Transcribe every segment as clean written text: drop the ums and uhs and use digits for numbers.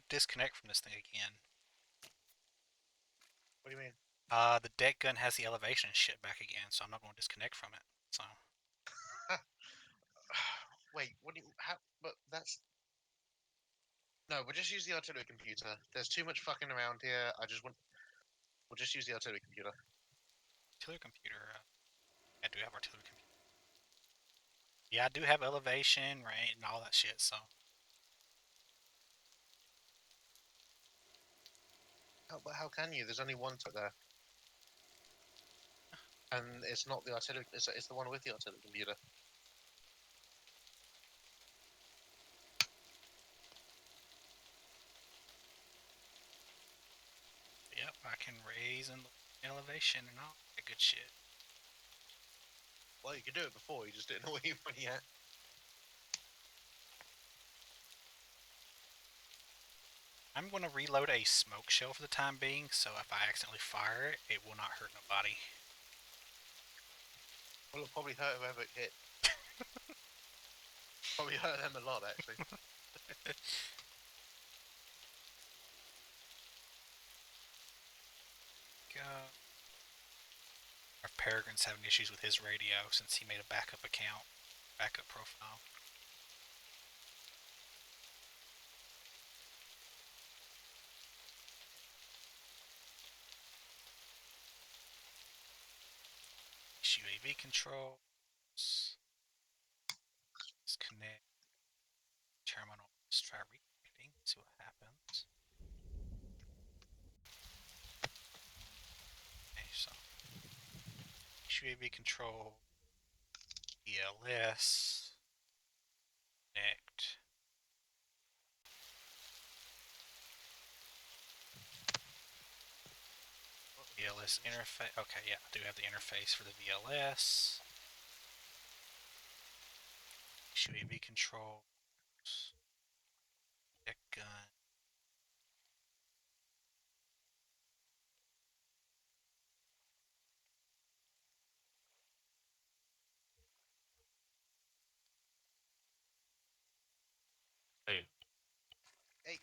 disconnect from this thing again. What do you mean? The deck gun has the elevation shit back again, so I'm not going to disconnect from it. So Wait, what do you? How? But that's no. We'll just use the artillery computer. There's too much fucking around here. I just want. We'll just use the artillery computer. artillery computer. I do have artillery computer. Yeah, I do have elevation, right, and all that shit. So But how can you? There's only one tuck there, and it's not the artillery. It's the one with the artillery computer. yep, I can raise and elevation and all that good shit. Well, you could do it before. You just didn't know when yet. I'm going to reload a smoke shell for the time being, so if I accidentally fire it, it will not hurt nobody. Well, it'll probably hurt whoever it hit. Probably hurt them a lot, actually. Our Peregrine's having issues with his radio since he made a backup account, backup profile. UAV controls. Disconnect terminal. Let's try reconnecting. See what happens. Okay, so UAV control. ELS. Connect. VLS interface. Okay, yeah, I do have the interface for the VLS. UAV controls. Deck gun. Hey. Hey.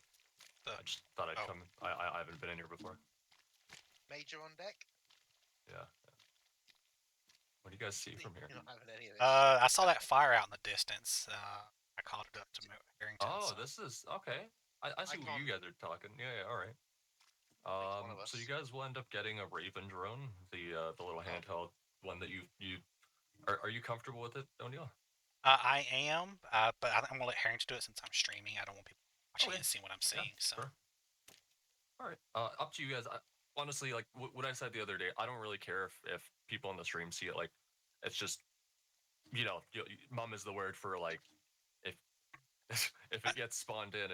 I just thought I'd come. I haven't been in here before. Major on deck? Yeah. What do you guys see from here? You're not having any of this I saw that fire out in the distance. I called it up to Harrington. Oh, so. this is okay. I see what you guys are talking. Yeah, all right. So you guys will end up getting a Raven drone, the little handheld one that you are you comfortable with it, O'Neill? I am, but I'm gonna let Harrington do it since I'm streaming. I don't want people watching Okay. and seeing what I'm seeing. So. Sure. All right. Up to you guys. Honestly, like what I said the other day, I don't really care if people on the stream see it. Like, it's just mum is the word for like if if it gets spawned in,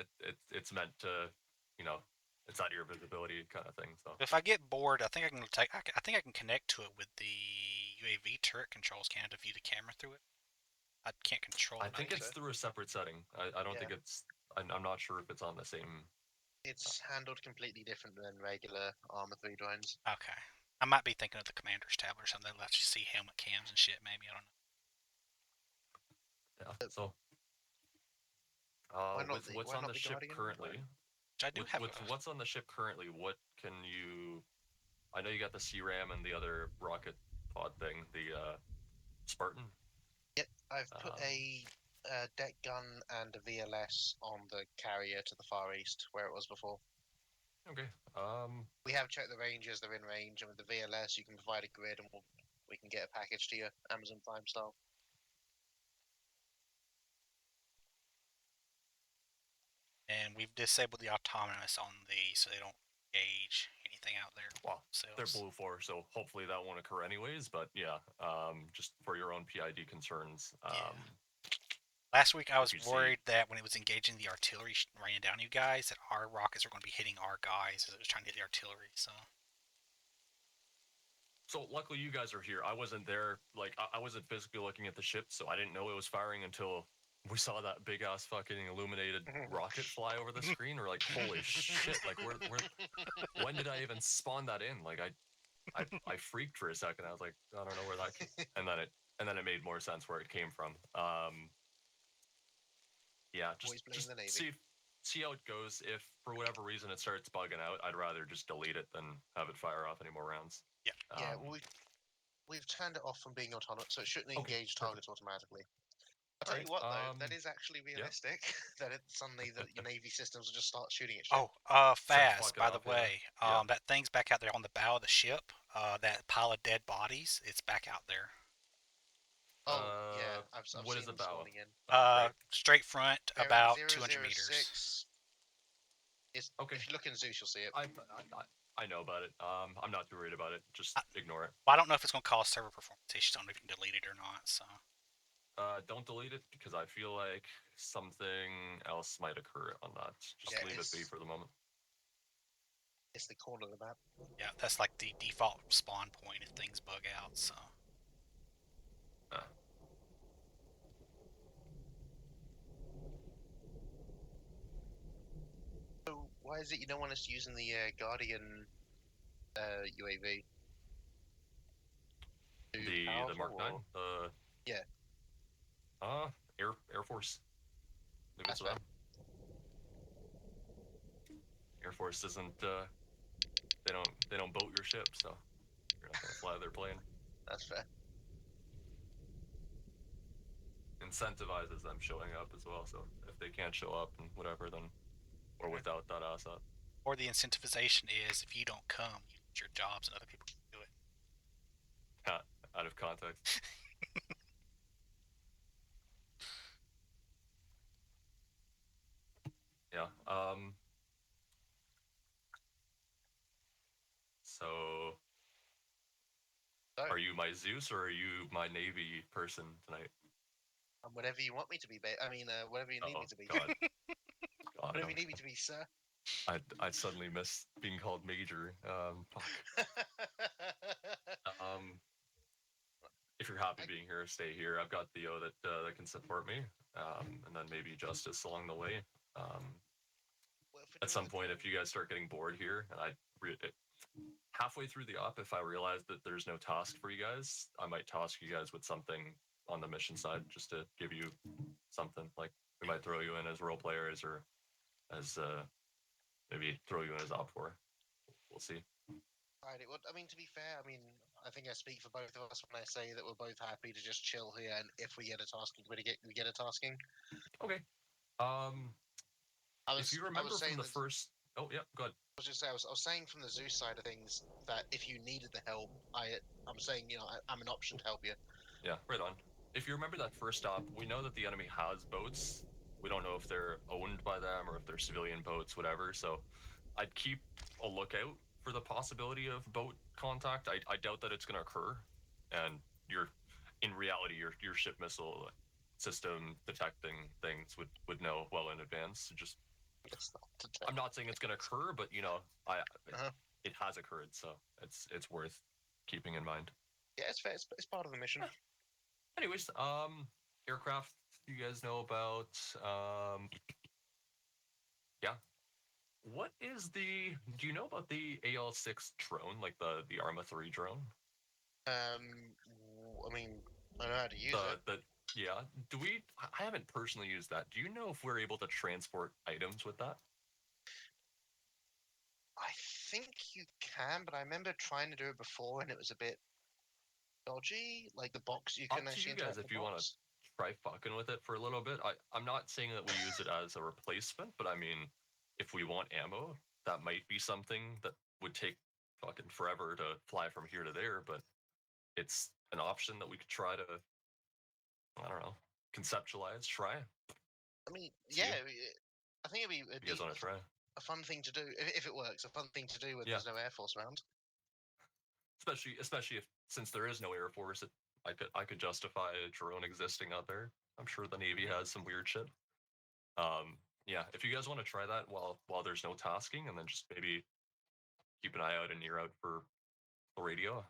it's meant to, you know, it's out of your visibility kind of thing. So If I get bored, I think I can take. I think I can connect to it with the UAV turret controls. Can to view the camera through it? I can't control I it. think it's through a separate setting. I don't think it's. I'm not sure if it's on the same. It's handled completely different than regular Armor 3 drones. Okay. I might be thinking of the commander's tablet or something that lets you see helmet cams and shit. Maybe I don't know. Yeah. So, with what's on the ship currently, which I do have. With what's on the ship currently, what can you? I know you got the CRAM and the other rocket pod thing, the Spartan. Yep, I've put a deck gun and a VLS on the carrier to the far east, where it was before. Okay. We have checked the ranges; they're in range, and with the VLS, you can provide a grid, and we can get a package to you, Amazon Prime style. And we've disabled the autonomous on these, so they don't gauge anything out there. Well, they're blue 4, so hopefully that won't occur anyways. But yeah, just for your own PID concerns. Last week I was worried that when it was engaging the artillery raining down you guys, that our rockets are going to be hitting our guys as it was trying to hit the artillery. So luckily you guys are here. I wasn't there. Like I wasn't physically looking at the ship, so I didn't know it was firing until we saw that big ass fucking illuminated rocket fly over the screen. We're like, holy shit! Like when did I even spawn that in? Like I freaked for a second. I was like, I don't know where that came. and then it made more sense where it came from. Yeah, just see see how it goes. If for whatever reason it starts bugging out, I'd rather just delete it than have it fire off any more rounds. Yeah. Yeah, well, we've turned it off from being autonomous, so it shouldn't Okay, engage perfect. targets automatically. I'll tell you what, though, that is actually realistic. That it suddenly that your navy systems will just start shooting at ship. Oh, Start Faz, fucking by the up, yeah. way, Yeah. that thing's back out there on the bow of the ship. That pile of dead bodies, it's back out there. Oh yeah, I've What is seen the them bow? spawning in. Right? Straight front, Bearing about 200 meters. 006. Is Okay. if you look in Zeus, you'll see it. I know about it. I'm not too worried about it. Just ignore it. Well, I don't know if it's going to cause server performance issues. I don't know if you can delete it or not. So. Don't delete it because I feel like something else might occur on that. Just Yeah, leave it be for the moment. It's the corner of the map. Yeah, that's like the default spawn point if things bug out. So. So why is it you don't want us using the Guardian UAV? The Mark 9? Yeah. Air Force. Leave it to them. Air Force doesn't they don't boat your ship, so you're not gonna fly their plane. That's fair. Incentivizes them showing up as well, so if they can't show up and whatever, then or without that asset. Or the incentivization is if you don't come, you lose your jobs and other people can do it. Out of context. Yeah. So, are you my Zeus or are you my Navy person tonight? Whatever you want me to be, whatever you need me to be. God. Whatever you need me to be, sir. I suddenly miss being called Major. Fuck. If you're happy being here, stay here. I've got Theo that can support me, and then maybe Justice along the way. At some point, if you guys start getting bored here, and halfway through the op, if I realize that there's no task for you guys, I might task you guys with something on the mission side just to give you something. Like we might throw you in as role players or as maybe throw you in as op 4. We'll see. Right. Well, to be fair, I think I speak for both of us when I say that we're both happy to just chill here, and if we get a tasking, we get a tasking. Okay. If you remember from the first, oh yeah, go ahead. I was just saying, I was saying from the Zeus side of things that if you needed the help, I'm saying I'm an option to help you. Yeah, right on. If you remember that first stop, we know that the enemy has boats. We don't know if they're owned by them or if they're civilian boats, whatever. So I'd keep a lookout for the possibility of boat contact. I doubt that it's going to occur, and in reality your ship missile system detecting things would know well in advance. I'm not saying it's going to occur, but it has occurred, so it's worth keeping in mind. Yeah, it's fair. It's part of the mission. Anyways, aircraft you guys know about. Yeah. What is do you know about the AL6 drone, like the ARMA 3 drone? I know how to use it. Yeah. I haven't personally used that. Do you know if we're able to transport items with that? I think you can, but I remember trying to do it before and it was a bit dodgy. Like the box, you can actually. Up to you guys if you want to try fucking with it for a little bit. I'm not saying that we use it as a replacement, but I mean, if we want ammo, that might be something that would take fucking forever to fly from here to there, but it's an option that we could try to, I don't know, conceptualize, try. Yeah, I think it'd you guys want to try? A fun thing to do if it works. A fun thing to do when there's no Air Force around. Especially if since there is no Air Force, I could justify a drone existing out there. I'm sure the Navy has some weird shit. Yeah, if you guys want to try that while there's no tasking, and then just maybe keep an eye out and ear out for the radio.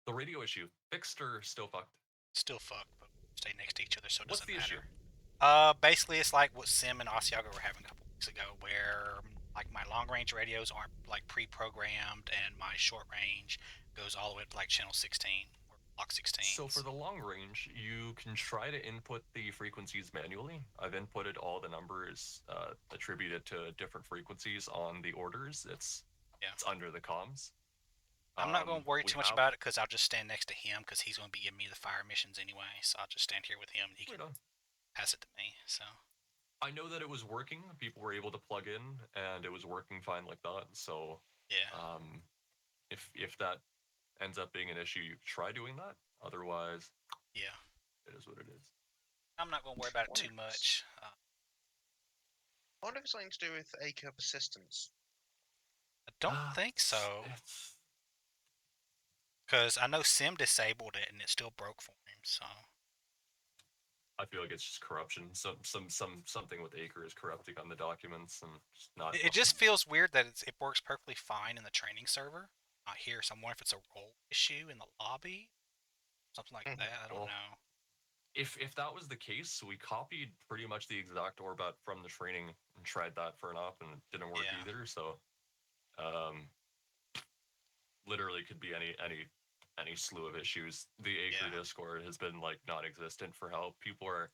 The radio issue fixed or still fucked? Still fucked, but stay next to each other, so it doesn't matter. Issue? Basically, it's like what Sim and Asiago were having a couple weeks ago, where like my long range radios aren't like pre-programmed, and my short range goes all the way up to like channel 16. Block 16. So for the long range, you can try to input the frequencies manually. I've inputted all the numbers attributed to different frequencies on the orders. It's under the comms. I'm not going to worry We too much have- about it because I'll just stand next to him because he's going to be giving me the fire missions anyway. So I'll just stand here with him and he can Right on. pass it to me. So I know that it was working. People were able to plug in, and it was working fine like that. So yeah, if that ends up being an issue, you try doing that. Otherwise, yeah. it is what it is. I'm not going to worry about it too much. I wonder if it's something to do with ACO persistence. I don't think so It's- because I know Sim disabled it and it still broke for him. So I feel like it's just corruption. Something with Acre is corrupting on the documents and just not. it just feels weird that it works perfectly fine in the training server, not here. So I'm wondering if it's a role issue in the lobby, something like that. I don't Well, know. If that was the case, we copied pretty much the exact orbit from the training and tried that for an op, and it didn't work Yeah. either. So, literally could be any slew of issues. The Acre Yeah. Discord has been like non-existent for help. People are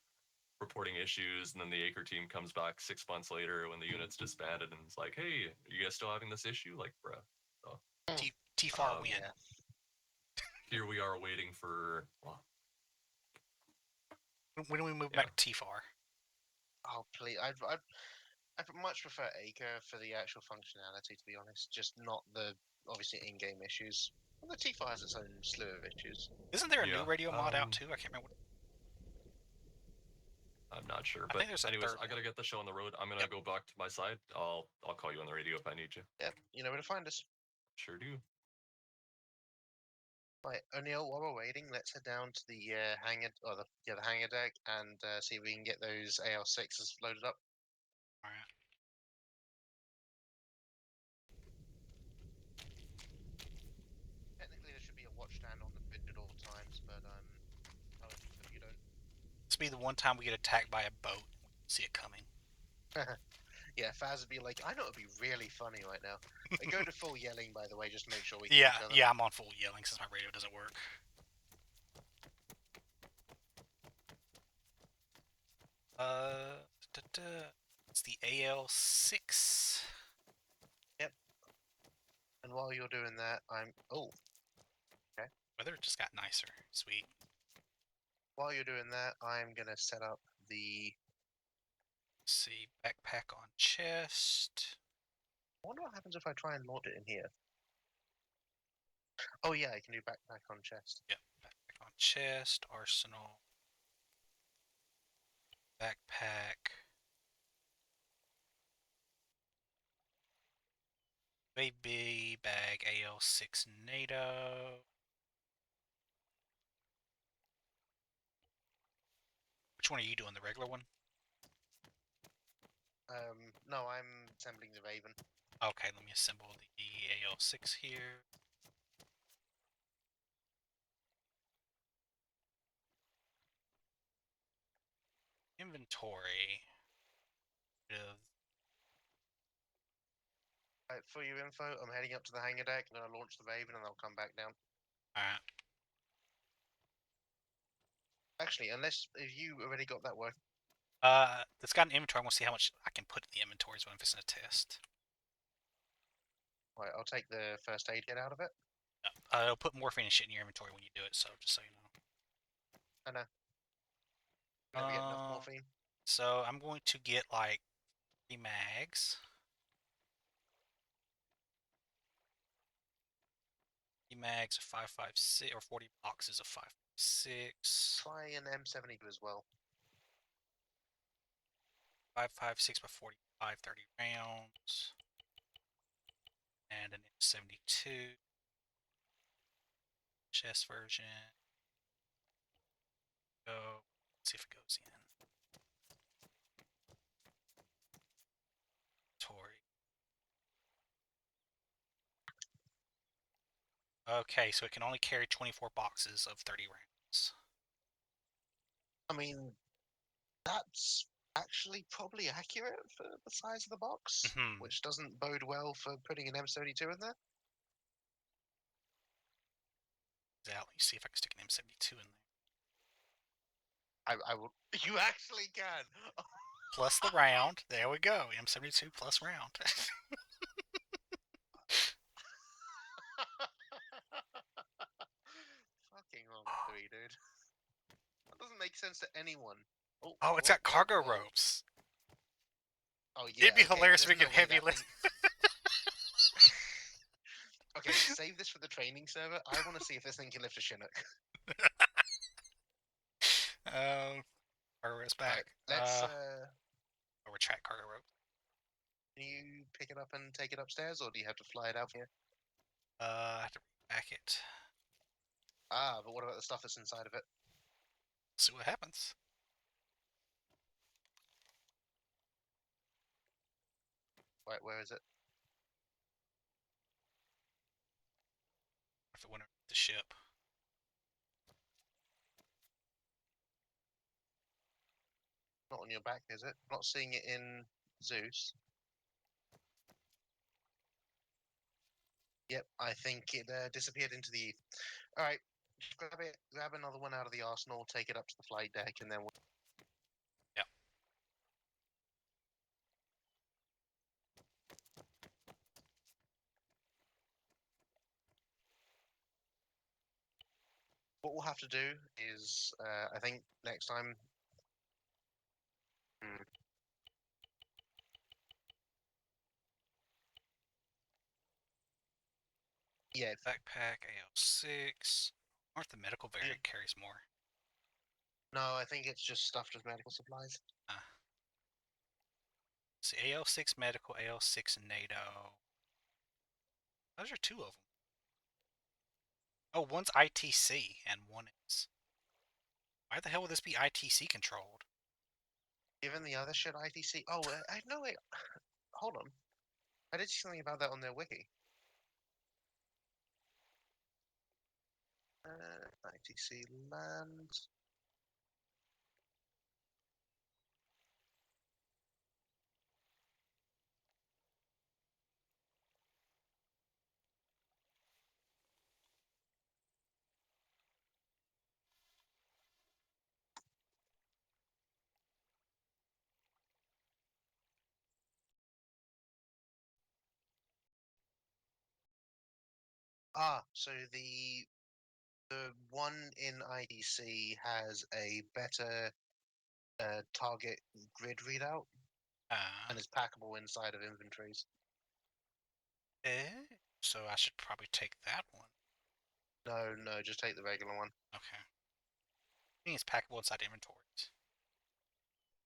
reporting issues, and then the Acre team comes back 6 months later when the unit's disbanded, and it's like, hey, you guys still having this issue? Like, bruh. So, T-Far win. Yeah. here we are waiting for. Well, When do we move Yeah. back to T-Far? Oh, please. I'd much prefer Acre for the actual functionality, to be honest. Just not the, obviously, in-game issues. Well, the T5 has its own slew of issues. Isn't there a Yeah, new radio mod out too? I can't remember. I'm not sure, I but think there's a anyways, third I gotta one. get the show on the road. I'm gonna Yep. go back to my side. I'll call you on the radio if I need you. Yep, you know where to find us. Sure do. Right, O'Neill, while we're waiting, let's head down to the hangar, or the hangar deck, and see if we can get those AL6s loaded up. All right. Technically, there should be a watchstand on the bridge at all times, but I would hope you don't. This will be the one time we get attacked by a boat. We don't see it coming. Yeah, Faz would be like, I know it'd be really funny right now. Go to full yelling, by the way, just to make sure we hear each other. Yeah, I'm on full yelling since my radio doesn't work. It's the AL6. Yep. And while you're doing that, Weather just got nicer. Sweet. while you're doing that, I'm gonna set up the. Let's see, backpack on chest. I wonder what happens if I try and launch it in here. Oh yeah, I can do backpack on chest. Yep, backpack on chest. Arsenal. Backpack. Baby bag AL6 NATO. Which one are you doing? The regular one? No, I'm assembling the Raven. Okay, let me assemble the AL6 here. Inventory. Right, for your info, I'm heading up to the hangar deck. I'm gonna launch the Raven, and I'll come back down. Alright. Actually, unless if you already got that work. It's got an inventory. I want to see how much I can put in the inventory if it's in a test. Right, I'll take the first aid kit out of it. It'll put morphine and shit in your inventory when you do it, so just so you know. I know. Never get enough Uh, morphine. So I'm going to get like 3 mags. 3 mags of 5.56 or 40 boxes of 5.56. Try an M72 as well. 5.56 by 45, 30 rounds. And an M72. Chest version. Go. Let's see if it goes in. Inventory. Okay, so it can only carry 24 boxes of 30 rounds. I mean, that's actually probably accurate for the size of the box, which doesn't bode well for putting an M72 in there. out. Let me see if I can stick an M72 in there. I will. You actually can. Plus the round. There we go. M72 plus round. Fucking on 3, dude. That doesn't make sense to anyone. Oh, it's whoa, got cargo whoa. ropes. Oh yeah. It'd be okay, hilarious if there's we no could way heavy that lift. thing- Okay, save this for the training server. I want to see if this thing can lift a Chinook. Cargo ropes Right, back. let's. Or retract cargo rope. Can you pick it up and take it upstairs, or do you have to fly it out here? I have to back it. Ah, but what about the stuff that's inside of it? See what happens. Right, where is it? If it went over the ship. Not on your back, is it? Not seeing it in Zeus. Yep, I think it disappeared into the ether. All right, grab it. Grab another one out of the arsenal. Take it up to the flight deck, and then. Yeah. What we'll have to do is, I think next time. Yeah, Backpack, AL6. Or if the medical variant carries more. no, I think it's just stuffed with medical supplies. See, AL6 medical, AL6 NATO. Those are 2 of them. Oh, one's ITC and one is. Why the hell would this be ITC controlled? Given the other shit ITC. Oh, I know. Wait, hold on. I did see something about that on their wiki. ITC land. So the one in ITC has a better target grid readout and is packable inside of inventories. So I should probably take that one. No, just take the regular one. Okay. I think it's packable inside inventories.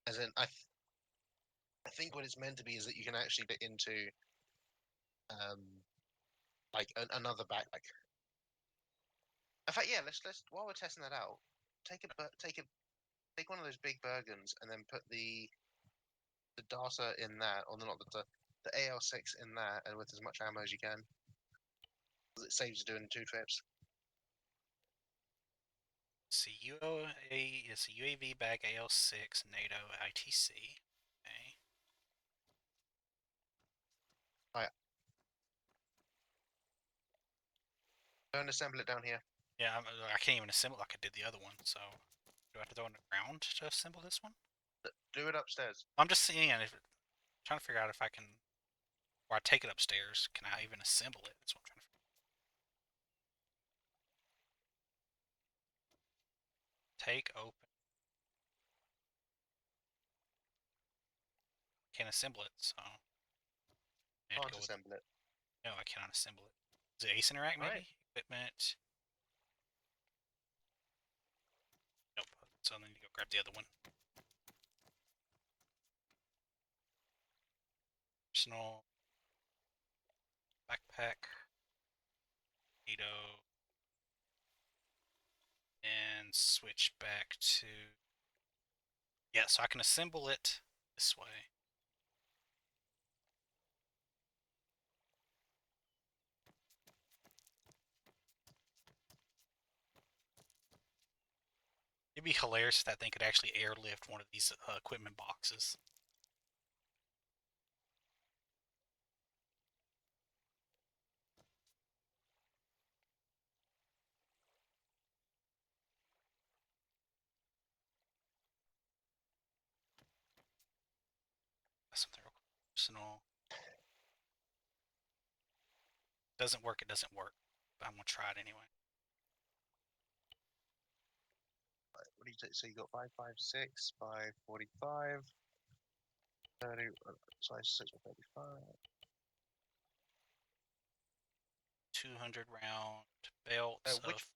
As in, I think what it's meant to be is that you can actually get into like another backpack. In fact, yeah, let's while we're testing that out, take one of those big Bergens and then put the data in that, or not the AL6 in that, and with as much ammo as you can. It saves you doing 2 trips. See, it's a UAV bag AL6 NATO ITC. Okay. Don't assemble it down here. Yeah, I can't even assemble it like I did the other one, so do I have to throw it on the ground to assemble this one? Do it upstairs. I'm just seeing if trying to figure out if I can, or I take it upstairs. Can I even assemble it? That's what I'm trying to figure out. Take open. Can't assemble it, so I have to Can't go with. assemble it. No, I cannot assemble it. Is it Ace Interact maybe? Right. Equipment. Nope. So I need to go grab the other one. Personal backpack. NATO. And switch back to. Yeah, so I can assemble it this way. It'd be hilarious if that thing could actually airlift one of these equipment boxes. That's something real personal. Doesn't work, it doesn't work. But I'm gonna try it anyway. What do you take? So you got 556, 545, 30, sorry, 6 by 35. 200 round belts of Which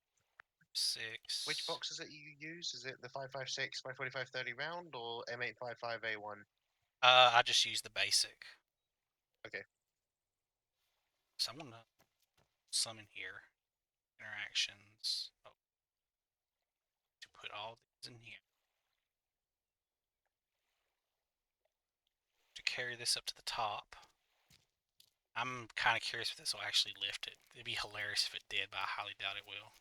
6. box is it you use? Is it the 556, 545, 30 round or M855A1? I just use the basic. Okay. So I'm gonna summon here. Interactions. Oh, to put all these in here. To carry this up to the top. I'm kind of curious if this will actually lift it. It'd be hilarious if it did, but I highly doubt it will.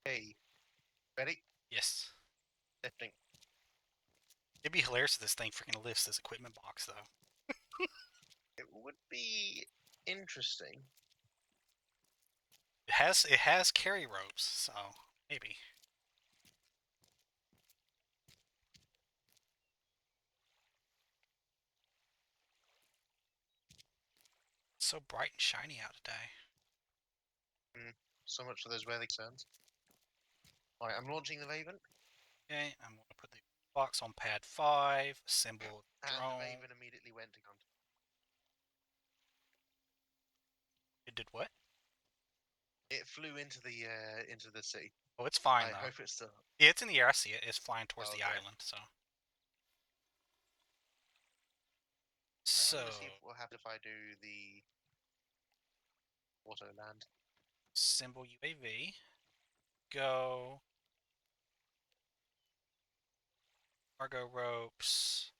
Hey, ready? Yes. Lifting. It'd be hilarious if this thing freaking lifts this equipment box, though. It would be interesting. It has carry ropes, so maybe. It's so bright and shiny out today. So much for those weather concerns. Alright, I'm launching the Raven. Okay, I'm gonna put the box on pad 5. Assemble And drone. the Raven immediately went to ground. It did what? It flew into the sea. Oh, it's fine I though. hope it's still. Yeah, it's in the air. I see it. It's flying towards the Okay. island. So. I'm gonna see what happens if I do the auto land. Symbol UAV. Go. Cargo ropes.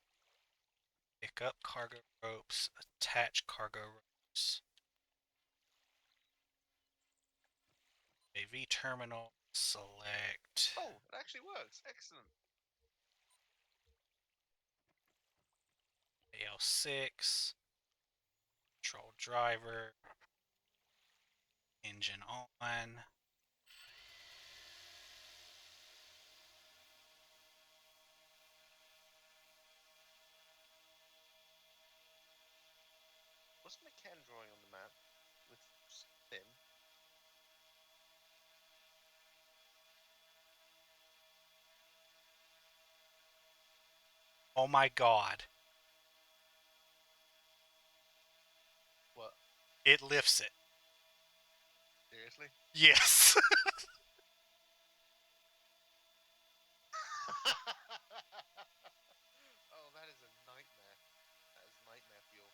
Pick up cargo ropes. Attach cargo ropes. AV terminal. Select. Oh, it actually works. Excellent. AL6. Control driver. Engine on. What's McKen drawing on the map with Sim? Oh my god. What? It lifts it. Seriously? Yes. Oh, that is a nightmare. That is nightmare fuel.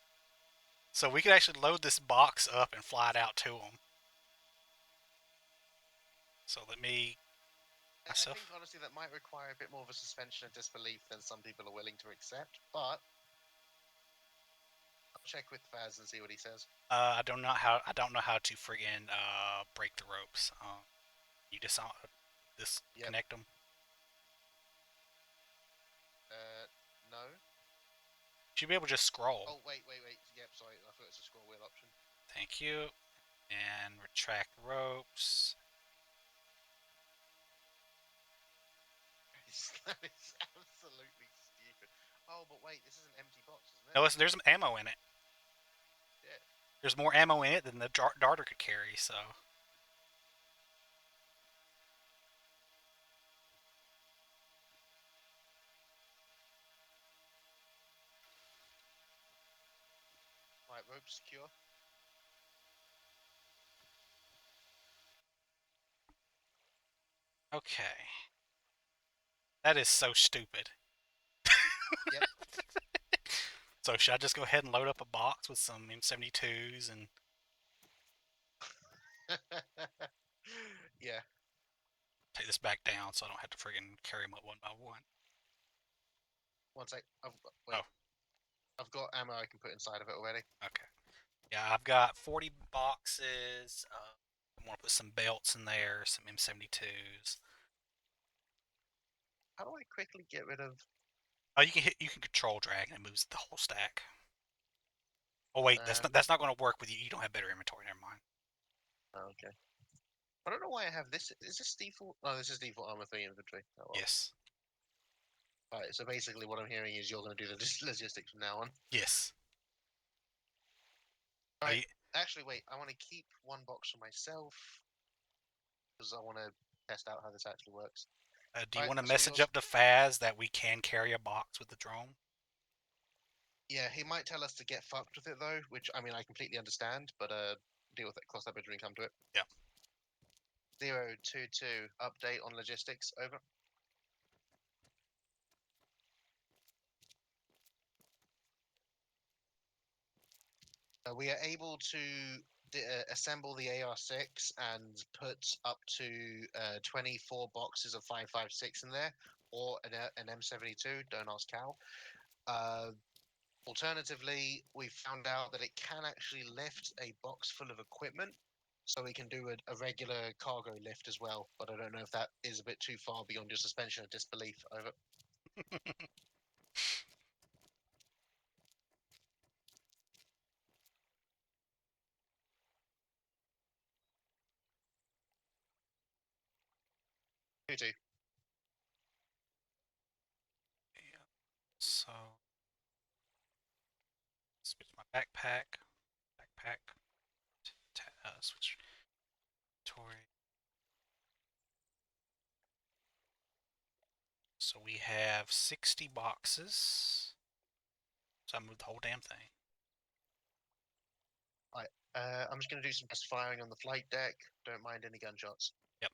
So we could actually load this box up and fly it out to them. So let me I myself. think honestly that might require a bit more of a suspension of disbelief than some people are willing to accept, but I'll check with Faz and see what he says. I don't know how to friggin' break the ropes. You just disconnect them. No. Should be able to just scroll. Oh, wait. Yep, sorry. I thought it was a scroll wheel option. Thank you. And retract ropes. That is absolutely stupid. Oh, but wait, this is an empty box, isn't it? No, there's some ammo in it. Yeah. There's more ammo in it than the darter could carry, so. Right, rope secure. Okay. That is so stupid. Yep. So should I just go ahead and load up a box with some M72s and Yeah. take this back down so I don't have to friggin' carry them up one by one? One sec. Wait. Oh. I've got ammo I can put inside of it already. Okay. Yeah, I've got 40 boxes. I want to put some belts in there, some M72s. How do I quickly get rid of... Oh, you can control drag and it moves the whole stack. Oh wait, that's not going to work with you. You don't have better inventory. Never mind. Oh, okay. I don't know why I have this. Is this default? Oh, this is default armor 3 infantry. Oh, well. Yes. Right. So basically, what I'm hearing is you're going to do the logistics from now on. Yes. Right. You- Actually, wait. I want to keep one box for myself because I want to test out how this actually works. do you Right, want to so message yours- up to Faz that we can carry a box with the drone? Yeah, he might tell us to get fucked with it though, which I mean I completely understand, but deal with it, cross that bridge when we come to it. Yeah. 022 update on logistics. Over. We are able to assemble the AR6 and put up to 24 boxes of 5.56 in there, or an M72. Don't ask how. Alternatively, we found out that it can actually lift a box full of equipment, so we can do a regular cargo lift as well. But I don't know if that is a bit too far beyond your suspension of disbelief. Over. Two two. Yeah. So switch my backpack. Backpack. Switch inventory. So we have 60 boxes. So I moved the whole damn thing. Right. I'm just going to do some test firing on the flight deck. Don't mind any gunshots. Yep.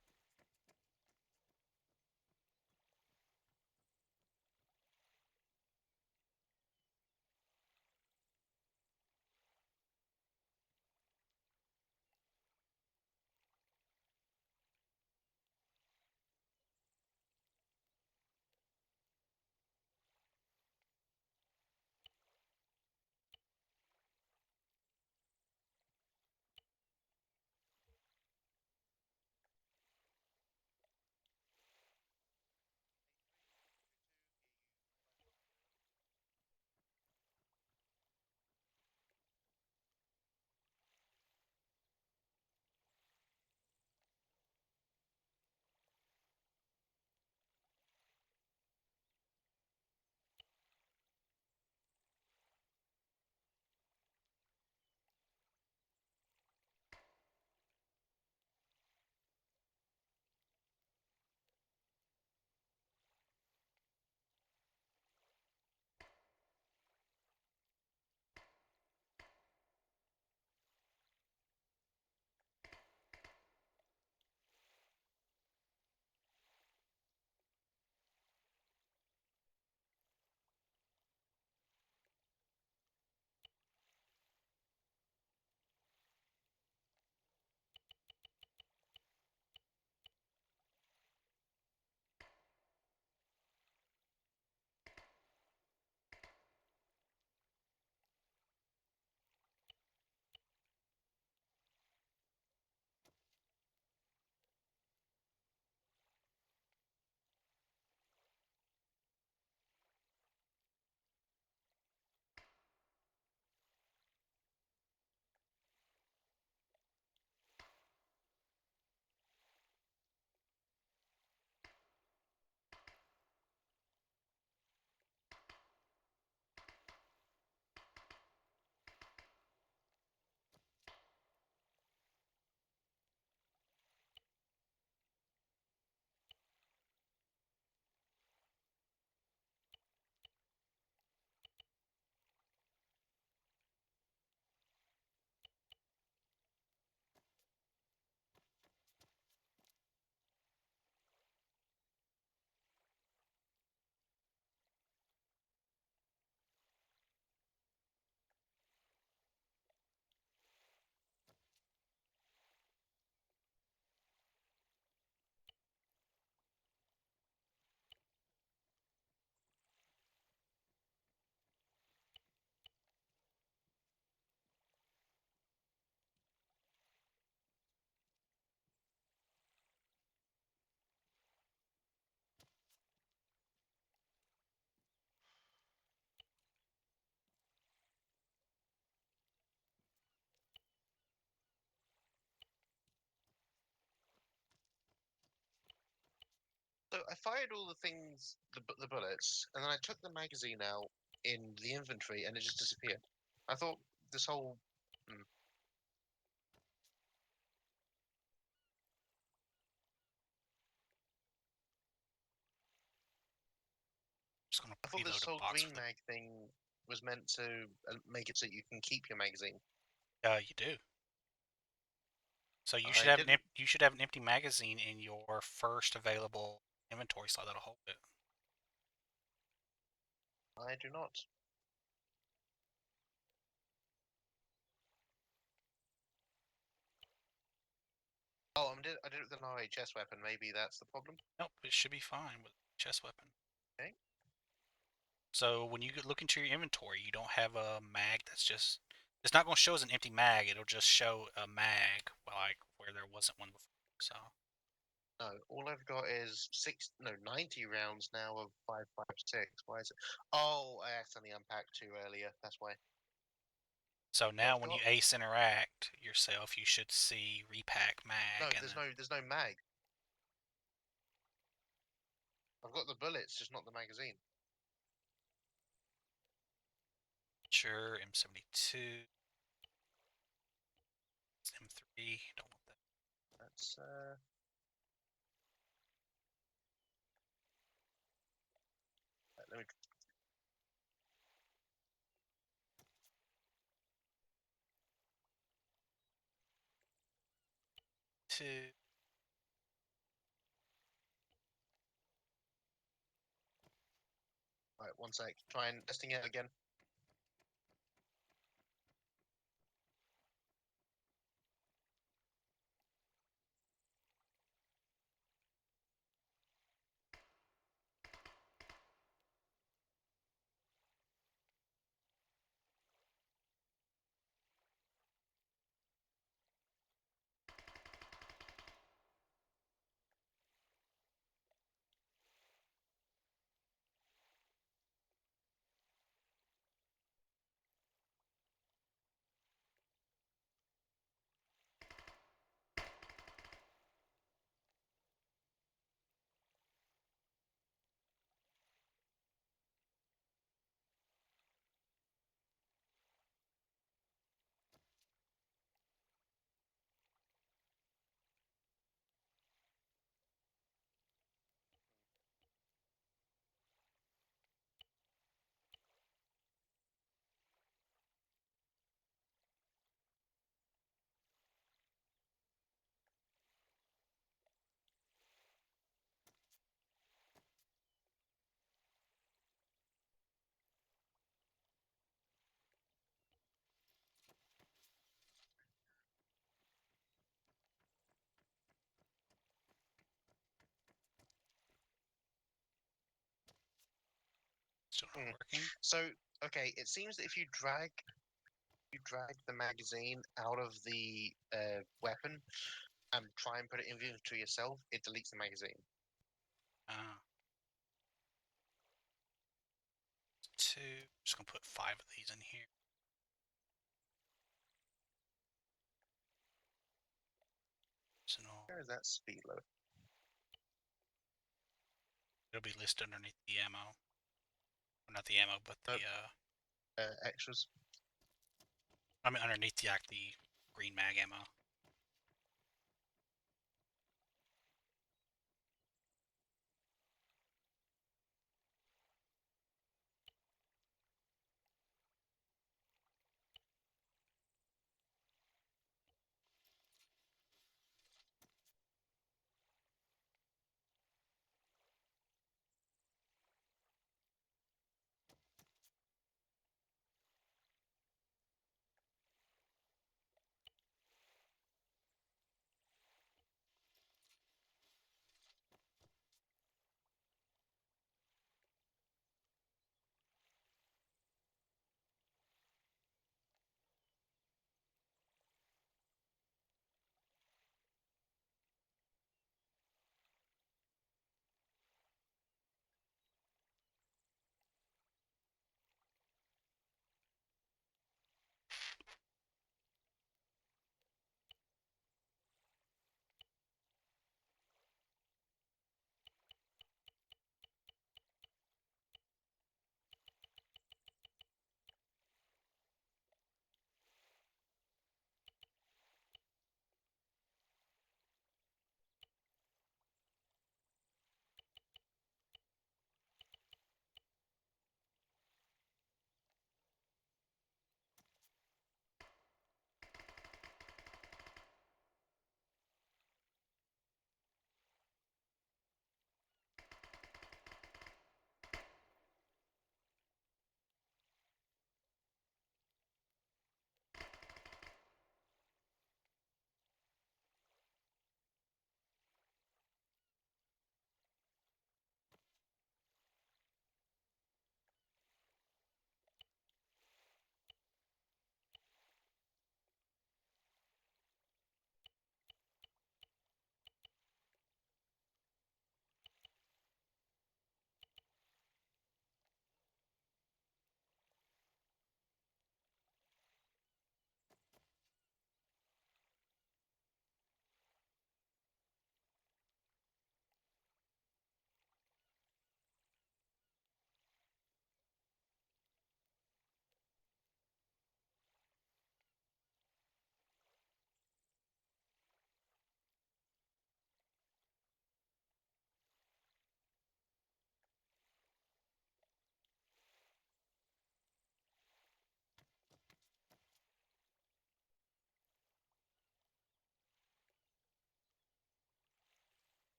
So I fired all the things, the bullets, and then I took the magazine out in the infantry, and it just disappeared. I thought this whole Just gonna I thought preload this a whole box green with mag thing was meant to make it so you can keep your magazine. it. You do. So you should I have didn't. you should have an empty magazine in your first available inventory slot that'll hold it. I do not. Oh, I did it with an RHS weapon. Maybe that's the problem. Nope, it should be fine with a chest weapon. Okay. So when you look into your inventory, you don't have a mag that's just. It's not going to show as an empty mag. It'll just show a mag like where there wasn't one before. So No, all I've got is 90 rounds now of 5.56. Why is it? Oh, I accidentally unpacked two earlier. That's why. so So now I've when you got ace interact yourself, you should see repack no. mag and then There's no mag. I've got the bullets, just not the magazine. sure M72, M3. Don't want that. That's let me. Two. Right, one sec. Try and testing it again. Still not Hmm. working. So okay, it seems that if you drag the magazine out of the weapon and try and put it in inventory yourself, it deletes the magazine. Uh, two. Just gonna put 5 of these in here. So no, Where is that speed load? it'll be listed underneath the ammo. Or not the ammo, but the Extras. I mean underneath the green mag ammo.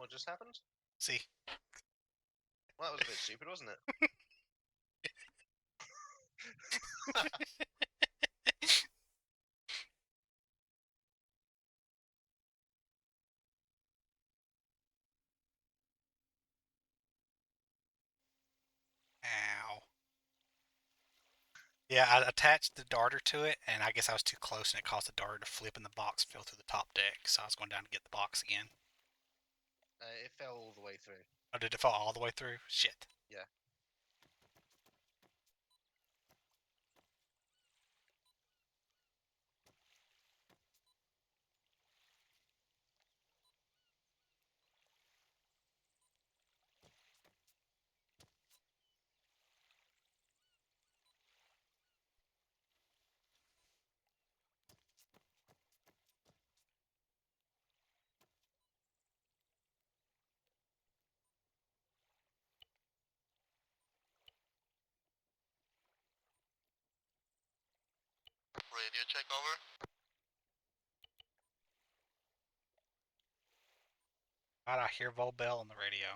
What just happened? See? Well, that was a bit stupid, wasn't it? Ow. Yeah, I attached the darter to it, and I guess I was too close, and it caused the darter to flip, and the box fell through the top deck. So I was going down to get the box again. It fell all the way through. Oh, did it fall all the way through? Shit. Yeah. Radio check over. God, I hear Vol Bell on the radio.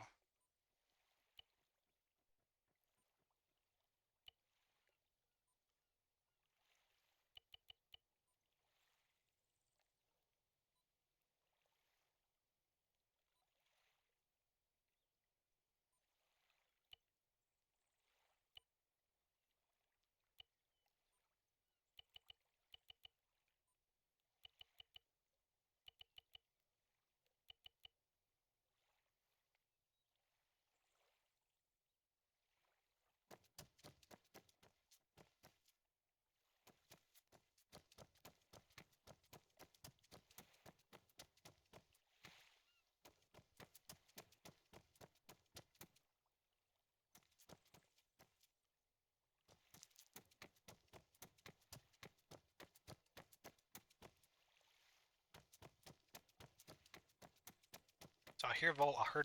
So I heard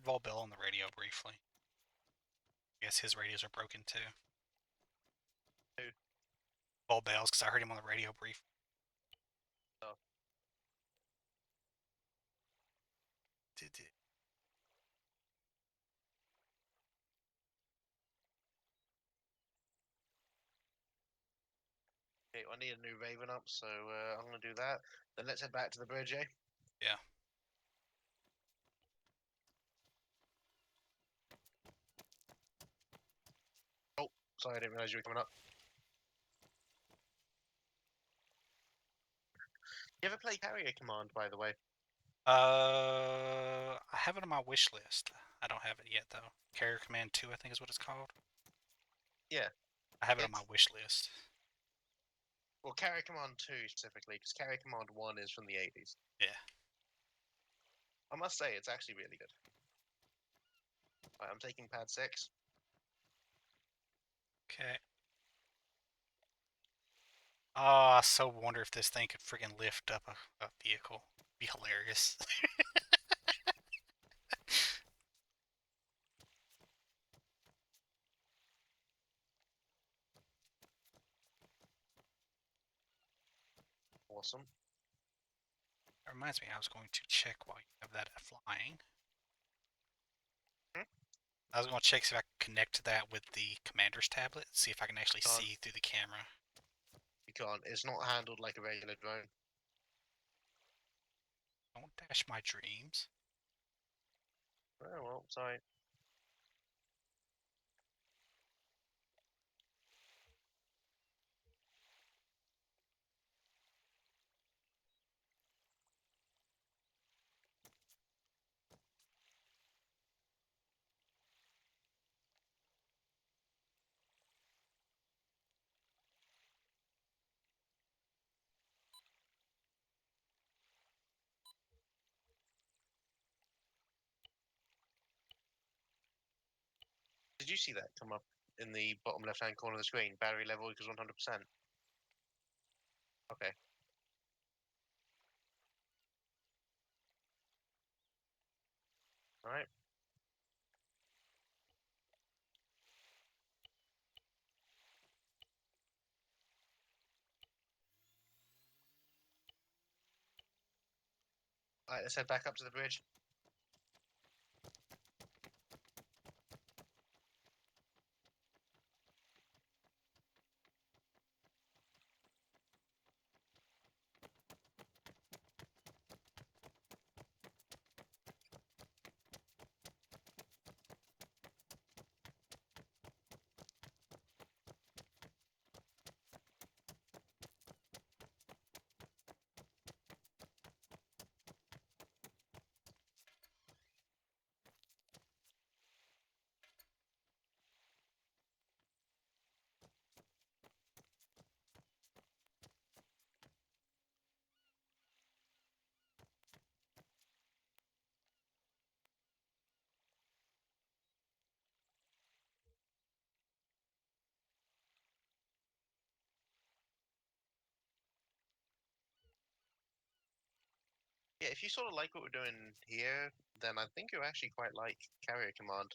Vol Bell on the radio briefly. I guess his radios are broken too. Who? Vol Bell's, because I heard him on the radio briefly. Oh. Okay, I need a new Raven up, so I'm gonna do that. Then let's head back to the bridge, eh? Yeah. Oh, sorry, I didn't realize you were coming up. You ever play Carrier Command, by the way? I have it on my wish list. I don't have it yet though. Carrier Command 2, I think is what it's called. Yeah. I have it on my wish list. Well, Carrier Command 2 specifically, because Carrier Command 1 is from the 80s. Yeah. I must say, it's actually really good. Right, I'm taking pad 6. Okay. Oh, I so wonder if this thing could friggin' lift up a vehicle. Be hilarious. Awesome. That reminds me, I was going to check while you have that flying. Hmm? I was going to check see if I can connect that with the commander's tablet, see if I can actually Can't. see through the camera. You can't. It's not handled like a regular drone. Don't dash my dreams. Oh, well, sorry. Did you see that come up in the bottom left-hand corner of the screen? Battery level equals 100%. Okay. Alright. Alright, let's head back up to the bridge. Yeah, if you sort of like what we're doing here, then I think you actually quite like Carrier Command.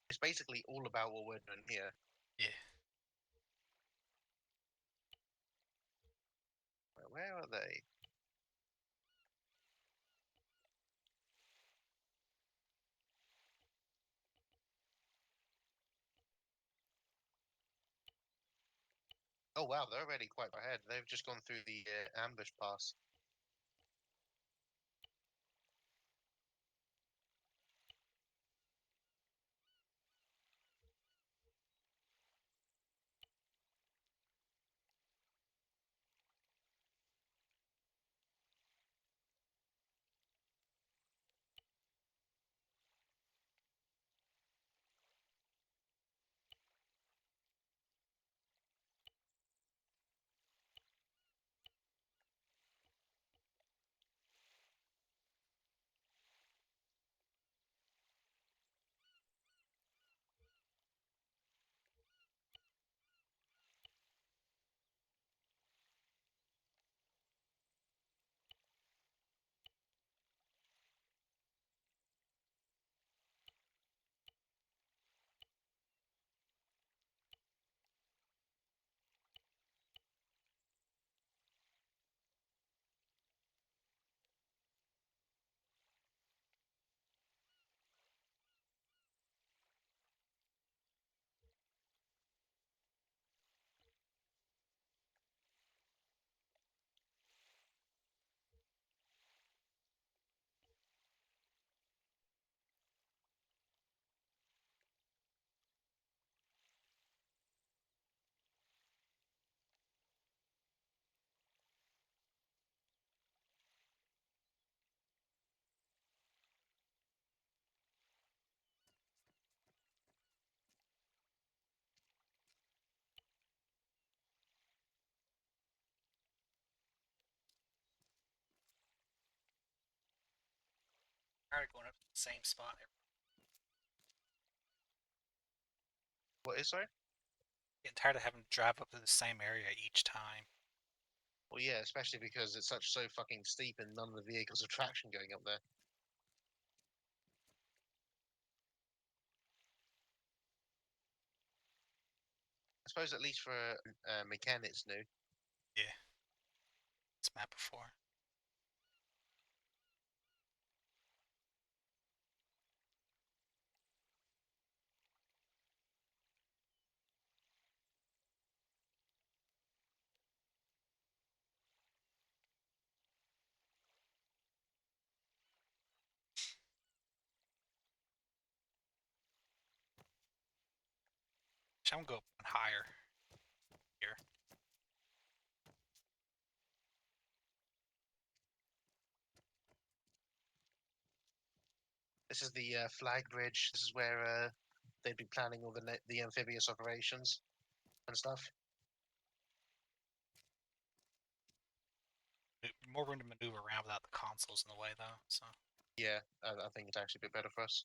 It's basically all about what we're doing here. Yeah. Where are they? Oh wow, they're already quite ahead. They've just gone through the ambush pass. Tired of going up to the same spot. What is sorry? Getting tired of having to drive up to the same area each time. Well, yeah, especially because it's so fucking steep and none of the vehicles have traction going up there. I suppose at least for mechanics new. Yeah. This map before. I'm gonna go up one higher here. This is the flag bridge. This is where they'd be planning all the amphibious operations and stuff. More room to maneuver around without the consoles in the way, though. So Yeah, I think it's actually a bit better for us.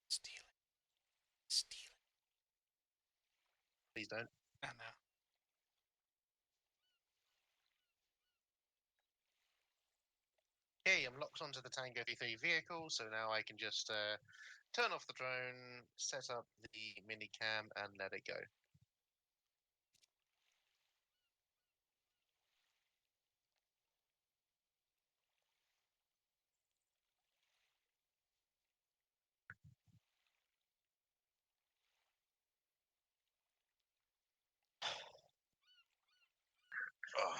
steal it, steal it. Please don't. I know. Okay, I'm locked onto the Tango 3 vehicle, so now I can just turn off the drone, set up the mini cam, and let it go. Ugh.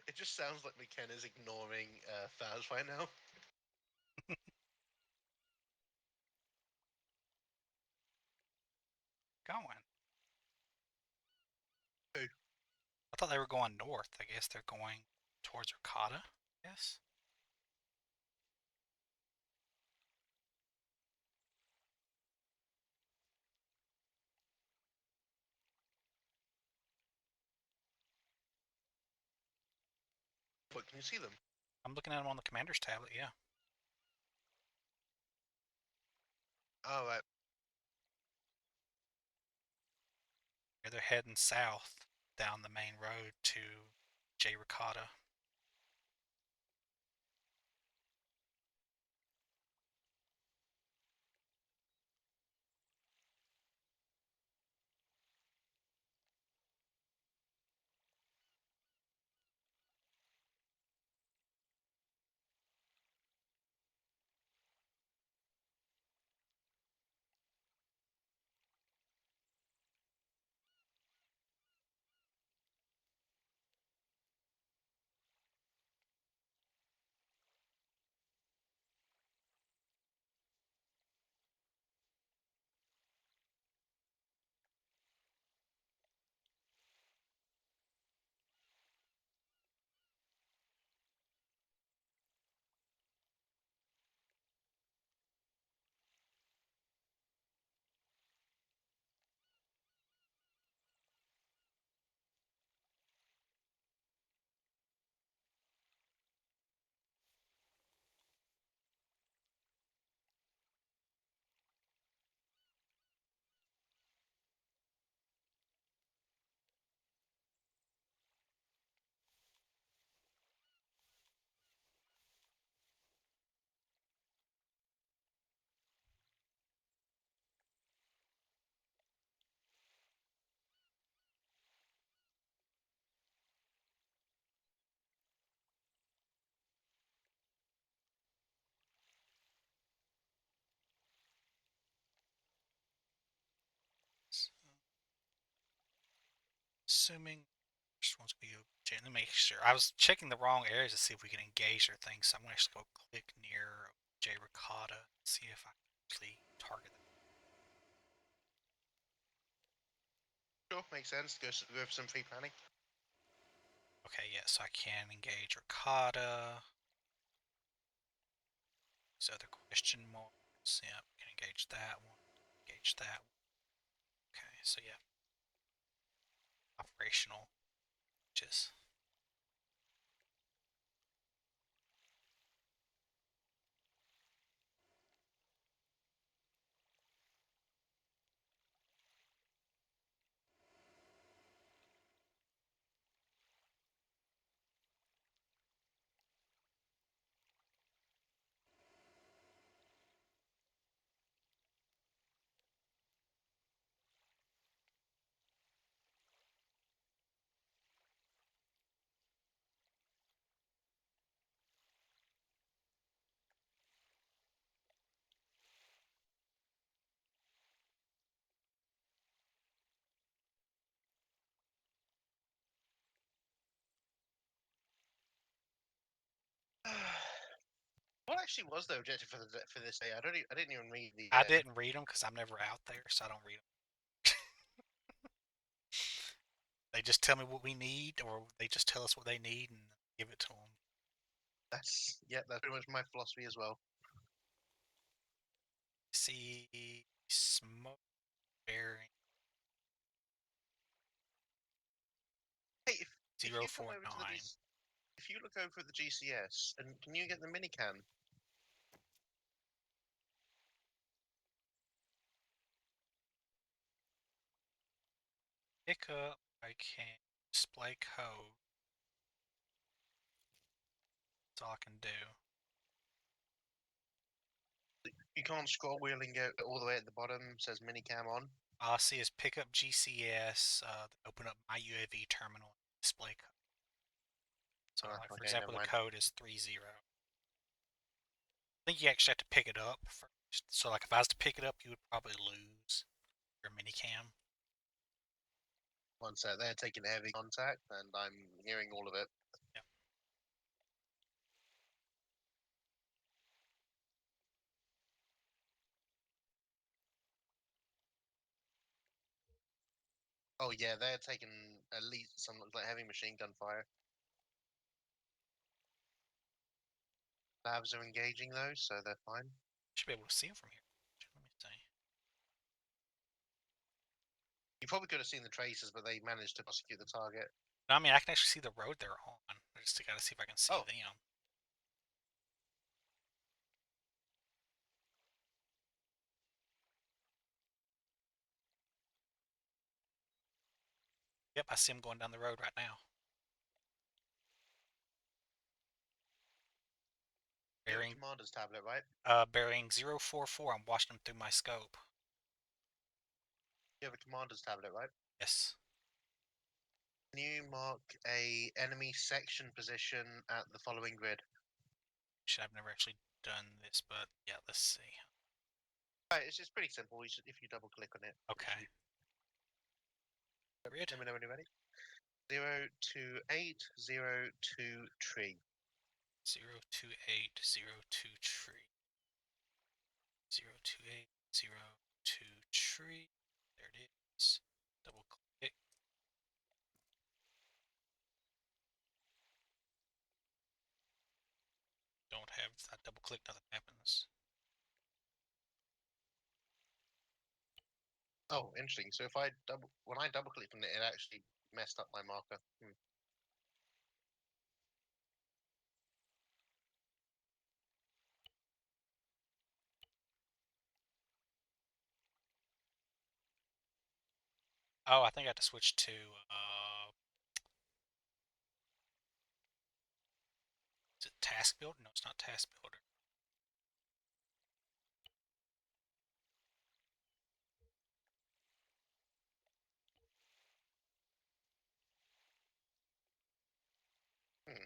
It just sounds like McKenna's ignoring Faz right now. Going. Who? I thought they were going north. I guess they're going towards Ricotta. Yes. But can you see them? I'm looking at them on the commander's tablet. Yeah. Oh, right. They're heading south down the main road to J Ricotta. Assuming first one's gonna be let me make sure. I was checking the wrong areas to see if we can engage their things, so I'm gonna actually go click near J Ricotta and see if I can actually target them. Sure, makes sense. Go for some free planning. Okay, yes, I can engage Ricotta. These other question marks. Yep, can engage that one. Engage that one. Okay, so yeah. Operational. Just What actually was the objective for this day? I didn't even read the. I didn't read them because I'm never out there, so I don't read them. They just tell me what we need, or they just tell us what they need and give it to them. That's pretty much my philosophy as well. See smoke bearing Hey, if you come 049. over to the if you look over at the GCS, and can you get the minicam? Pick up. I can display code. That's all I can do. You can't scroll wheel and go all the way at the bottom. Says minicam on. All I see is pick up GCS. Open up my UAV terminal. Display code. So, like for Okay, example, never the mind. code is 30. I think you actually have to pick it up first. So, like if I was to pick it up, you would probably lose your minicam. One sec, they're taking heavy contact, and I'm hearing all of it. Yep. Oh yeah, they're taking at least some like heavy machine gun fire. Labs are engaging though, so they're fine. Should be able to see them from here. Let me see. You probably could have seen the tracers, but they managed to prosecute the target. No, I mean, I can actually see the road they're on. I just gotta see if I can see Oh. them. Yep, I see them going down the road right now. You have a Bearing, commander's tablet, right? bearing 044. I'm watching them through my scope. You have a commander's tablet, right? Yes. Can you mark a enemy section position at the following grid? I've never actually done this, but yeah, let's see. Right, it's just pretty simple. You should, if you double click on it. Okay. Grid. Let me know when you're ready. 02802 tree. 02802 tree. 02802 tree. There it is. Double click. Don't have that double click, nothing happens. Oh, interesting. So if I when I double clicked on it, it actually messed up my marker. Oh, I think I have to switch to is it task builder? No, it's not task builder. Hmm.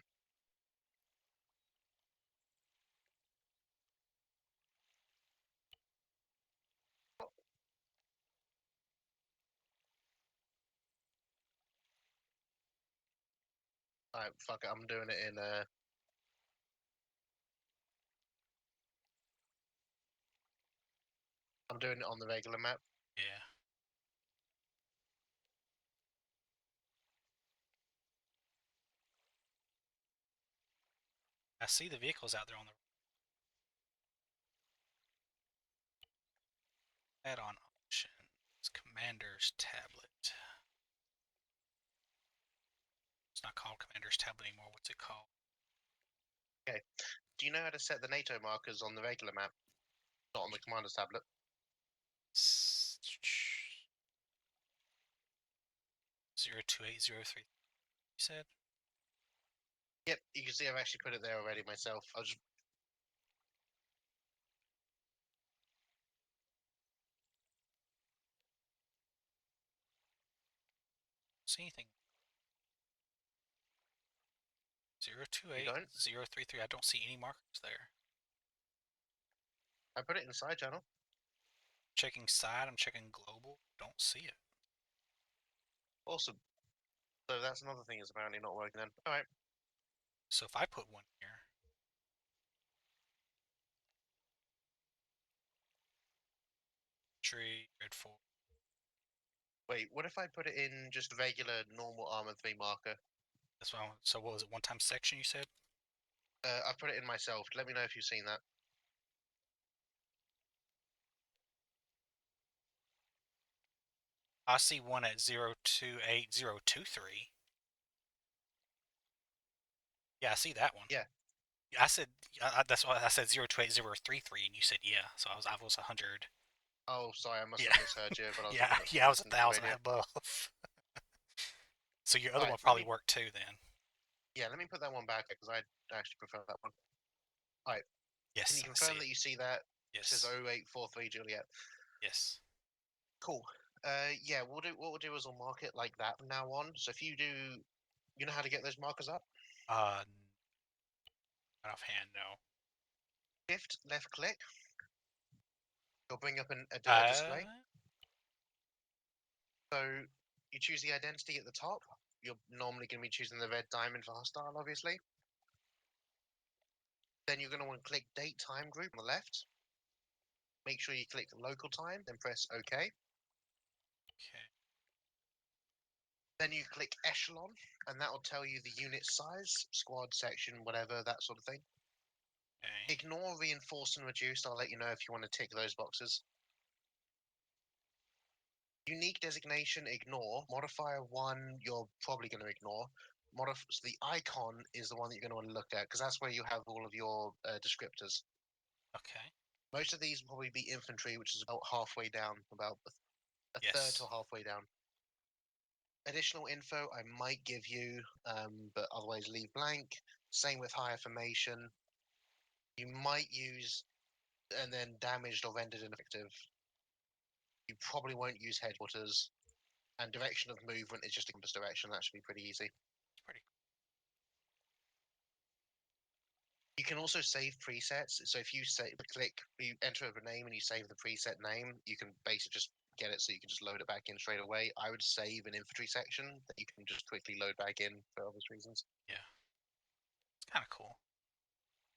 Alright, fuck it. I'm doing it in I'm doing it on the regular map. Yeah. I see the vehicles out there on the add-on options. Commander's tablet. It's not called Commander's tablet anymore. What's it called? Do you know how to set the NATO markers on the regular map? Not on the commander's tablet. 02803. You said? Yep, you can see I've actually put it there already myself. I was just See anything? You don't? 028033. I don't see any markers there. I put it in the side channel. Checking side, I'm checking global. Don't see it. Awesome. So that's another thing is apparently not working then. Alright. So if I put one here, tree, red 4. Wait, what if I put it in just regular normal armor 3 marker? That's what so what was it, one time section you said? I put it in myself. Let me know if you've seen that. I see one at 028023. Yeah, I see that one. Yeah. I said that's why I said 028033, and you said yeah. So I was 100. Oh, sorry, I must Yeah. have misheard you, but I was Yeah, looking at yeah, I was listening to the 1,000 radio. above. So your other Alright, one let probably me- worked too then. Yeah, let me put that one back because I actually prefer that one. Alright, Yes, can you I see confirm that it. you see that? It says Yes. 0843 Juliet. Yes. Cool. Yeah, what we'll do is we'll mark it like that from now on. So if you do, you know how to get those markers up? Not offhand, no. Shift left click. You'll bring up a Uh, display. So you choose the identity at the top. You're normally going to be choosing the red diamond for hostile, obviously. Then you're going to want to click date time group on the left. Make sure you click local time, then press OK. okay. Then you click echelon, and that will tell you the unit size, squad, section, whatever, that sort of thing. Okay. Ignore reinforced and reduced. I'll let you know if you want to tick those boxes. Unique designation, ignore. Modifier 1, you're probably going to ignore. So the icon is the one that you're going to want to look at, because that's where you have all of your descriptors. Okay. Most of these will probably be infantry, which is about halfway down, about a third to Yes. halfway down. Additional info I might give you, but otherwise leave blank. Same with higher formation. You might use, and then damaged or rendered ineffective. You probably won't use headquarters. And direction of movement is just a compass direction. That should be pretty easy. It's pretty cool. You can also save presets. So if you you enter a name and you save the preset name, you can basically just get it so you can just load it back in straight away. I would save an infantry section that you can just quickly load back in for obvious reasons. Yeah. It's kind of cool.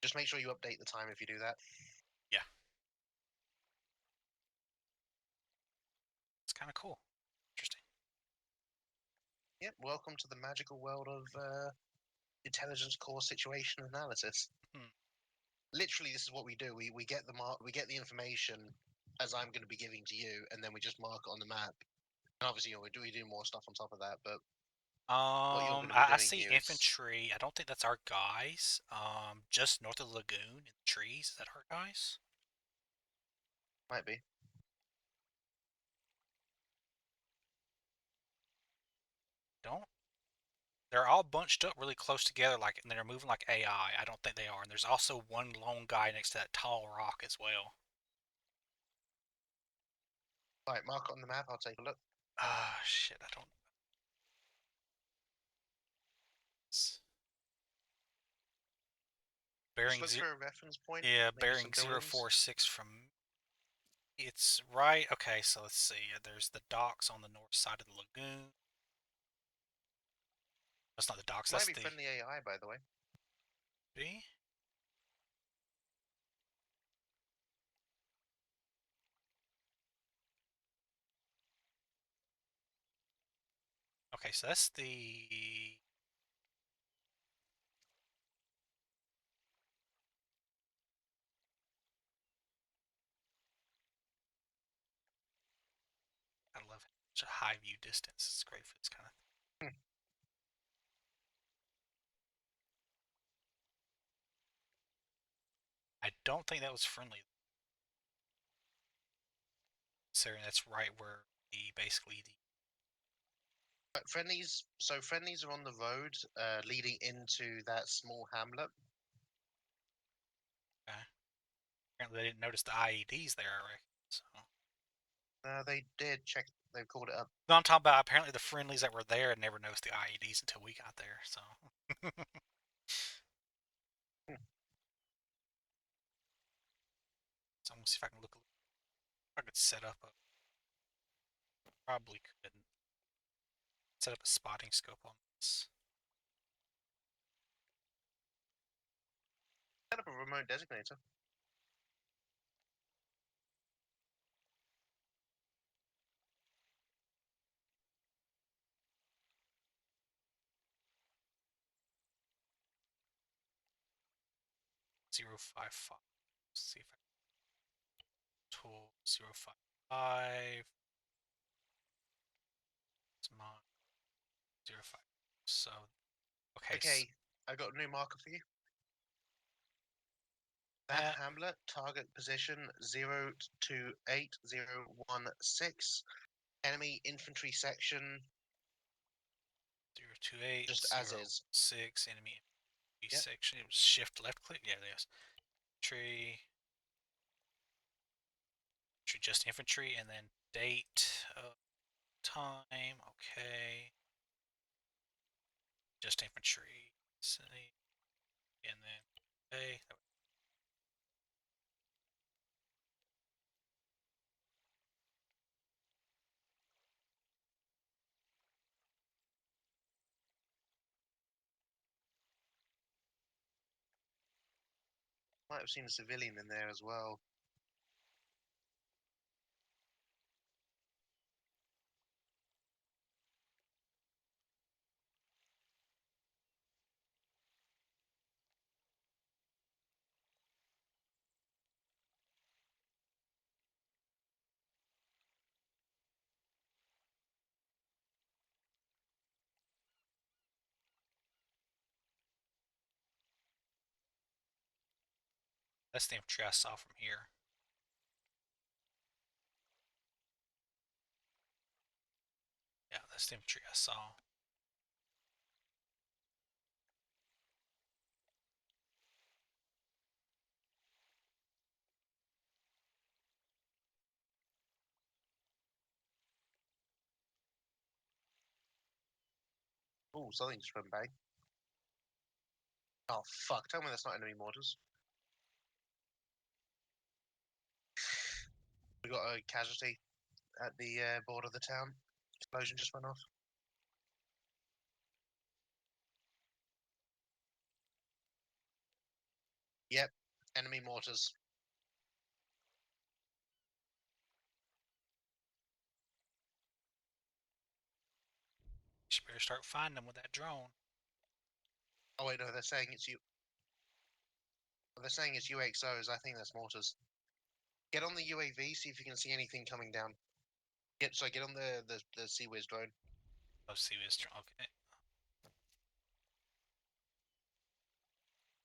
Just make sure you update the time if you do that. Yeah. It's kind of cool. Interesting. Yep. Welcome to the magical world of intelligence core situation analysis. Hmm. Literally, this is what we do. We get the information as I'm going to be giving to you, and then we just mark it on the map. And obviously, we do more stuff on top of that, but what you're going to be I doing see here is infantry. I don't think that's our guys. Just north of the lagoon in the trees. Is that our guys? might be. Don't. They're all bunched up really close together, like, and they're moving like AI. I don't think they are. And there's also one lone guy next to that tall rock as well. Right, mark it on the map. I'll take a look. Ah, shit. I don't. Just Bearing look zero. for a reference point. Yeah, Maybe bearing some buildings. 046 from. It's right. Okay, so let's see. There's the docks on the north side of the lagoon. That's not the docks. Might That's be the. friendly AI, by the way. B? Okay, so that's the. I love it. Such a high view distance. It's great for this kind of thing. Hmm. I don't think that was friendly. Considering that's right where the basically the. But friendlies. So friendlies are on the road leading into that small hamlet. Apparently they didn't notice the IEDs there, I reckon. So. They did check. They called it up. No, I'm talking about apparently the friendlies that were there had never noticed the IEDs until we got there. So. Hmm. So I'm gonna see if I can look. If I could set up a. Probably couldn't. Set up a spotting scope on this. Set up a remote designator. 055. Let's see if I can tool 055. It's mine. 05. So okay. Okay, I got a new marker for you. That hamlet, target position 028016. Enemy infantry section. 028 Just as is. 06 enemy Yep. section. It was shift left click. Yeah, there's tree. Just infantry and then date time. Okay. Just infantry. City. And then okay. Might have seen a civilian in there as well. That's the infantry I saw from here. Yeah, that's the infantry I saw. Oh, something just went bang. Oh fuck! Tell me that's not enemy mortars. We got a casualty at the border of the town. Explosion just went off. Yep, enemy mortars. You should better start finding them with that drone. Oh wait, no, they're saying it's you. They're saying it's UXOs. I think that's mortars. Get on the UAV, see if you can see anything coming down. Get on the Sea Whiz drone. Oh, see this drone. Okay.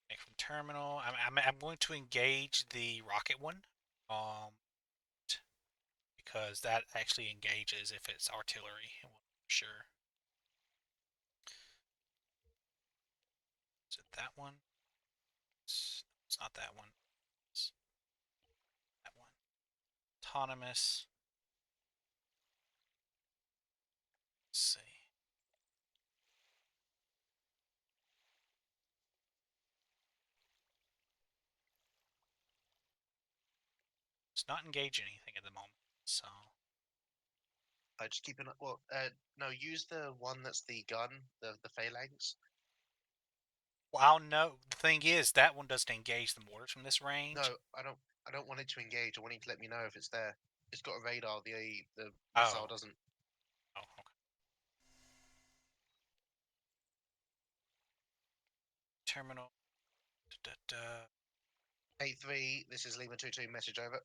Make from terminal. I'm going to engage the rocket one. Because that actually engages if it's artillery. For sure. Is it that one? It's not that one. It's that one. Autonomous. Let's see. It's not engaging anything at the moment, so. Just keep an no, use the one that's the gun, the phalanx. Well, I'll know. The thing is, that one doesn't engage the mortars from this range. No, I don't want it to engage. I want it to let me know if it's there. It's got a radar. The missile doesn't. Oh, okay. Terminal. Da, da, da. 8-3, this is Lima 2-2, message over.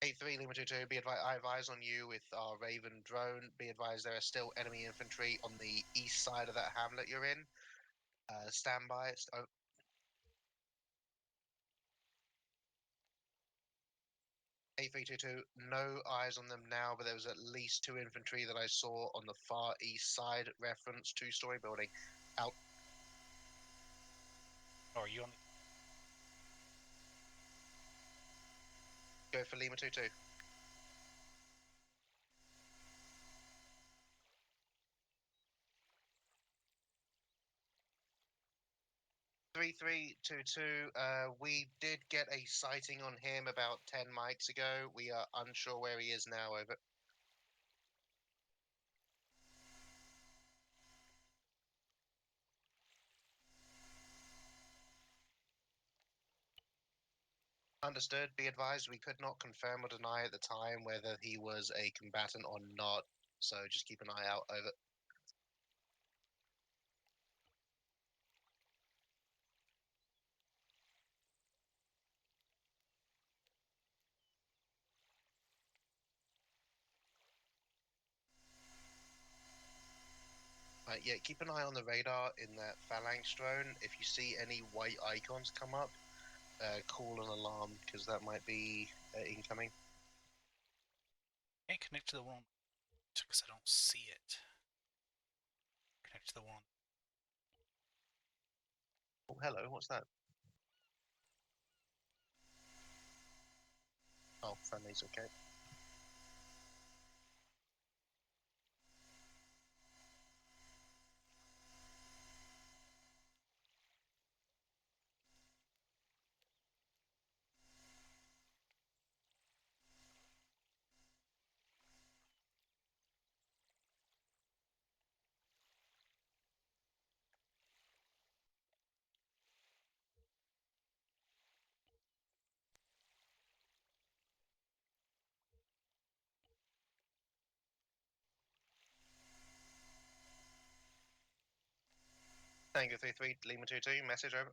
8-3, Lima 2-2, be advised, I have eyes on you with our Raven drone. Be advised there are still enemy infantry on the east side of that hamlet you're in. Stand by. 8322, no eyes on them now, but there was at least 2 infantry that I saw on the far east side, reference 2-story building. Out. Oh, are you on? Go for Lima 2-2. 3322, we did get a sighting on him about 10 mics ago. We are unsure where he is now, over. Understood. Be advised, we could not confirm or deny at the time whether he was a combatant or not, so just keep an eye out, over. Yeah, keep an eye on the radar in that phalanx drone. If you see any white icons come up, call an alarm, because that might be incoming. Can't connect to the one because I don't see it. Connect to the one. Oh, hello, what's that? Oh, friendly's okay. Tango 33, Lima 22, message over.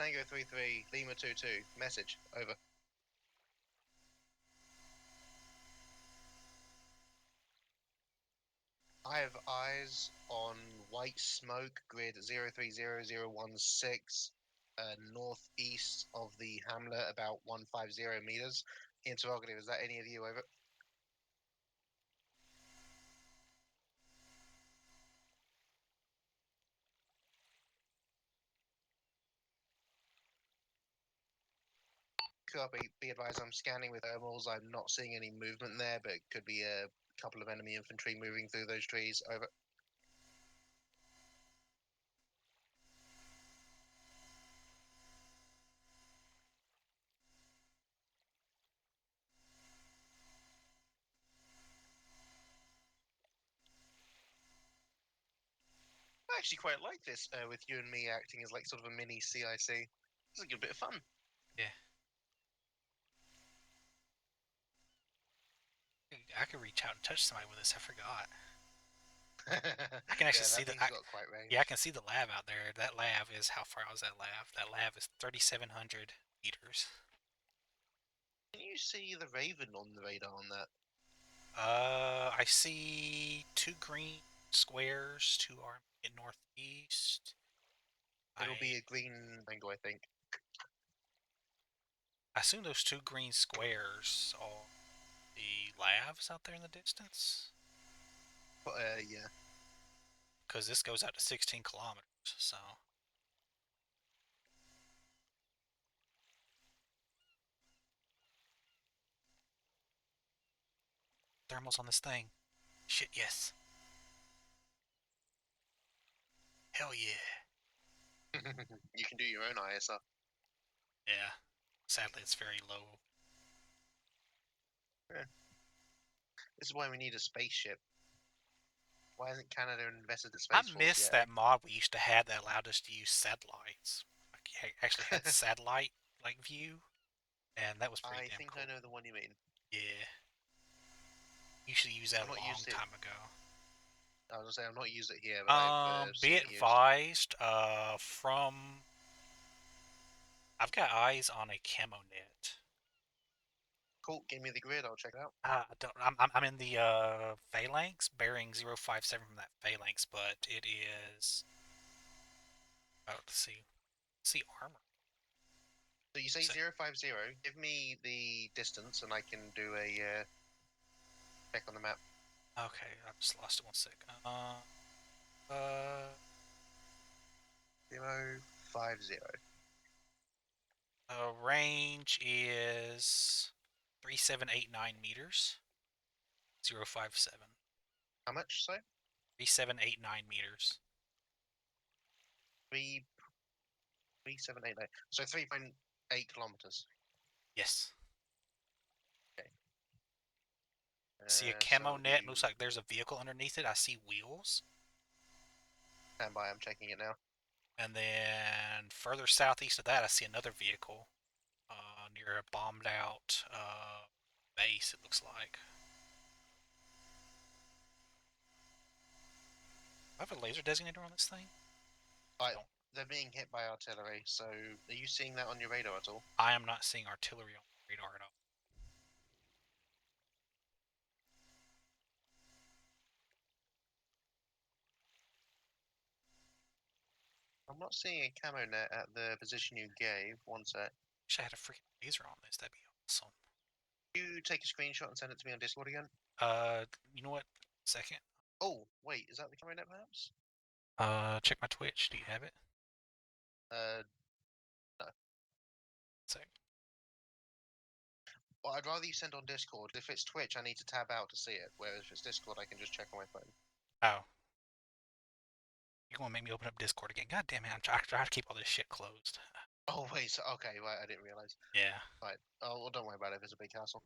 Tango 3-3, Lima 2-2. Message. Over. I have eyes on white smoke, grid 030016, northeast of the hamlet, about 150 meters. Interrogative, is that any of you? Over. Copy. Be advised, I'm scanning with thermals. I'm not seeing any movement there, but it could be a couple of enemy infantry moving through those trees. Over. I actually quite like this, with you and me acting as like sort of a mini CIC. It's a good bit of fun. Yeah. I could reach out and touch somebody with this. I forgot. I can actually yeah, see that the. thing's got quite range. Yeah, I can see the lav out there. That lav is how far out is that lav? That lav is 3,700 meters. Can you see the Raven on the radar on that? I see 2 green squares, 2 are in northeast. It'll be a green angle, I think. I assume those 2 green squares are the lavs out there in the distance. But, yeah. Because this goes out to 16 kilometers, so. Thermals on this thing. Shit, yes. Hell yeah. You can do your own ISR. Yeah. Sadly, it's very low. Yeah. This is why we need a spaceship. Why hasn't Canada invested in I Space Force miss yet? that mod we used to have that allowed us to use satellites. Like, actually had satellite like view, and that was pretty I damn think cool. I know the one you mean. Yeah. You should use that I've a not long used it. time ago. I was gonna say I've not used it here, but I've Be seen it used. advised, I've got eyes on a camo net. Cool, give me the grid, I'll check it out. I don't. I'm in the phalanx, bearing 057 from that phalanx, but it is. Oh, let's see. Let's see armor. So you say So, 050, give me the distance and I can do a check on the map. okay, I just lost it 1 sec. 050. Range is 3789 meters. 057. How much, so? 3789 meters. 3789. So 3.8 kilometers. Yes. Okay. See a So camo net. Looks like there's a vehicle underneath it. I see wheels. Stand by, I'm checking it now. And then further southeast of that, I see another vehicle near a bombed out base, it looks like. Do I have a laser designator on this thing? Right, they're being hit by artillery, so are you seeing that on your radar at all? I am not seeing artillery on the radar at all. I'm not seeing a camo net at the position you gave. One sec. Wish I had a freaking laser on this. That'd be awesome. You take a screenshot and send it to me on Discord again? You know what? Second. Oh, wait, is that the camo net perhaps? Check my Twitch. Do you have it? No. Sec. Well, I'd rather you send on Discord. If it's Twitch, I need to tab out to see it. Whereas if it's Discord, I can just check on my phone. Oh. You're gonna make me open up Discord again. God damn it, I'm trying to keep all this shit closed. Oh, wait, so, okay, right, I didn't realize. Yeah. Right, oh, well, don't worry about it if it's a big hassle.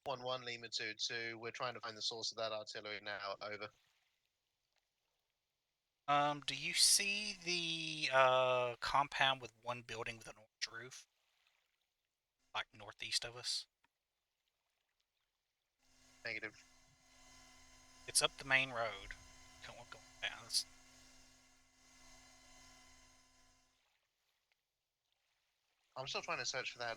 One Lima 2-2. We're trying to find the source of that artillery now. Over. Do you see the compound with one building with an orange roof? Like northeast of us? Negative. It's up the main road. Going down. I'm still trying to search for that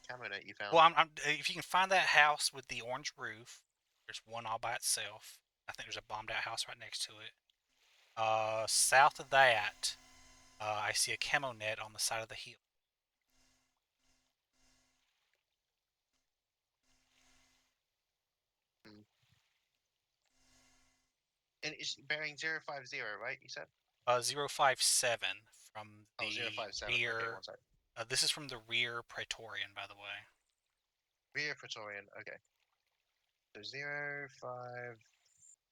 camo net you found. Well, if you can find that house with the orange roof, there's one all by itself. I think there's a bombed out house right next to it. South of that, I see a camo net on the side of the hill. And it's bearing 050, right? You said? 057 from Oh, the 057. rear. Okay, one sec. This is from the rear Praetorian, by the way. Rear Praetorian. Okay. So 057.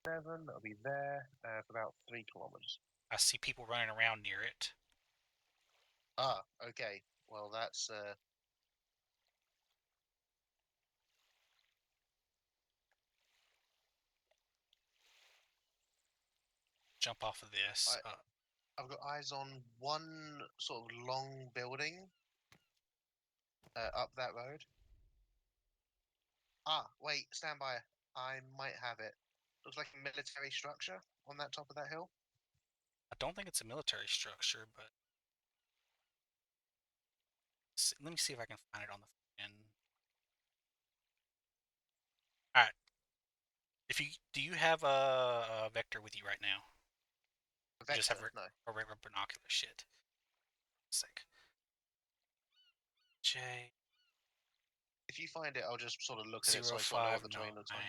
That'll be there for about 3 kilometers. I see people running around near it. Ah, okay. Well, that's Jump off of this. I've got eyes on one sort of long building up that road. Ah, wait, stand by. I might have it. Looks like a military structure on that top of that hill. I don't think it's a military structure, but let me see if I can find it on the end. All right. Do you have a vector with you right now? Vector, Just have no. a regular binocular shit. Sick. J If you find it, I'll just sort of look at it so I sort of know what the terrain 059. looks like.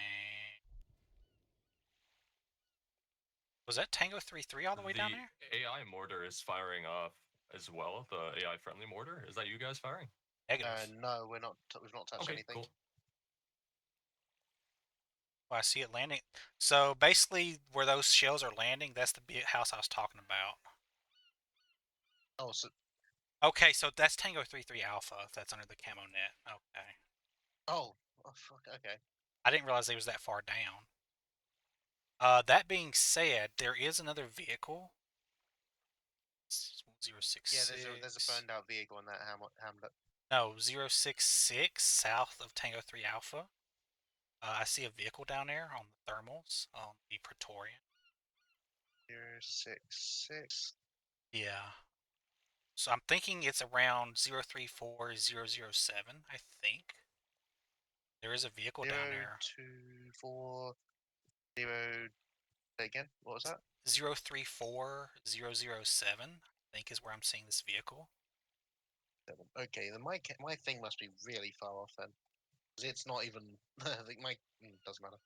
Was that Tango 3-3 all the way down there? AI mortar is firing off as well. The AI friendly mortar. Is that you guys firing? Negative. No, we're not. We've not touched Okay, anything. cool. Well, I see it landing. So basically, where those shells are landing, that's the big house I was talking about. Oh, so Okay, so that's Tango 3-3 Alpha. If that's under the camo net. Okay. oh, fuck. Okay. I didn't realize it was that far down. That being said, there is another vehicle. 066. Yeah, there's a burned out vehicle in that hamlet. No, 066 south of Tango 3 Alpha. I see a vehicle down there on the thermals on the Praetorian. 066. Yeah. So I'm thinking it's around 034007, I think. There is a vehicle down there. 0240. Say again. What was that? 034007, I think is where I'm seeing this vehicle. 7. Okay, then my thing must be really far off then. 'Cause it's not even. I think my doesn't matter.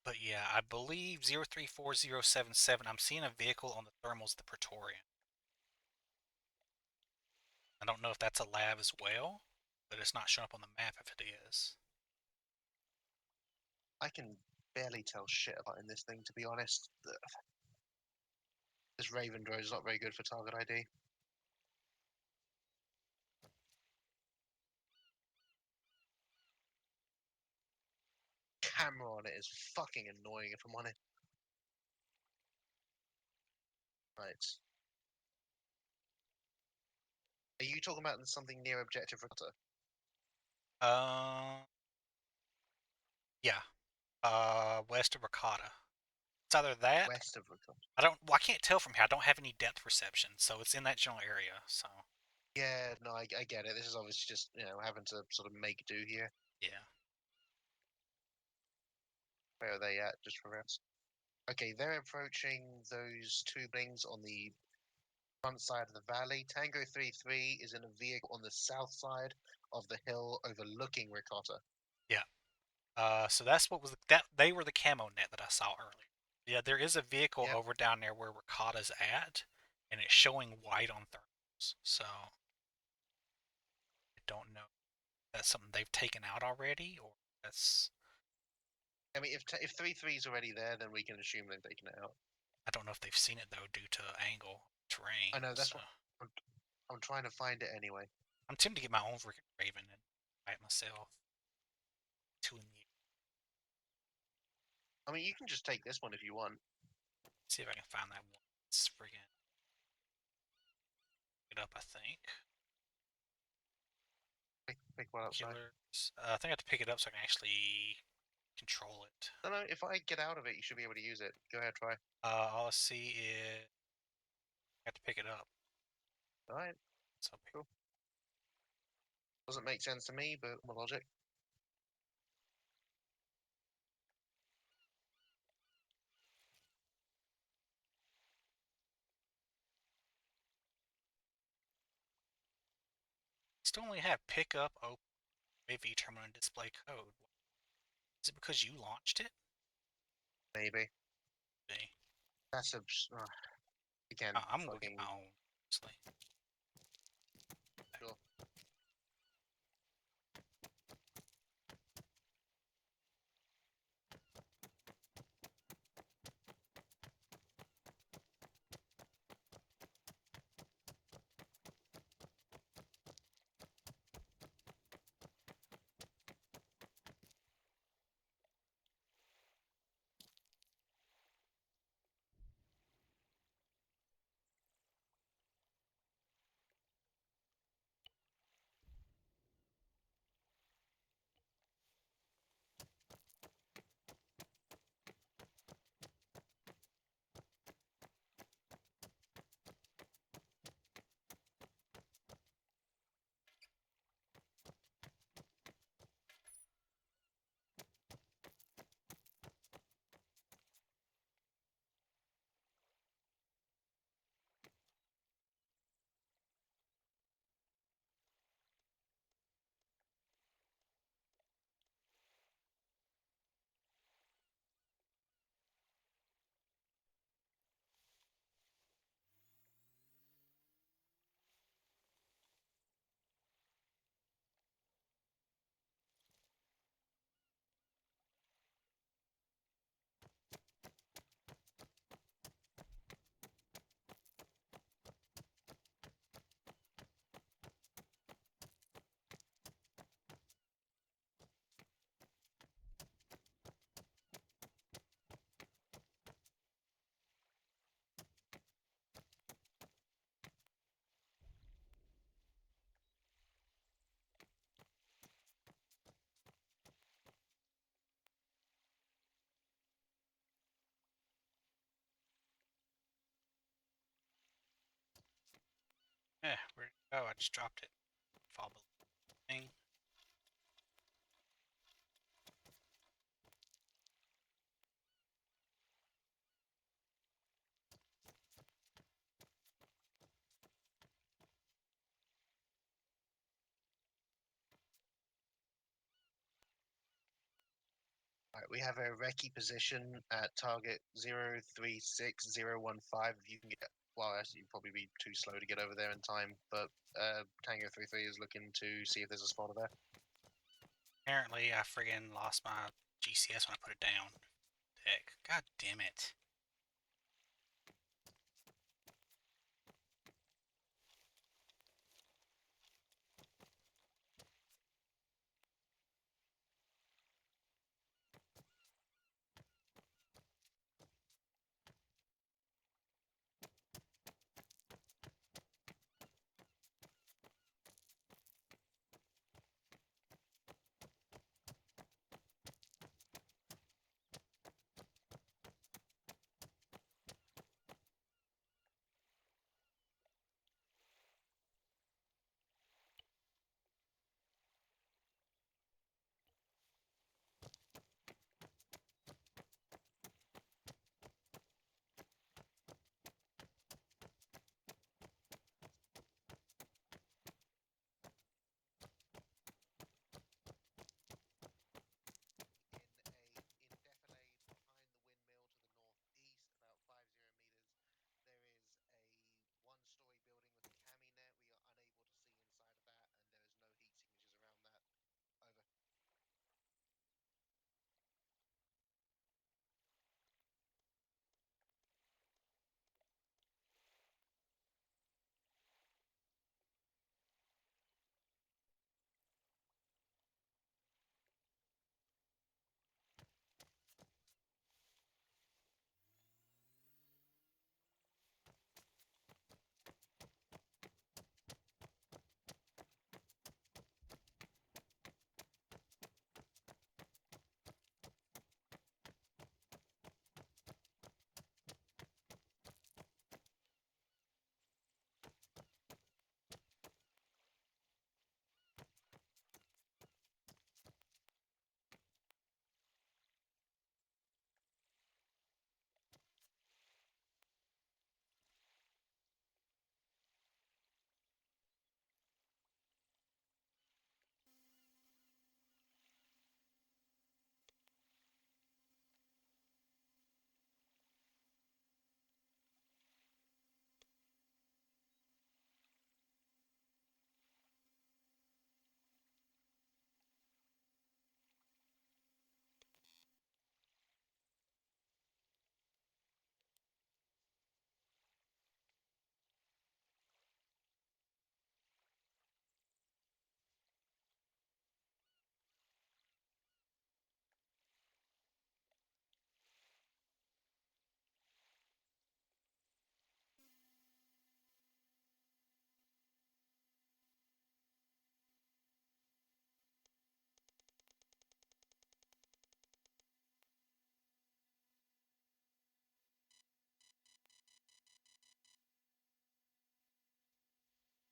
But yeah, I believe 034077, I'm seeing a vehicle on the thermals of the Praetorian. I don't know if that's a lab as well, but it's not showing up on the map if it is. I can barely tell shit about in this thing, to be honest. This Raven drone is not very good for target ID. Camera on it is fucking annoying if I'm honest. Right. Are you talking about something near objective regatta? Yeah. West of Ricotta. It's either that. West of regatta. I can't tell from here. I don't have any depth perception, so it's in that general area. So Yeah, no, I get it. This is obviously just having to sort of make do here. yeah. Where are they at? Just for reference. Okay, they're approaching those two buildings on the front side of the valley. Tango 3-3 is in a vehicle on the south side of the hill overlooking Ricotta. Yeah. So that's what was that. They were the camo net that I saw earlier. Yeah, there is a vehicle Yep. over down there where Ricotta's at, and it's showing white on thermals. So I don't know if that's something they've taken out already, or that's. I mean, if 3-3 is already there, then we can assume they've taken it out. I don't know if they've seen it though, due to angle terrain. I know, that's so. what I'm trying to find it anyway. I'm tempted to get my own freaking Raven and fight myself. Two in the I mean, you can just take this one if you want. See if I can find that one. It's friggin' it up, I think. Pick one outside. Killers. I think I have to pick it up so I can actually control it. No, if I get out of it, you should be able to use it. Go ahead, try. All I see is I have to pick it up. All right. So Cool. Doesn't make sense to me, but my logic. still only have pick up, open, AV terminal, and display code. Is it because you launched it? Maybe. See? That's again. I'm gonna go get fucking my own. Honestly. sure. Yeah, where'd it go? I just dropped it. Fall below the thing. Right, we have a recce position at target 036015. If you can get, well, actually, you'd probably be too slow to get over there in time, but Tango 33 is looking to see if there's a spotter there. Apparently, I friggin' lost my GCS when I put it down. Heck, god damn it.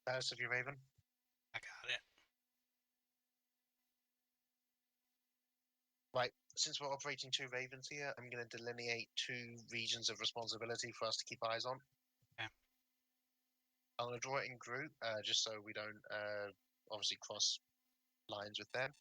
Status of your Raven. I got it. Right. Since we're operating 2 Ravens here, I'm going to delineate 2 regions of responsibility for us to keep eyes on. Okay. I'm going to draw it in group, just so we don't obviously cross lines with them.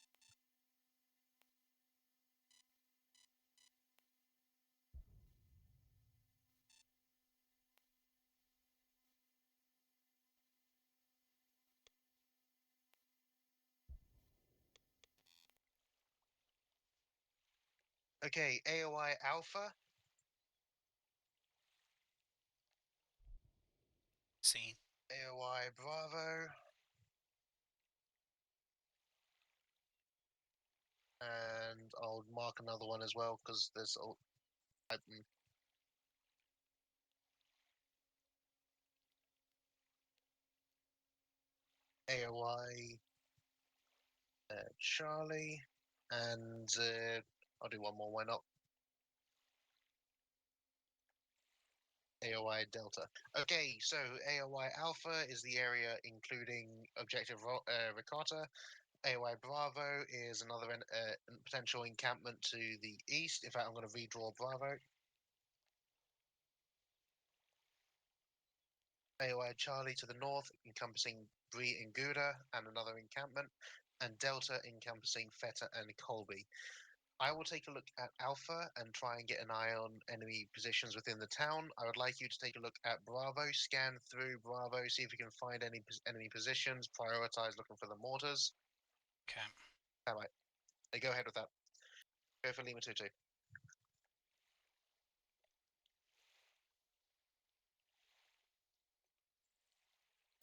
Okay, AOI Alpha. Scene. AOI Bravo. And I'll mark another one as well because there's AOI Charlie, and I'll do one more. Why not? AOI Delta. Okay, so AOI Alpha is the area including Objective Ricotta. AOI Bravo is another potential encampment to the east. In fact, I'm going to redraw Bravo. AOI Charlie to the north, encompassing Bree and Gouda, and another encampment, and Delta encompassing Feta and Colby. I will take a look at Alpha and try and get an eye on enemy positions within the town. I would like you to take a look at Bravo, scan through Bravo, see if you can find any enemy positions, prioritize looking for the mortars. Okay. All right. Go ahead with that. Go for Lima 2-2.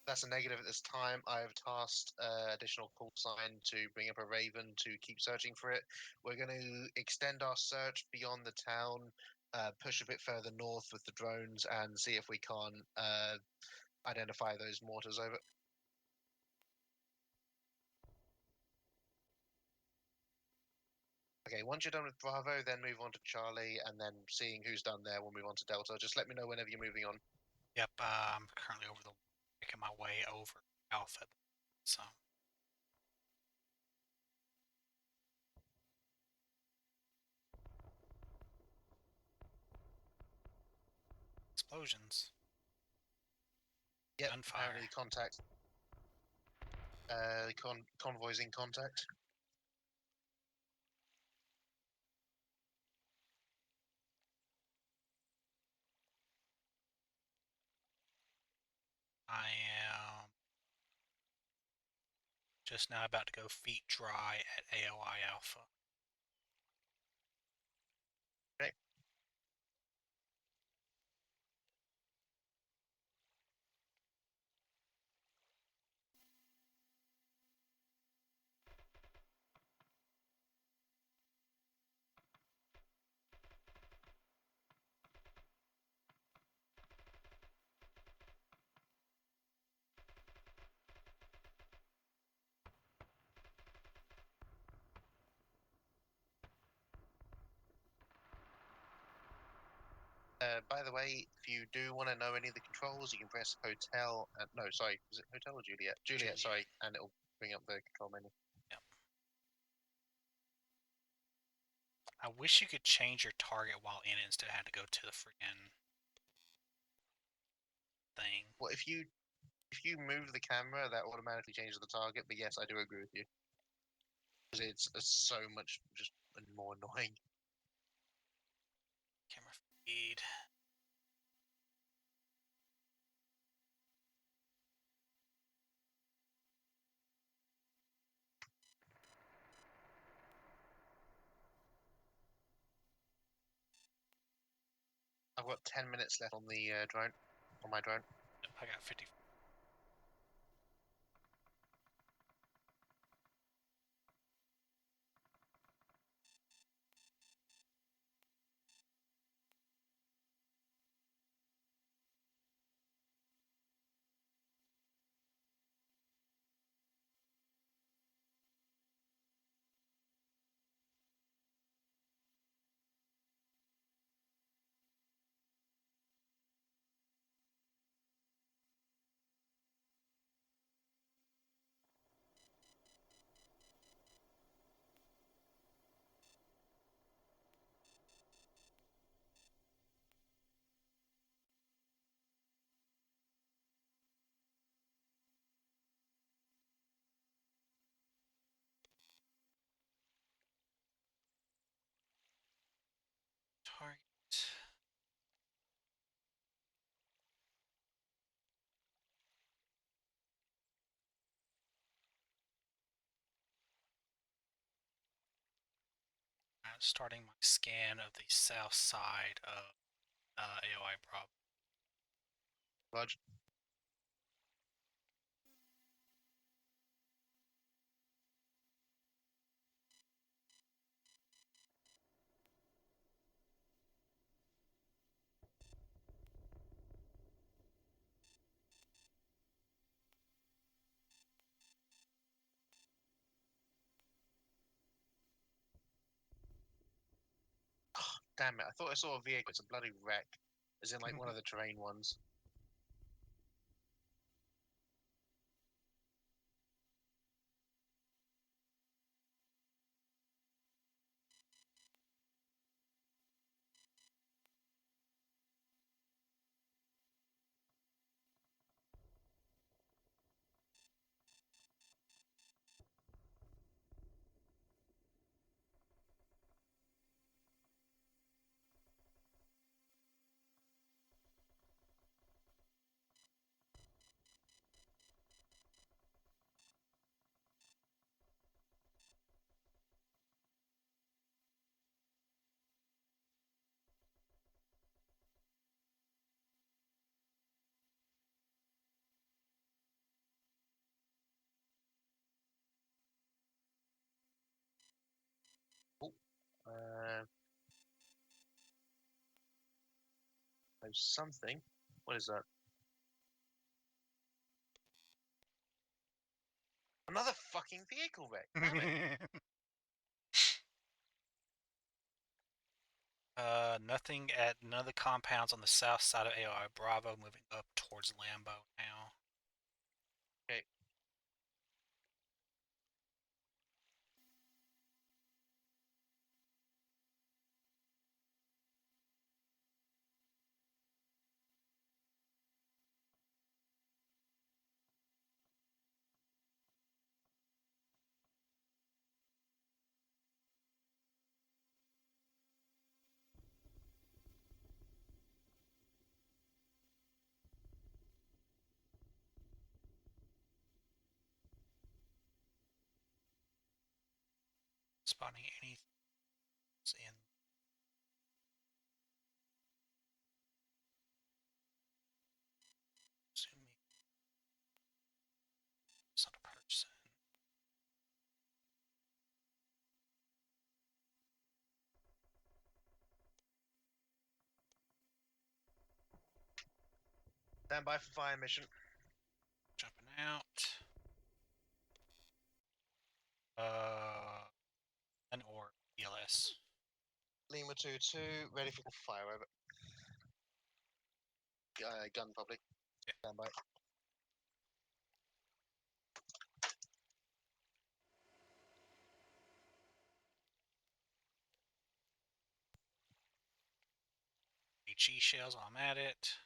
That's a negative at this time. I've tasked additional call sign to bring up a Raven to keep searching for it. We're going to extend our search beyond the town, push a bit further north with the drones, and see if we can't identify those mortars over. Okay, once you're done with Bravo, then move on to Charlie, and then seeing who's done there, we'll move on to Delta. Just let me know whenever you're moving on. Yep. I'm currently making my way over Alpha. So. Explosions. Yep, Gunfire. apparently contact. Convoys in contact. I am just now about to go feet dry at AOI Alpha. Okay. By the way, if you do want to know any of the controls, you can press Hotel. No, sorry, was it Hotel or Juliet? Juliet, sorry, and it'll bring up the control menu. Yep. I wish you could change your target while in it instead of having to go to the freaking thing. Well, if you move the camera, that automatically changes the target. But yes, I do agree with you because it's so much just more annoying. Camera feed. I've got 10 minutes left on the drone, on my drone. Yep, I got 50. starting my scan of the south side of AOI Bravo. Roger. Damn it, I thought I saw a vehicle. It's a bloody wreck. As in, like, one of the terrain ones. Oh, there's something. What is that? Another fucking vehicle wreck. Damn it. Nothing at none of the compounds on the south side of AOI Bravo, moving up towards Lambo now. Okay. Spotting anything in. Assuming it's not a person. Stand by for fire mission. Jumping out. An or ELS. Lima 2-2, ready for fire over. Gun probably. Yeah. Stand by. HE shells while I'm at it.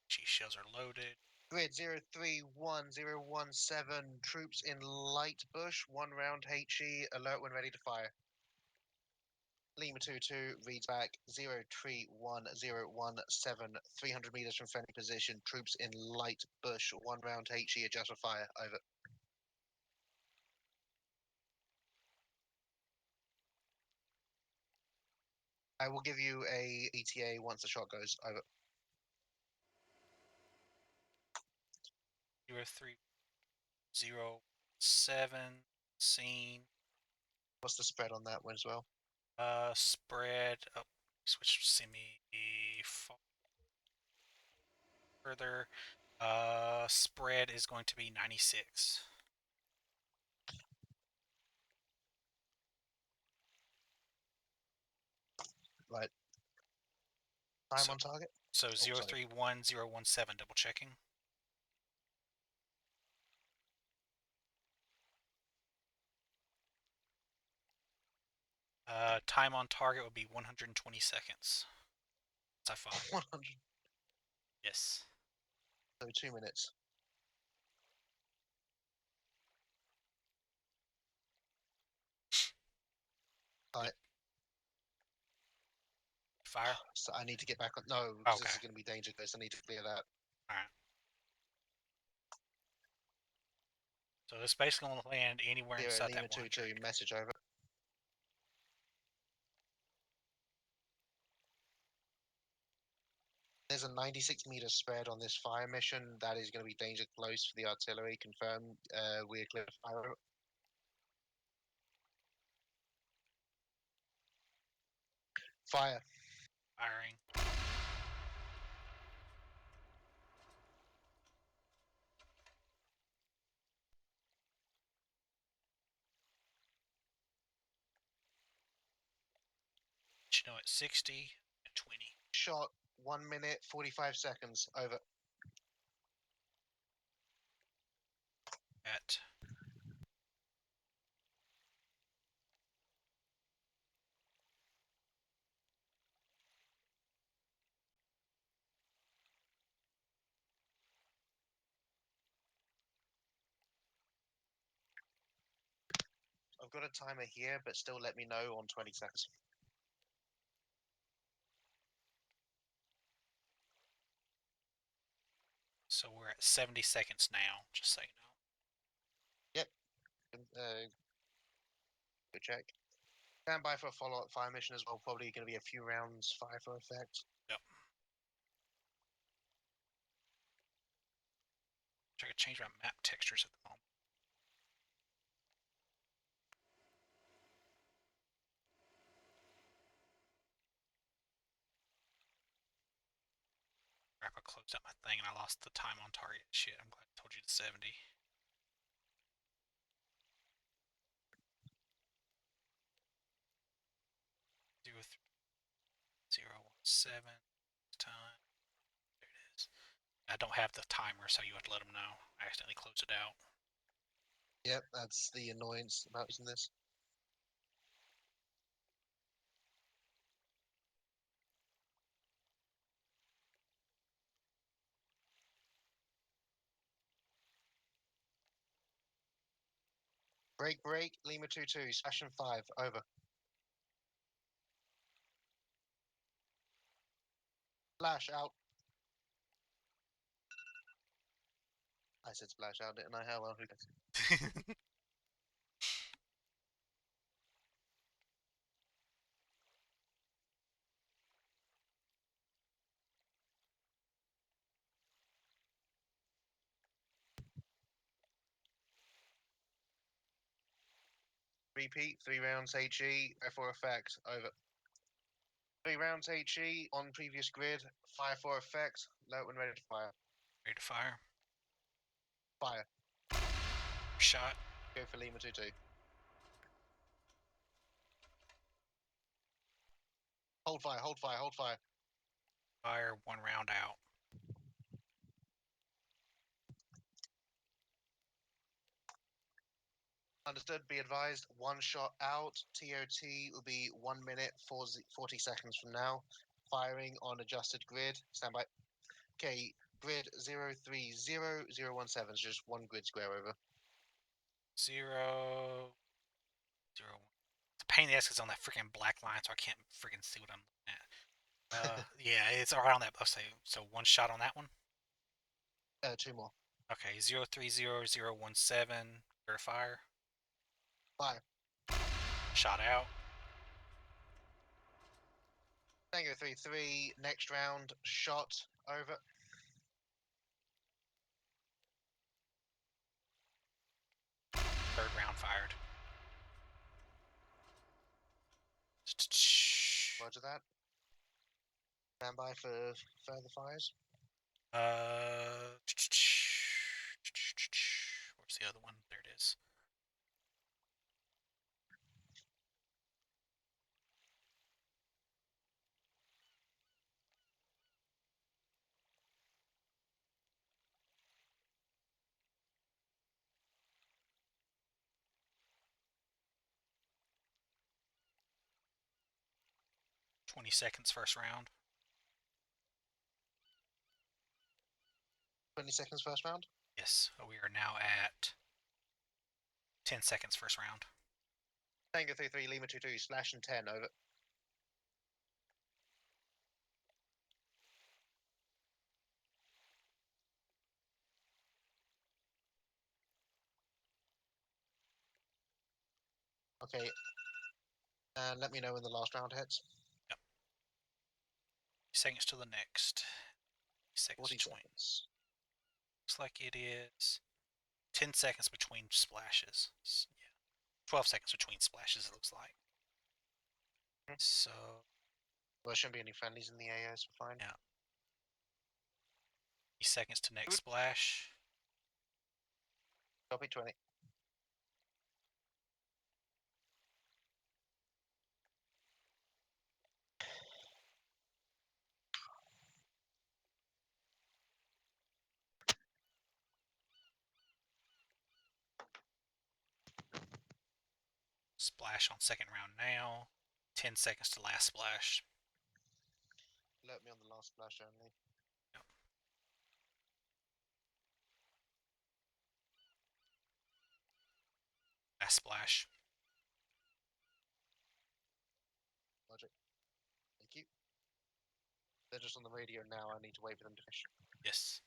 HE shells are loaded. Grid 031017, troops in light bush, 1 round HE, alert when ready to fire. Lima 2-2 reads back 031017, 300 meters from friendly position, troops in light bush, 1 round HE, adjust for fire, over. I will give you a ETA once the shot goes, over. 0307 scene. What's the spread on that one as well? Spread. Oh, switch semi further. Spread is going to be 96. Right. Time on target? So sorry. 031017, double checking. Time on target would be 120 seconds. I fire. 100. Yes. So 2 minutes. Alright. Fire. So I need to get back on. No, because this Okay. is going to be dangerous. I need to clear that. Alright. So it's basically going to land anywhere Zero inside Lima that one 2-2, objective. message over. There's a 96-meter spread on this fire mission. That is going to be danger close for the artillery. Confirm. We're clear to fire. Fire. Firing. You know, at 60 and 20. Shot. 1 minute 45 seconds. Over. At I've got a timer here, but still let me know on 20 seconds. so we're at 70 seconds now, just so you know. Good check. Stand by for a follow-up fire mission as well. Probably going to be a few rounds fire for effect. Yep. I could change my map textures at the moment. Crap, I closed out my thing and I lost the time on target. Shit, I'm glad I told you to 70. Zero 017 time. There it is. I don't have the timer, so you have to let them know. I accidentally closed it out. Yep, that's the annoyance about using this. Break, Lima 2-2, Session 5, over. Splash out. I said splash out, didn't I? Hell well, who cares? Repeat, 3 rounds HE, for effect, over. 3 rounds HE on previous grid, fire for effect, low when ready to fire. Ready to fire. Fire. Shot. Go for Lima 2-2. Hold fire, hold fire, hold fire. Fire, 1 round out. Understood, be advised, 1 shot out. TOT will be 1 minute 40 seconds from now. Firing on adjusted grid. Stand by. Okay, grid 030017, just 1 grid square over. 0 0 1. It's a pain in the ass 'cause it's on that freaking black line, so I can't freaking see what I'm looking at. Yeah, it's right on that. I'll say so. 1 shot on that one. 2 more. Okay, 030017. Clear fire. Fire. Shot out. Tango 3-3, next round, shot, over. Third round fired. Roger that. Stand by for further fires. Where's the other one? There it is. "20 seconds first round." 20 seconds first round. Yes, we are now at 10 seconds first round. Tango 3-3, Lima 2-2, slash and 10, over. Okay. And let me know when the last round hits. seconds to the next. seconds 40 to 20. seconds. Looks like it is 10 seconds between splashes. Yeah. 12 seconds between splashes, it looks like. So, Well, there shouldn't be any friendlies in the AOs, we're fine. yeah. Seconds to next splash. Copy 20. Splash on second round now. 10 seconds to last splash. Alert me on the last splash only. Yep. Last splash. Logic. Thank you. They're just on the radio now. I need to wait for them to finish. Yes.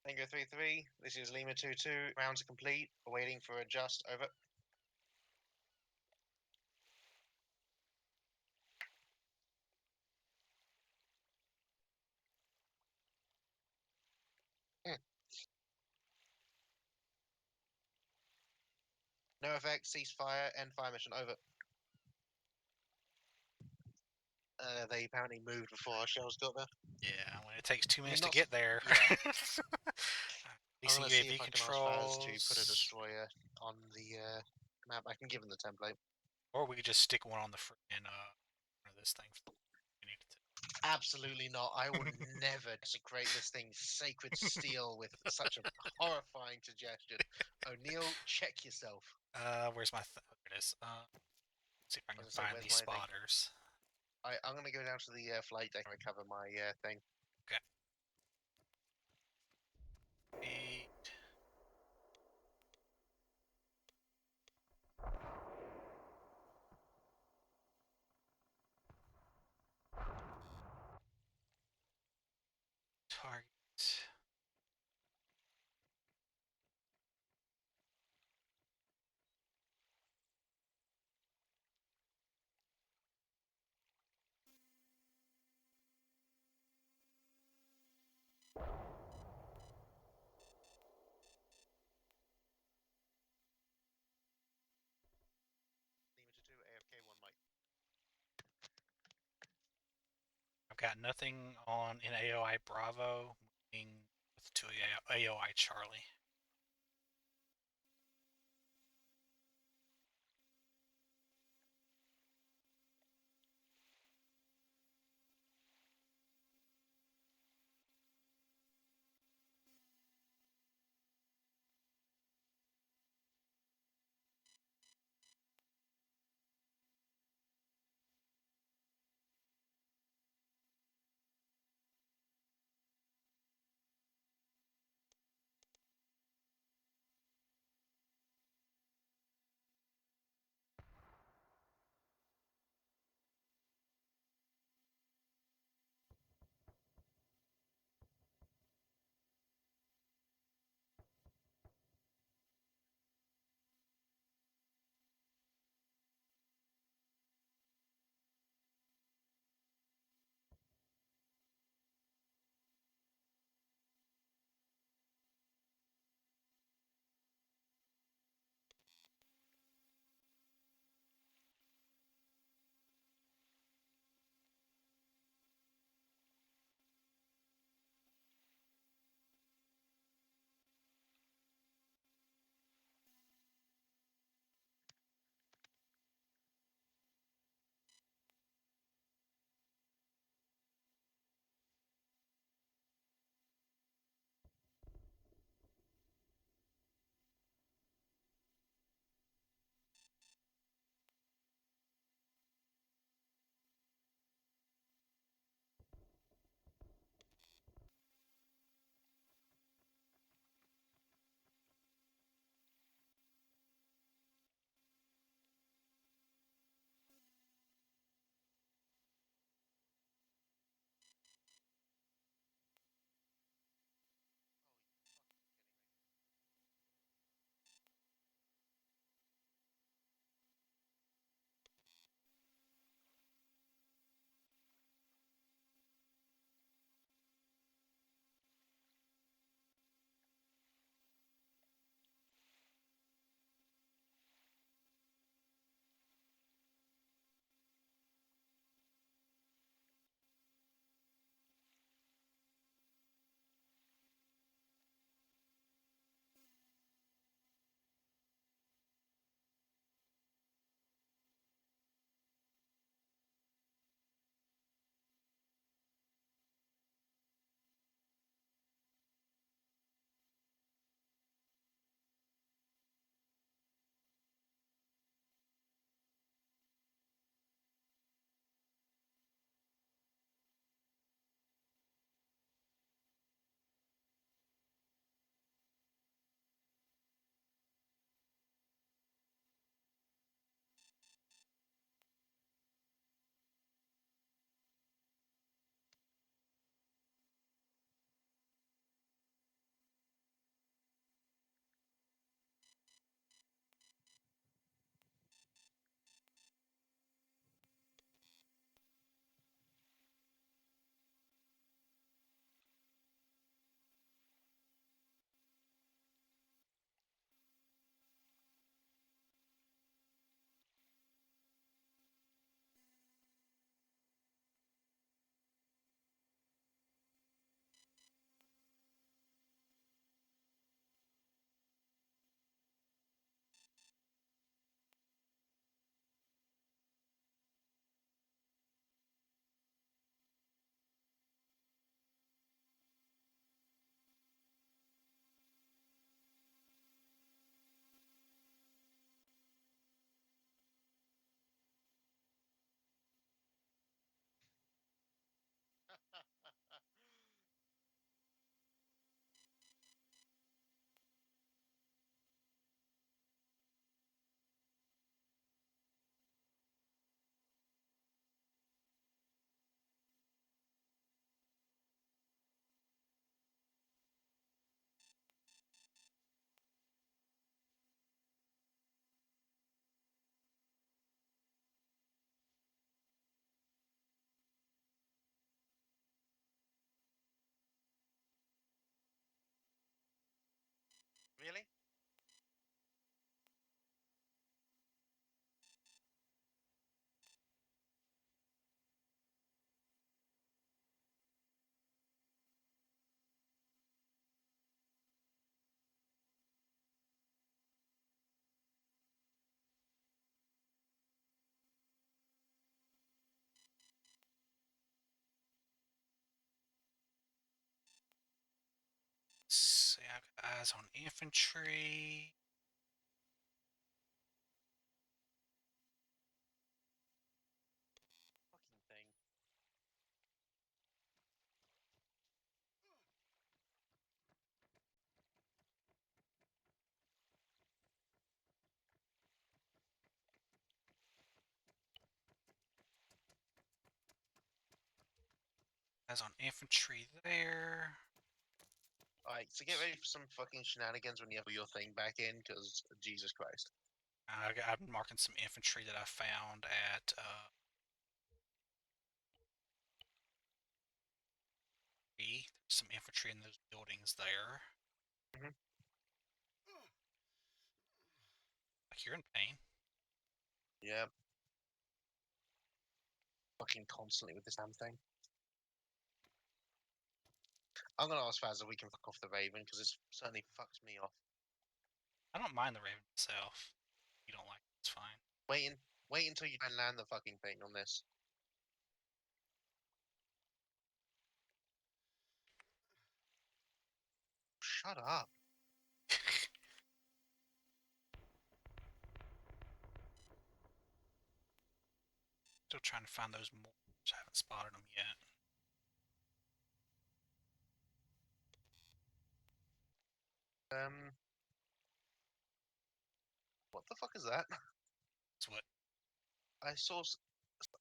Tango 3-3. This is Lima 2-2. Rounds are complete. Awaiting for adjust. Over. No effect. Ceasefire. End fire mission. Over. They apparently moved before our shells got there. Yeah, when it takes 2 minutes to not- get there. yeah. I'm Releasing gonna see if UAV I can ask Faz to controls. put a destroyer on the map. I can give him the template. Or we could just stick one on the freaking of this thing. We need to. Absolutely not. I would never desecrate this thing's sacred steel with such a horrifying suggestion. O'Neill, check yourself. Where's my? There it is. Let's see if I can I was gonna say, find where's these my thing? spotters. I'm gonna go down to the flight deck and recover my thing. Eight. Target. Lima to 2, AFK 1 Mike. I've got nothing on in AOI Bravo. Moving to AOI Charlie. Eyes on infantry. Fucking thing. Eyes on infantry there. Alright, so get ready for some fucking shenanigans when you have your thing back in, because Jesus Christ. I've been marking some infantry that I found at there's some infantry in those buildings there. Mhm. Like you're in pain. Yeah. Fucking constantly with this damn thing. I'm gonna ask Faz if we can fuck off the Raven, because it's certainly fucks me off. I don't mind the Raven itself. You don't like it, it's fine. Wait until you can land the fucking thing on this. Shut up. Still trying to find those moors. I haven't spotted them yet. What the fuck is that? That's what. I saw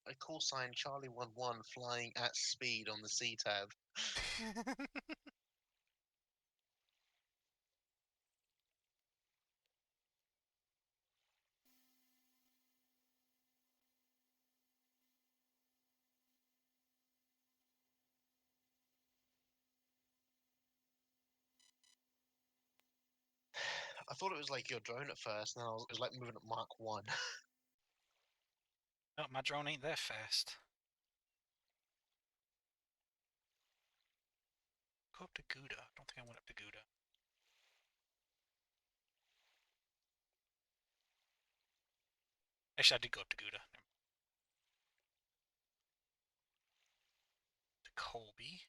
a call sign Charlie 11 flying at speed on the C tab. I thought it was like your drone at first, and it was like moving at Mach 1. Oh, my drone ain't that fast. Go up to Gouda. I don't think I went up to Gouda. Actually, I did go up to Gouda. To Colby.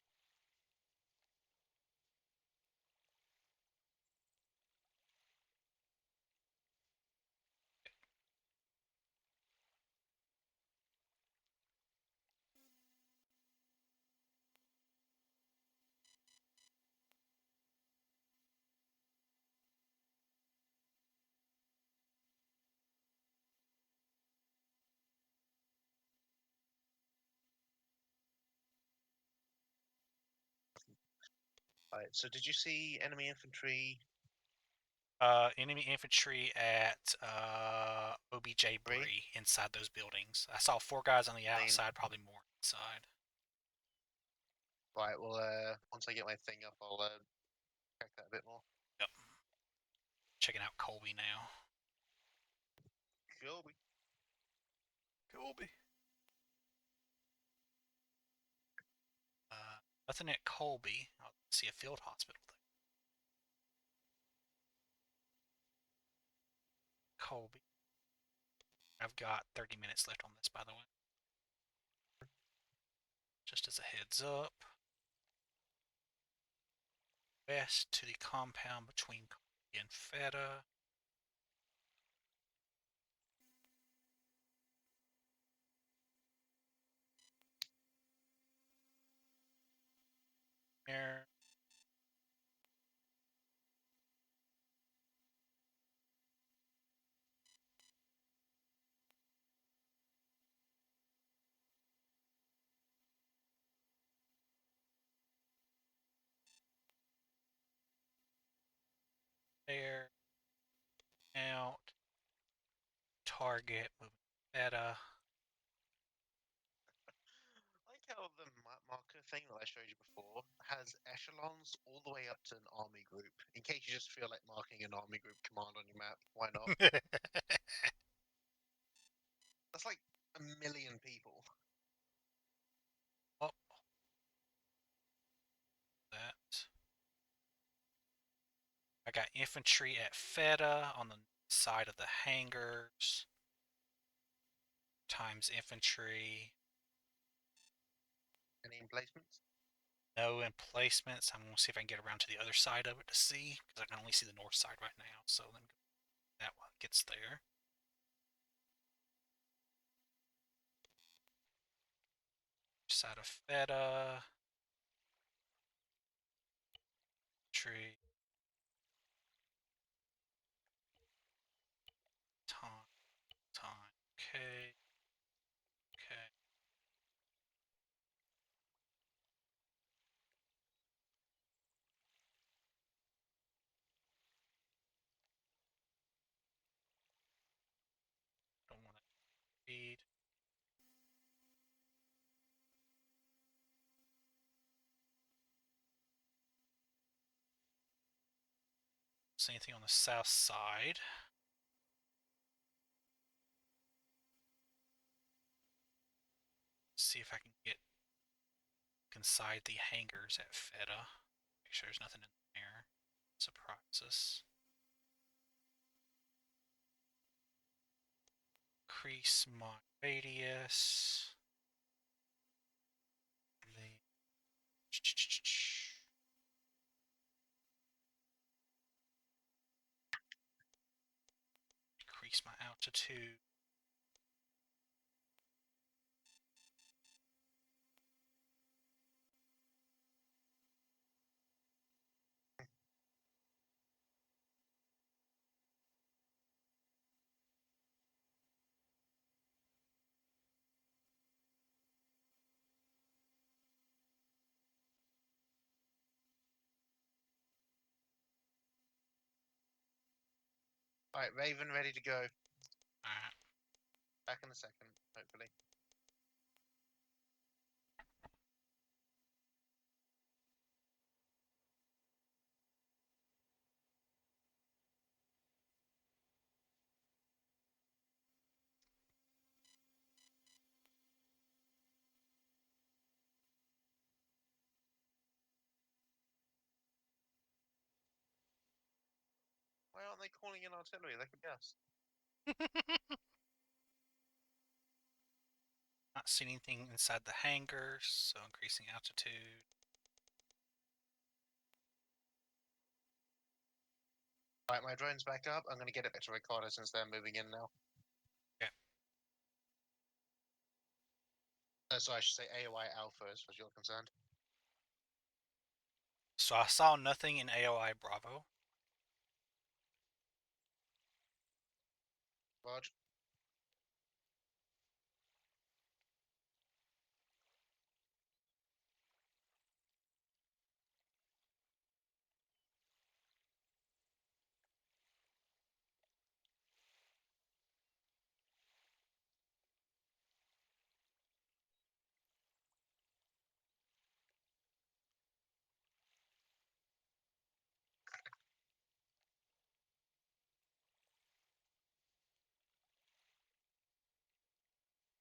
Right, so did you see enemy infantry? Enemy infantry at OBJ Bree inside those buildings. I saw 4 guys on the outside, probably more inside. Right, well, once I get my thing up, I'll check that a bit more. Yep. Checking out Colby now. Colby. Colby. Nothing at Colby. I'll see a field hospital there. Colby. I've got 30 minutes left on this, by the way. Just as a heads up. West to the compound between Colby and Feta. There. There. Out. Target. Moving Feta. I like how the map marker thing that I showed you before has echelons all the way up to an army group. In case you just feel like marking an army group command on your map, why not? That's like 1,000,000 people. Oh, that. I got infantry at Feta on the side of the hangars. Times infantry. Any emplacements? No emplacements. I'm going to see if I can get around to the other side of it to see, because I can only see the north side right now. So then that one gets there. Side of Feta. Tree. Time. Time. Okay. Okay. Don't want to feed. See anything on the south side? See if I can get inside the hangars at Feta. Make sure there's nothing in there. Surprise us. Increase my radius. Increase my altitude. Alright, Raven ready to go. Alright. Back in a second, hopefully. Why aren't they calling in artillery? They could be us. Not seeing anything inside the hangars, so increasing altitude. Alright, my drone's back up. I'm going to get it back to Ricardo since they're moving in now. Okay. So I should say AOI Alpha as far as you're concerned. So I saw nothing in AOI Bravo. Rog.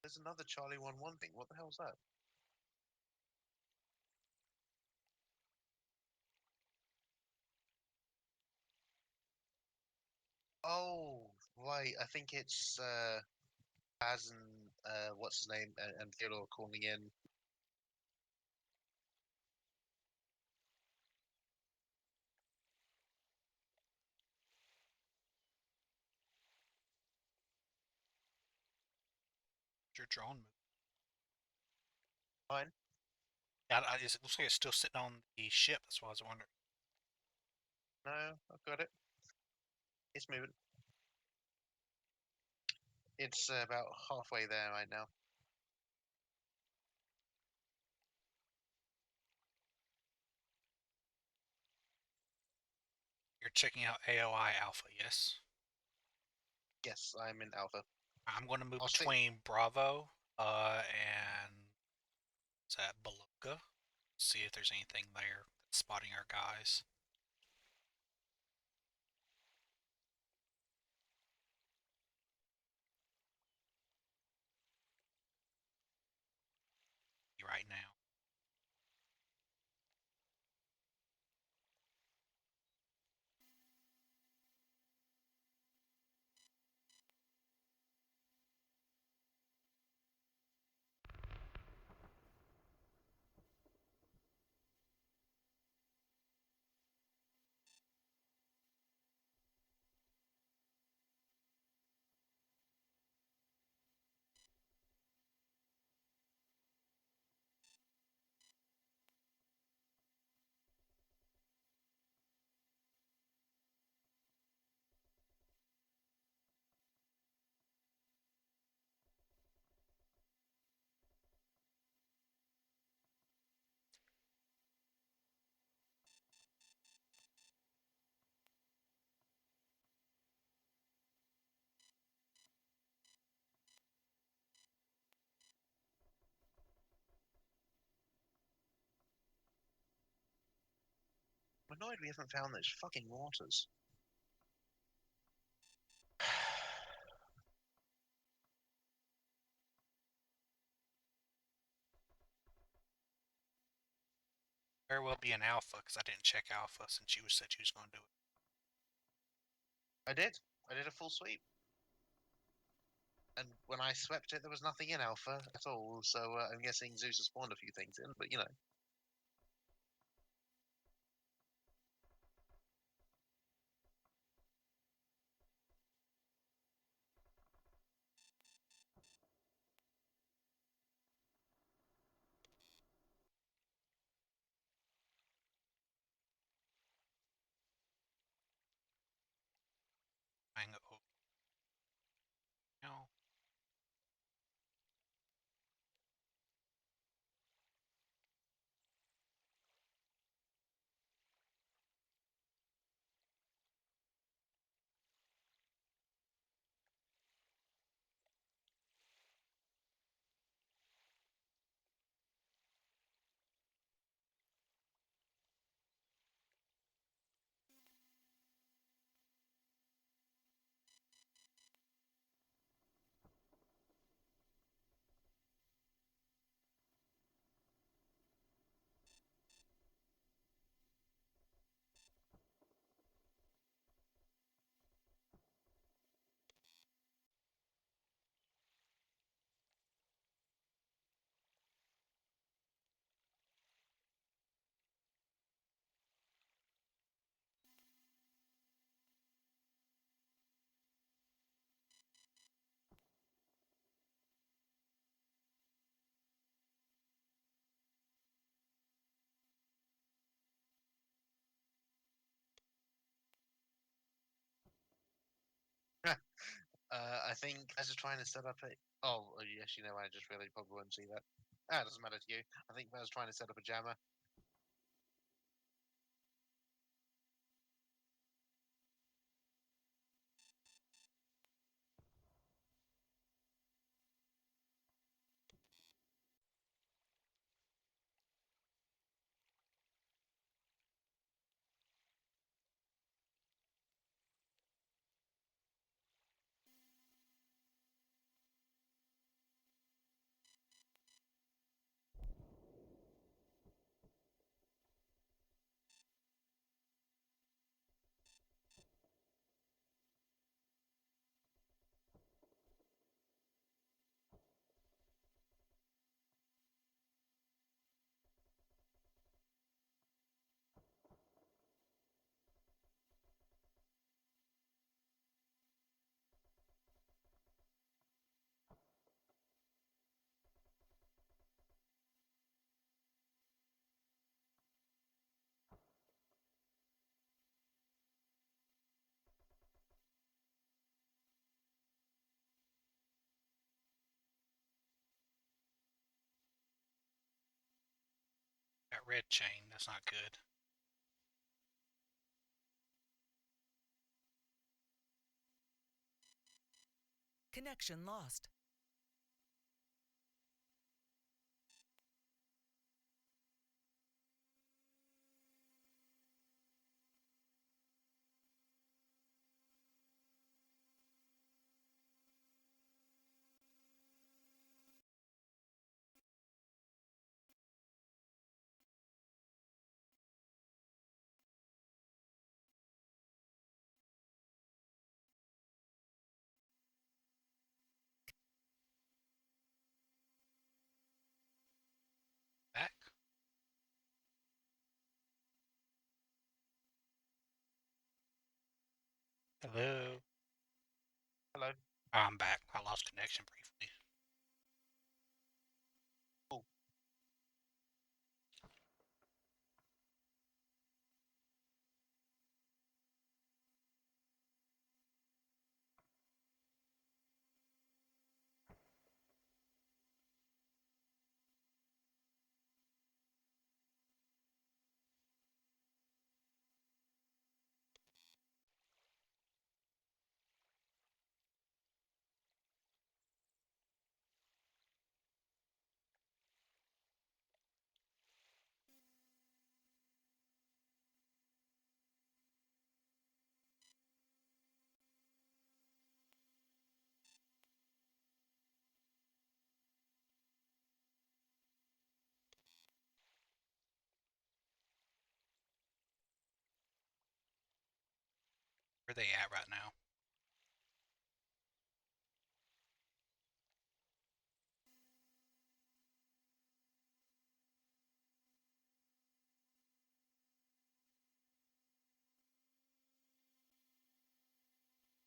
There's another Charlie 1-1 thing. What the hell's that? Oh, right. I think it's Baz and what's his name and Theodore calling in. Your drone moved. Fine. Yeah, it looks like it's still sitting on the ship. That's why I was wondering. No, I've got it. It's moving. It's about halfway there right now. You're checking out AOI Alpha, yes? Yes, I'm in Alpha. I'm going to move I'll stick- between Bravo and is that Beluga? See if there's anything there that's spotting our guys. Right now. annoyed we haven't found those fucking waters. Very well be an alpha, because I didn't check alpha since you said you was going to do it. I did. I did a full sweep. And when I swept it, there was nothing in alpha at all. So I'm guessing Zeus has spawned a few things in, but you know. Hang up. No. I think I was trying to set up a. Oh, yes, you know, I just really probably won't see that. Ah, it doesn't matter to you. I think I was trying to set up a jammer. Got red chain. That's not good. Connection lost. Back? Hello? Hello. I'm back. I lost connection briefly. Oh. Where are they at right now?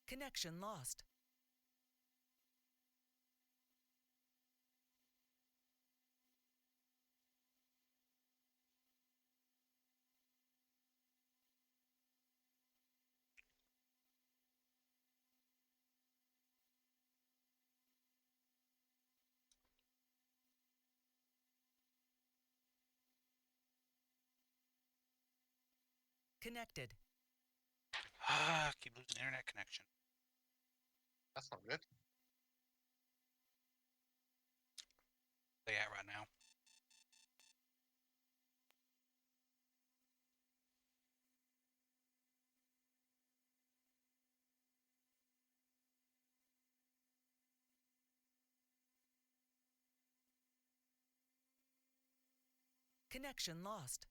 Connection lost. Connected. Keep losing internet connection. That's not good. Where they at right now? Connection lost.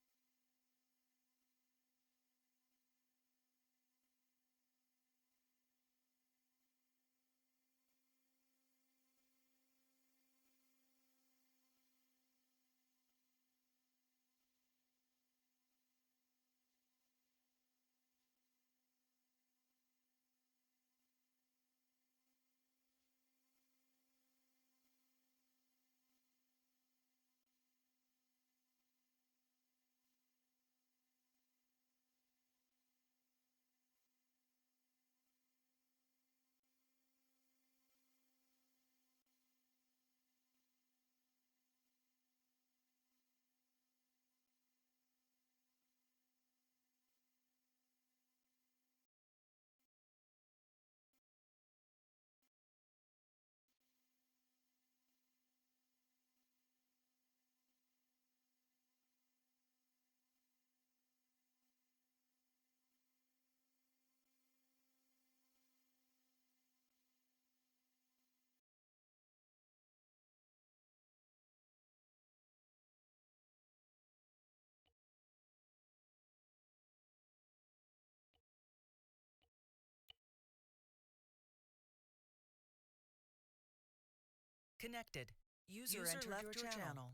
Connected. User entered left your channel.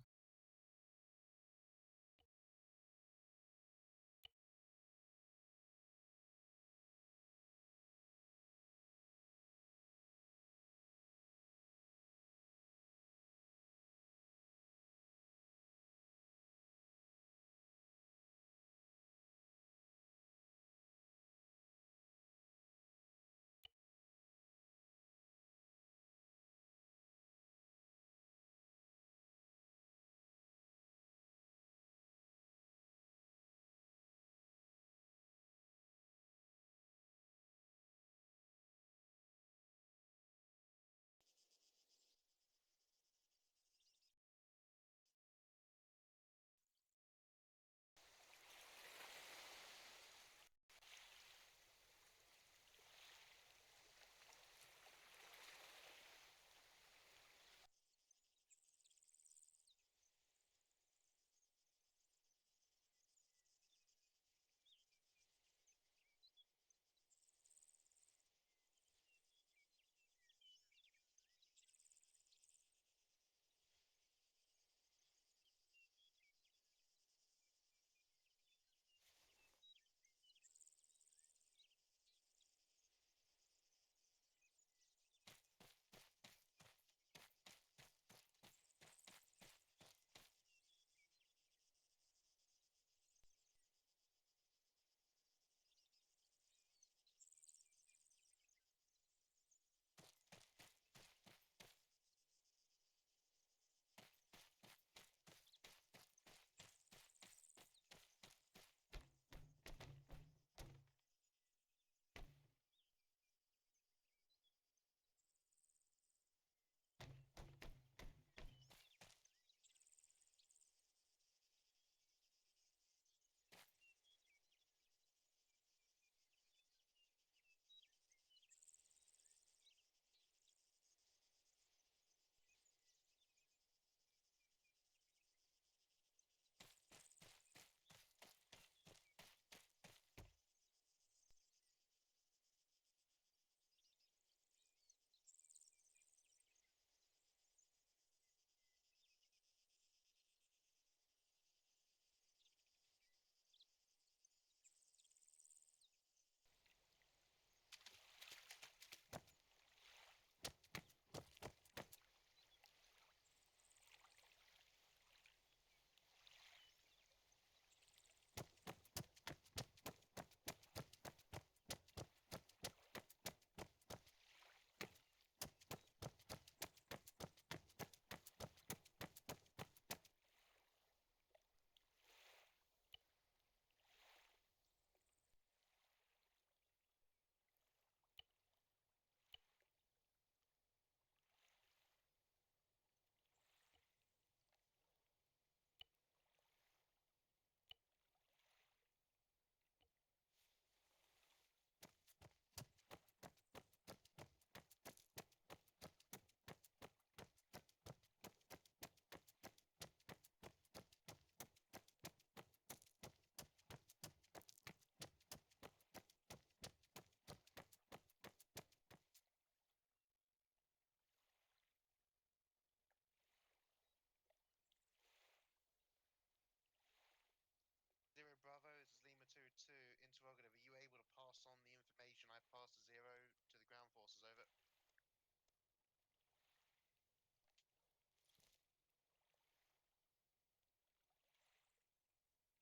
pass to 0 to the ground forces, over.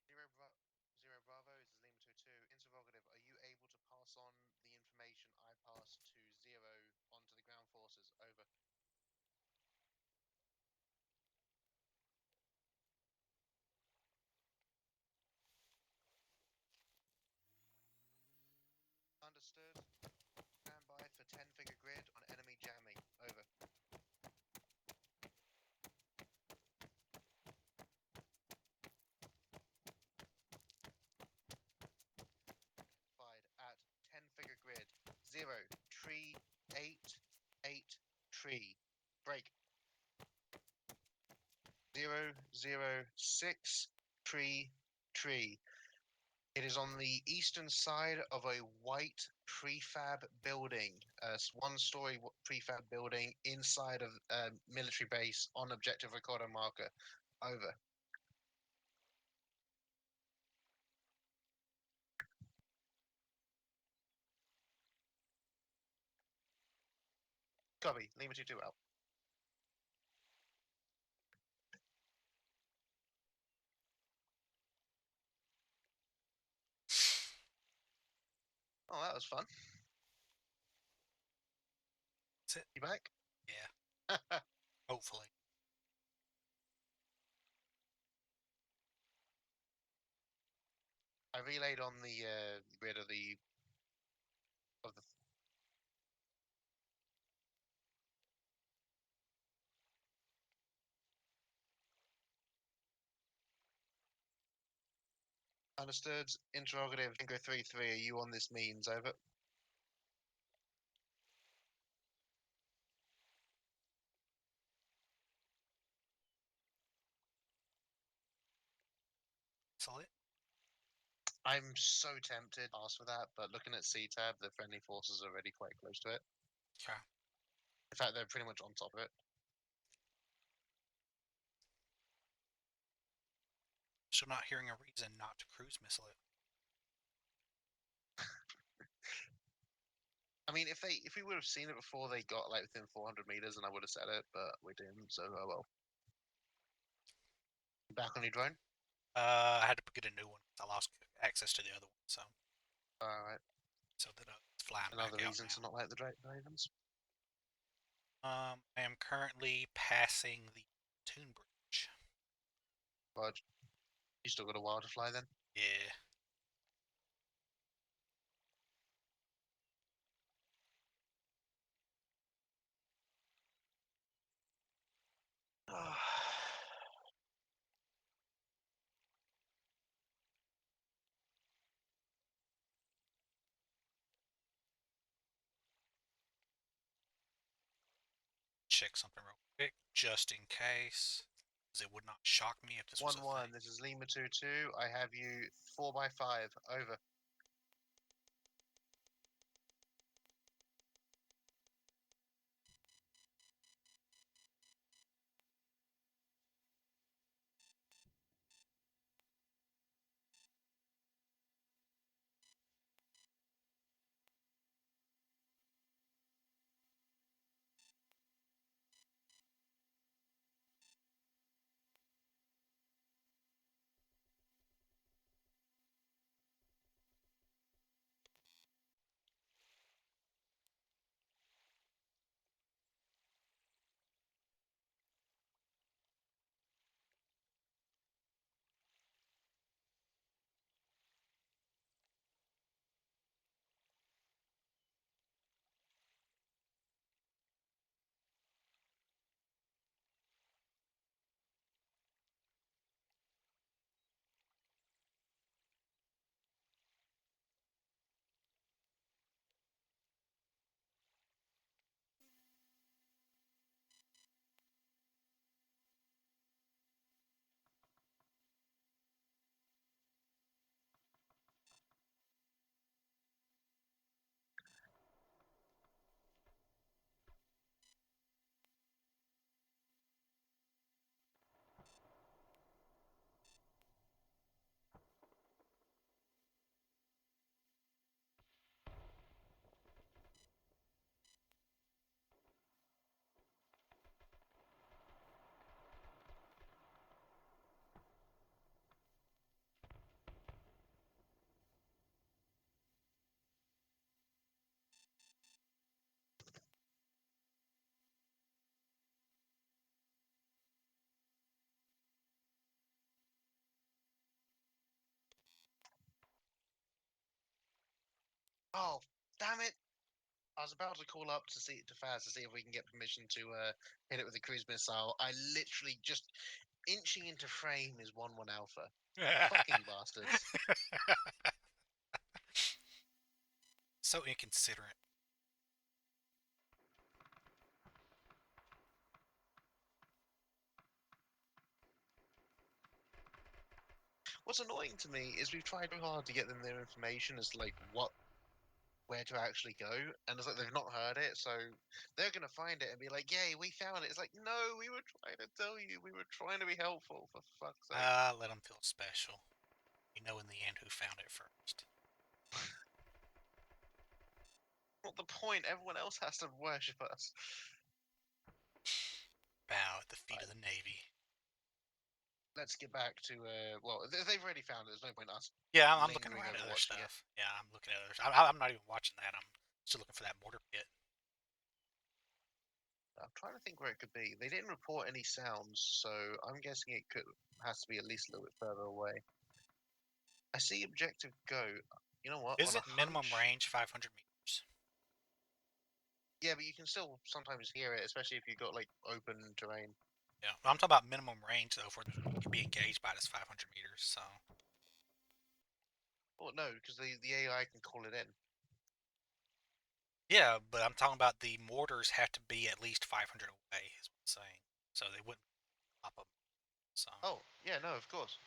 Zero Bravo, this is Lima 22. Interrogative, are you able to pass on the information I passed to 0 onto the ground forces? Over. Understood. Stand by for 10-figure grid on enemy jamming. Over. At 10-figure grid. 0 tree 8 8 tree. Break. 006 tree tree. It is on the eastern side of a white prefab building, one-story prefab building inside of a military base on objective recorder marker. Over. Copy. Lima 22 out. Oh, that was fun. That's it. You back? Yeah. Hopefully. I relayed on the grid of the understood. Interrogative. Tango 3-3. Are you on this means? Over. Solid. I'm so tempted to ask for that, but looking at C-tab, the friendly forces are already quite close to it. Okay. In fact, they're pretty much on top of it. Still not hearing a reason not to cruise missile it. I mean, if we would have seen it before they got like within 400 meters, then I would have said it, but we didn't. So oh well. Back on your drone. I had to get a new one. I lost access to the other one, so All right. that it's flying Another back out reason now. to not like the Ravens. I am currently passing the Toon Bridge. But you still got a while to fly then. Yeah. Check something real quick, just in case, because it would not shock me if this was a 1-1. thing. This is Lima 2-2. I have you 4x5. Over. Oh, damn it! I was about to call up to Faz to see if we can get permission to hit it with a cruise missile. I literally just inching into frame is 1-1 alpha. Fucking bastards. So inconsiderate. What's annoying to me is we've tried so hard to get them their information as to like where to actually go, and it's like they've not heard it, so they're gonna find it and be like, "Yay, we found it!" It's like, no, we were trying to tell you, we were trying to be helpful. For fuck's sake! Let them feel special. You know in the end who found it first. Not the point. Everyone else has to worship us. Bow at the feet of the Navy. Let's get back to well, they've already found it. There's no point us. Yeah, I'm looking Lingering around at over other watching stuff. Yeah, I'm looking at other stuff. I'm not even watching that. I'm still looking for that mortar pit. I'm trying to think where it could be. They didn't report any sounds, so I'm guessing it has to be at least a little bit further away. I see objective go. You know what? On Isn't a minimum hunch, range 500 meters? yeah, but you can still sometimes hear it, especially if you've got like open terrain. Yeah, I'm talking about minimum range though, for it can be engaged by this 500 meters. So Well, no, because the AI can call it in. yeah, but I'm talking about the mortars have to be at least 500 away. Is what I'm saying. So they wouldn't pop them. So Oh, yeah, no, of course.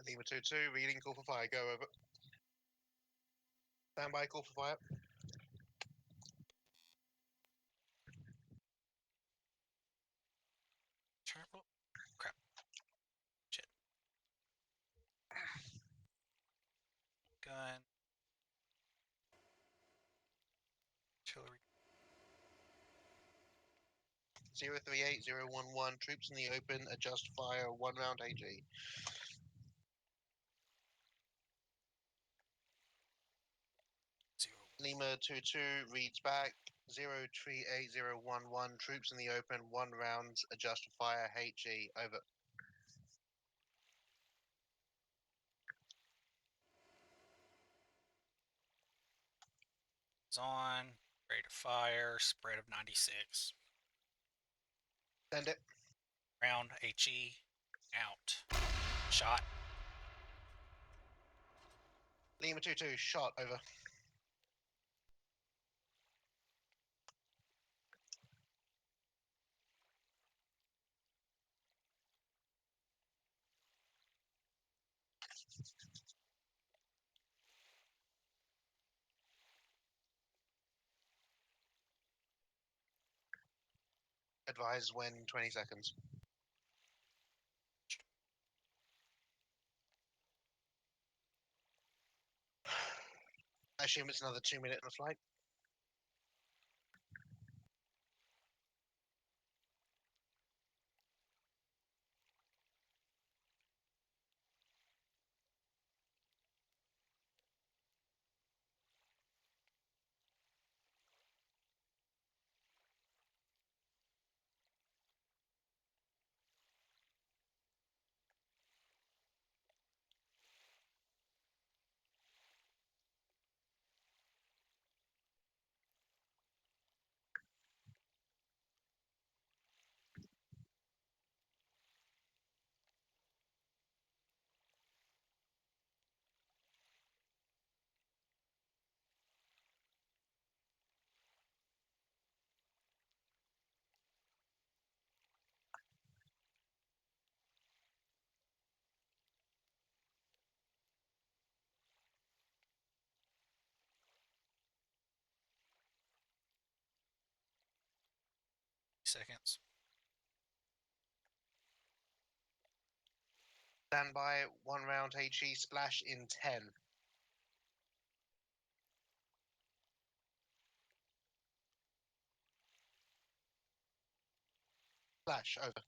Lima 2-2, reading, call for fire, go over. Stand by, call for fire. Turbo. Crap. Shit. Gun. Artillery. 038011, troops in the open, adjust fire, 1 round AG. Zero. Lima 2-2 reads back, 038011, troops in the open, 1 round, adjust fire, HE, over. Is on. Rate of fire. Spread of 96. Send it. Round. HE. Out. Shot. Lima 2-2, shot, over. Advise when 20 seconds. I assume it's another 2-minute in the flight. Seconds. Stand by, 1 round HE, splash in 10. Splash, over.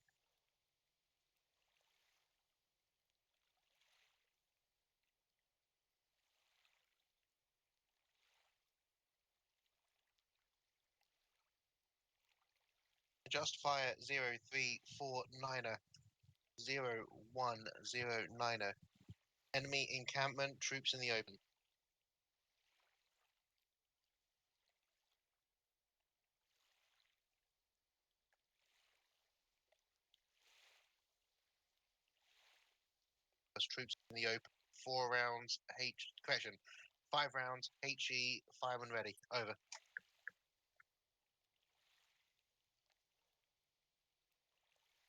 Adjust fire, 0349er, 0109er. Enemy encampment, troops in the open. Troops in the open. 4 rounds, correction. 5 rounds, HE, fireman ready. Over.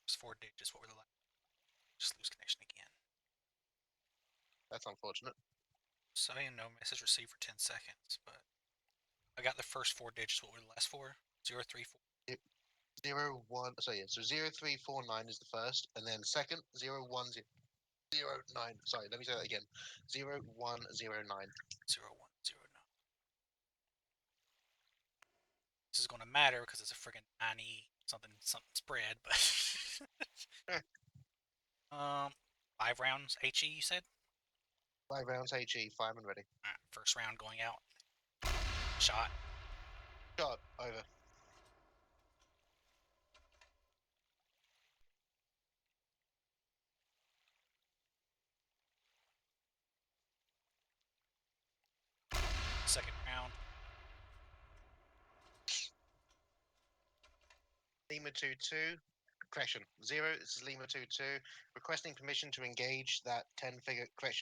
It's 4 digits. What were the last? Just lose connection again. That's unfortunate. Saying no message received for 10 seconds, but I got the first 4 digits. What were the last 4? 034. 01, so yeah, so 0349 is the first, and then second, 0109. Sorry, let me say that again. 0109. 0109. This is going to matter because it's a friggin' 90 something spread, but 5 rounds HE you said? 5 rounds, HE, fireman ready. Alright, first round going out. Shot. Shot, over. Second round. Lima 2-2. Correction, 0, this is Lima 2-2. Requesting permission to engage that 8-figure grid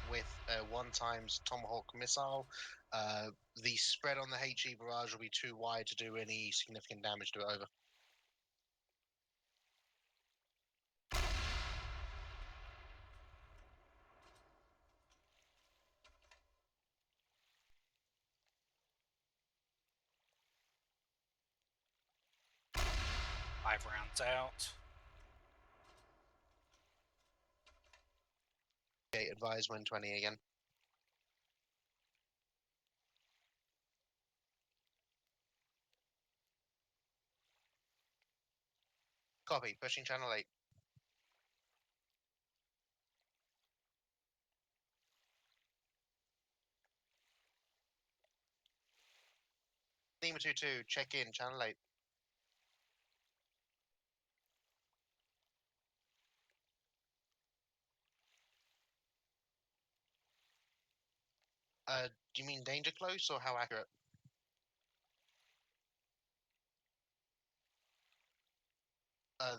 with 1 times Tomahawk missile. The spread on the HE barrage will be too wide to do any significant damage to it. Over. It's out. Okay, advise when 20 again. Copy, pushing channel 8. Lima 2-2, check in, channel 8. Do you mean danger close or how accurate?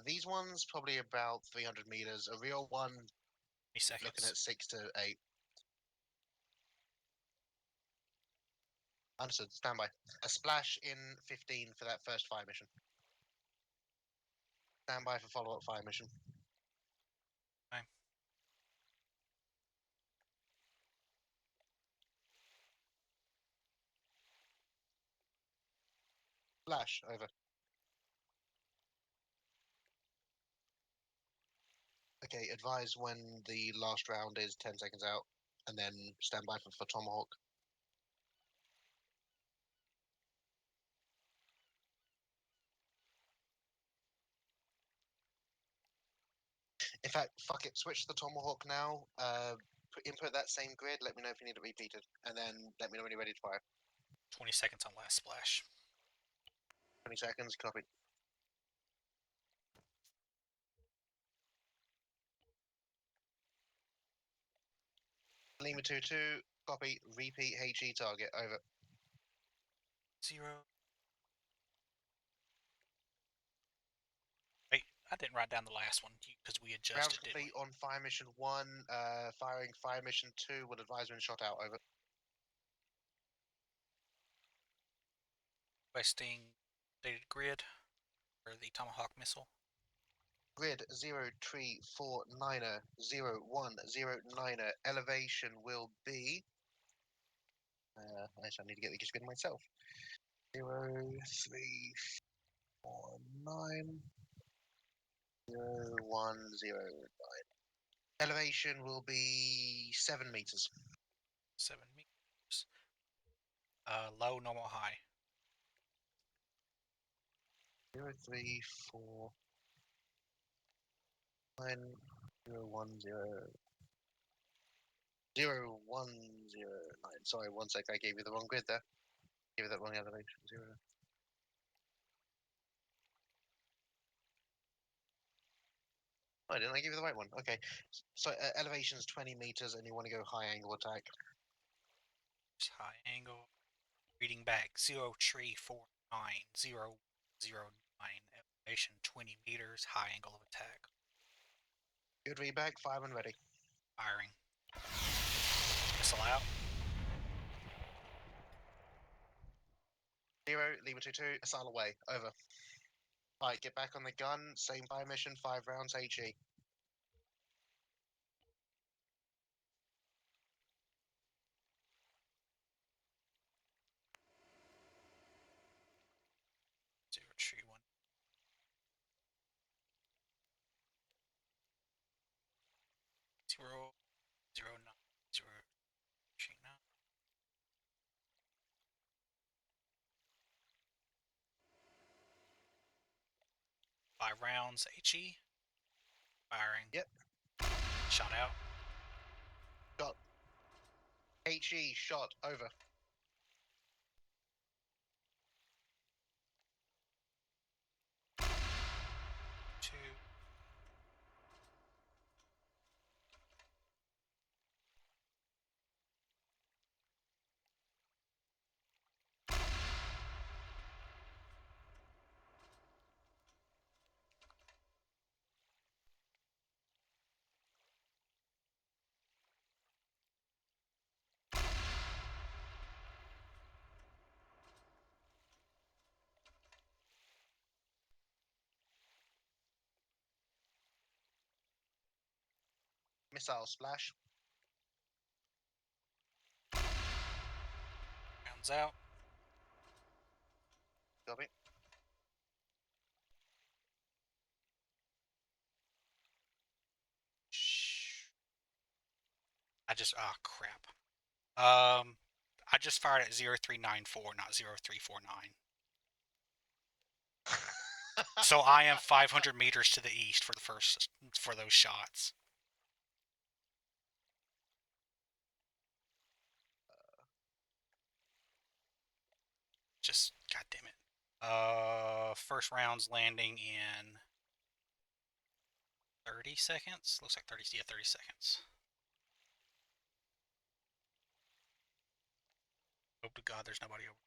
These ones probably about 300 meters. A real one 20 seconds. looking at 6 to 8. Understood. Stand by. A splash in 15 for that first fire mission. Stand by for follow-up fire mission. Okay. Flash, over. Okay, advise when the last round is 10 seconds out, and then stand by for Tomahawk. In fact, fuck it, switch to the Tomahawk now. Input that same grid, let me know if you need it repeated, and then let me know when you're ready to fire. 20 seconds on last splash. 20 seconds, copy. Lima 2-2, copy, repeat HE target, over. 0. Wait, I didn't write down the last one because we Rounds adjusted, didn't complete we? on fire mission 1, firing fire mission 2, will advise when shot out, over. Requesting dated grid for the Tomahawk missile. Grid 0349er 0109er, elevation will be. I need to get the grid myself. 0349 0109. Elevation will be 7 meters. 7 meters. Low, normal, high. 0349 0109. Sorry, one sec. I gave you the wrong grid there. Gave you that wrong elevation. 0. Oh, didn't I give you the right one? Okay. So elevation is 20 meters, and you want to go high angle attack. High angle. Reading back 0349 009. Elevation 20 meters. High angle of attack. Good read back. Fire when ready. Firing. Missile out. 0, Lima 2-2, missile away. Over. Alright, get back on the gun. Same fire mission. 5 rounds HE. Zero tree one. Zero 9. 5 rounds HE. Firing. Yep. Shot out. Shot. HE shot. Over. 2. Missile splash. Rounds out. Copy. Crap. I just fired at 0394, not 0349. So I am 500 meters to the east for those shots. Just god damn it. First round's landing in 30 seconds. Looks like 30. Yeah, 30 seconds. Hope to God there's nobody over.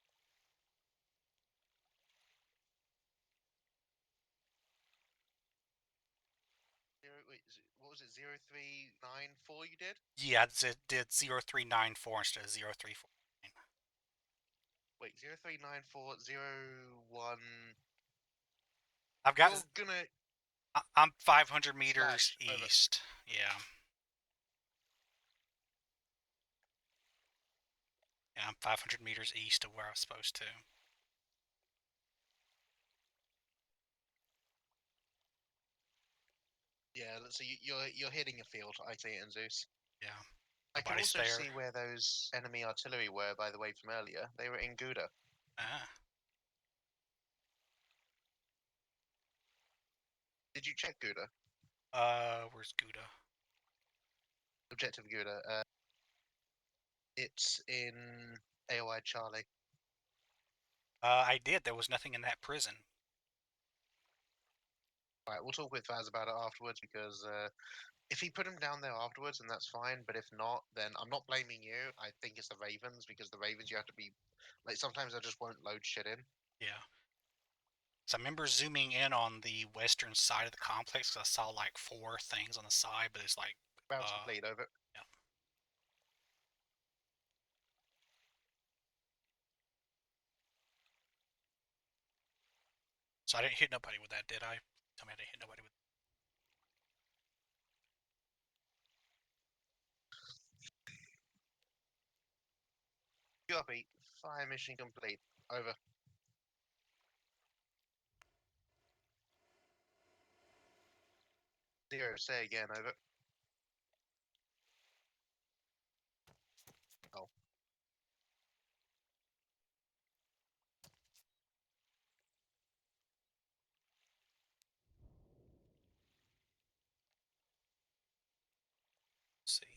Wait, what was it? 0394 you did? Yeah, it did 0394 instead of 0349. Wait, 0394 01. I've got. You're gonna I'm 500 meters slash over. east. Yeah. Yeah, I'm 500 meters east of where I was supposed to. Yeah, so you're hitting a field, I see it in Zeus. Yeah. I can Nobody's also there. see where those enemy artillery were, by the way, from earlier. They were in Gouda. Ah. Did you check Gouda? Where's Gouda? Objective Gouda. It's in AOI Charlie. I did. There was nothing in that prison. Alright, we'll talk with Faz about it afterwards because if he put him down there afterwards, then that's fine. But if not, then I'm not blaming you. I think it's the Ravens because the Ravens you have to be like sometimes I just won't load shit in. Yeah. So I remember zooming in on the western side of the complex because I saw like 4 things on the side, but it's like. Rounds complete, over. Yeah. So I didn't hit nobody with that, did I? Tell me I didn't hit nobody with. Copy. Fire mission complete. Over. Zero. Say again. Over. Oh. Let's see.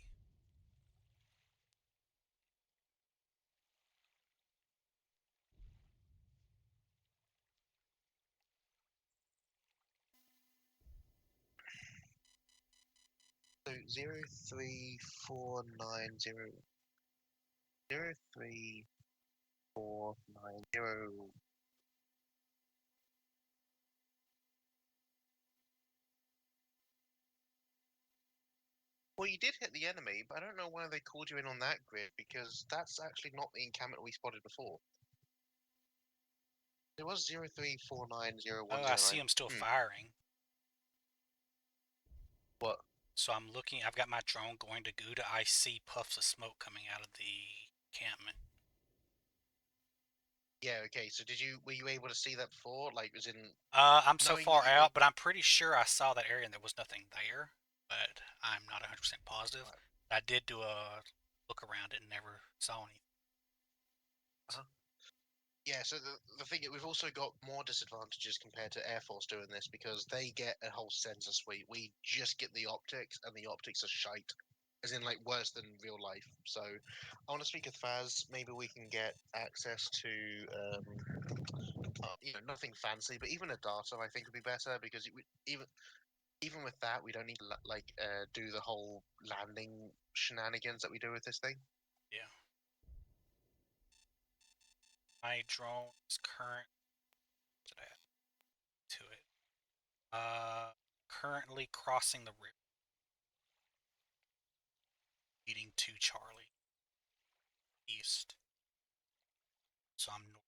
So 03490. 03490. Well, you did hit the enemy, but I don't know why they called you in on that grid because that's actually not the encampment we spotted before. It was 034901009. Oh, I see him still firing. What? So I'm looking. I've got my drone going to Gouda. I see puffs of smoke coming out of the encampment. Yeah, okay. So were you able to see that before? Like, was in I'm so knowing far that you out, but I'm pretty sure I saw that area and there was nothing there. But I'm not 100% positive. Right. I did do a look around it and never saw anything. Yeah, so the thing is, we've also got more disadvantages compared to Air Force doing this because they get a whole sensor suite. We just get the optics, and the optics are shite, as in like worse than real life. So, I want to speak with Faz. Maybe we can get access to, nothing fancy, but even a data I think would be better because even with that, we don't need to do the whole landing shenanigans that we do with this thing. Yeah. My drone is current. What did I add to it? Currently crossing the river, leading to Charlie, east. So I'm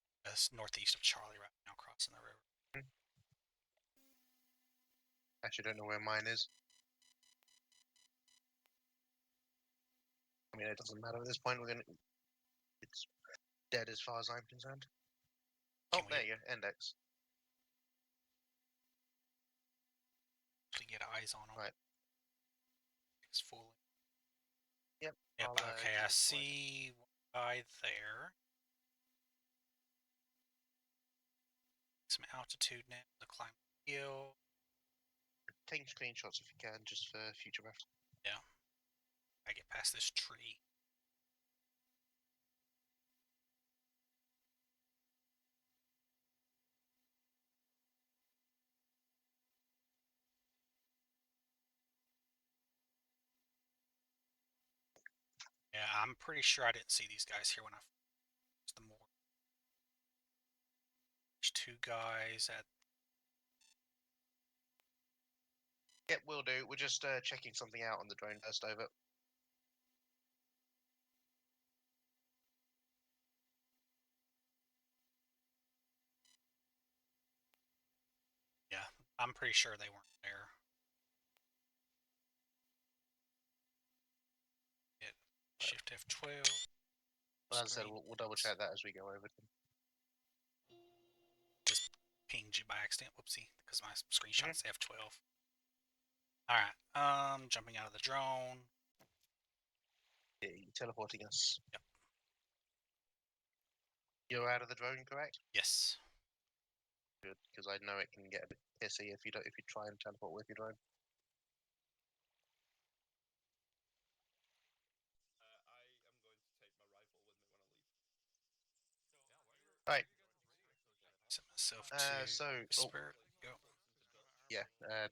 northeast of Charlie right now, crossing the river. Actually, don't know where mine is. I mean, it doesn't matter at this point. It's dead as far as I'm concerned. Oh, there you go. Index. Actually get eyes on him. Right. It's fooling. Yep. Yep, I'll, okay, keep I it deployed. see one guy there. Some altitude now to climb the hill. Taking screenshots if you can, just for future reference. Yeah. I get past this tree. Yeah, I'm pretty sure I didn't see these guys here when I first the more. There's two guys at Yep, will do. We're just checking something out on the drone first. Over. yeah, I'm pretty sure they weren't there. Hit Shift F12. As I said, Screen. we'll double check that as we go over them. Just pinged you by accident. Whoopsie, because my screenshot's F12. Alright, jumping out of the drone. Yeah, you're teleporting us. Yep. You're out of the drone, correct? Yes. Good, because I know it can get a bit pissy if you try and teleport with your drone. Right. Set myself to So, whisper. Go. yeah,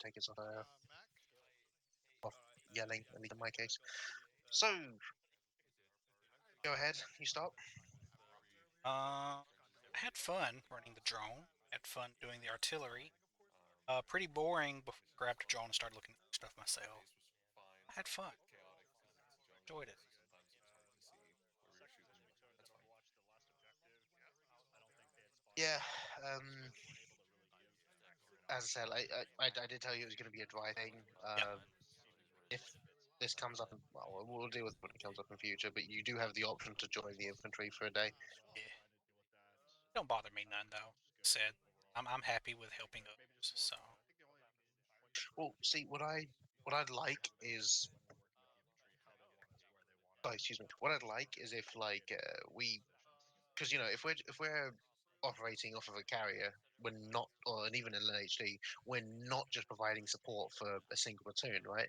take us off yelling, at least in my case. So, go ahead, you start. I had fun running the drone. Had fun doing the artillery. Pretty boring before I grabbed a drone and started looking at stuff myself. I had fun. Enjoyed it. Yeah, as I said, I did tell you it was going to be a dry thing. Yep. If this comes up, well, we'll deal with it when it comes up in future, but you do have the option to join the infantry for a day. Yeah. Don't bother me none though. Said I'm happy with helping others. So Well, see, what I'd like is, oh, excuse me, what I'd like is if like we, because if we're operating off of a carrier, we're not, or and even an LHD, we're not just providing support for a single platoon, right?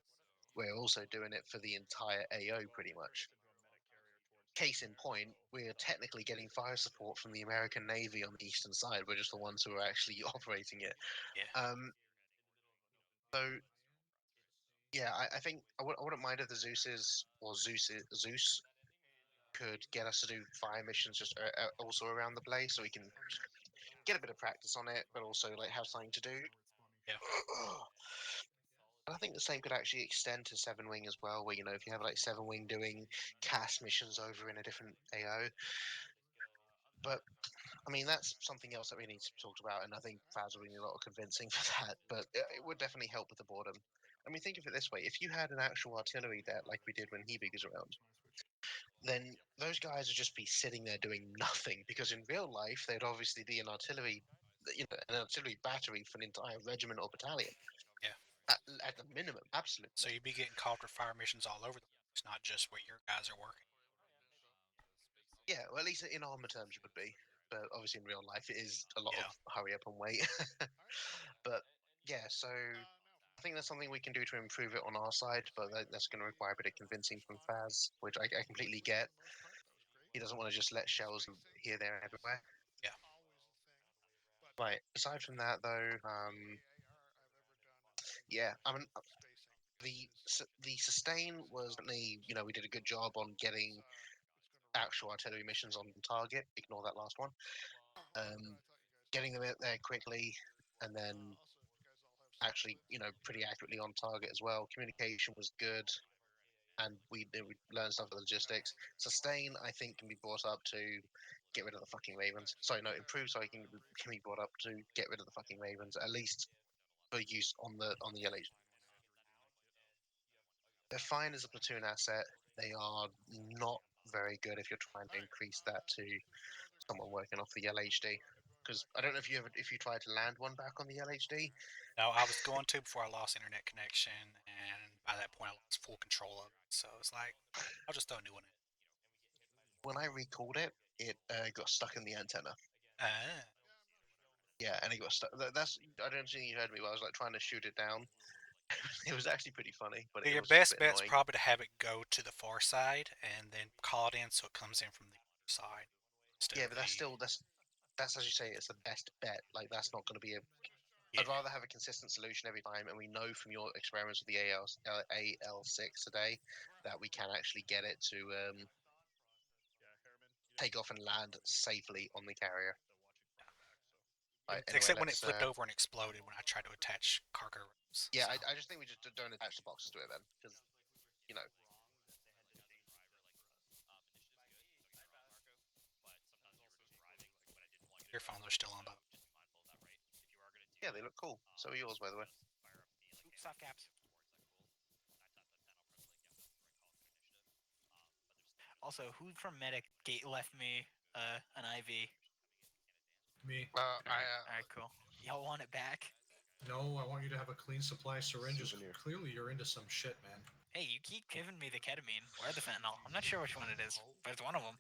We're also doing it for the entire AO pretty much. Case in point, we're technically getting fire support from the American Navy on the eastern side. We're just the ones who are actually operating it. yeah. So yeah, I think I wouldn't mind if the Zeus could get us to do fire missions just also around the place, so we can get a bit of practice on it, but also like have something to do. Yeah. And I think the same could actually extend to Seven Wing as well, where if you have like Seven Wing doing cast missions over in a different AO. But I mean, that's something else that we need to talk about, and I think Faz will need a lot of convincing for that. But it would definitely help with the boredom. I mean, think of it this way: if you had an actual artillery there, like we did when Hebig was around, then those guys would just be sitting there doing nothing. Because in real life, they'd obviously be an artillery battery for an entire regiment or battalion. Yeah. At the minimum, absolutely. So you'd be getting called for fire missions all over the place, not just where your guys are working. Yeah, well, at least in armor terms, you would be. But obviously, in real life, it is a lot Yeah. of hurry up and wait. But yeah, so I think that's something we can do to improve it on our side, but that's going to require a bit of convincing from Faz, which I completely get. He doesn't want to just let shells here, there, and everywhere. Yeah. Right. Aside from that, though, yeah, I mean, the sustain was certainly, we did a good job on getting actual artillery missions on target. Ignore that last one. Getting them out there quickly, and then actually, pretty accurately on target as well. Communication was good, and we learned stuff of logistics. Sustain, I think, can be brought up to get rid of the fucking Ravens. Sorry, no, improve. So can be brought up to get rid of the fucking Ravens, at least for use on the LH. They're fine as a platoon asset. They are not very good if you're trying to increase that to someone working off the LHD. Because I don't know if you tried to land one back on the LHD. No, I was going to before I lost internet connection, and by that point I lost full control of it. So it's like, I'll just throw a new one in. When I recalled it, it got stuck in the antenna. Ah. Yeah, and it got stuck. That's I don't think you heard me. But I was like trying to shoot it down. It was actually pretty funny, but it Your was best a bit bet's annoying. probably to have it go to the far side and then call it in so it comes in from the other side. Yeah, but that's as you say, it's the best bet. Like that's not going to be a. Yeah. I'd rather have a consistent solution every time, and we know from your experiments with the AL6 today that we can actually get it to take off and land safely on the carrier. Right, anyway, Except when it let's, flipped over and exploded when I tried to attach cargo rooms. Yeah, so. I just think we just don't attach the boxes to it then, because you know. Your phones are still on, by the way. Yeah, they look cool. So are yours, by the way. Soft caps. Also, who from Medic Gate left me an IV? Me. Alright, cool. Y'all want it back? No, I want you to have a clean supply of syringes. Souvenir. Clearly, you're into some shit, man. Hey, you keep giving me the ketamine or the fentanyl. I'm not sure which one it is, but it's one of them.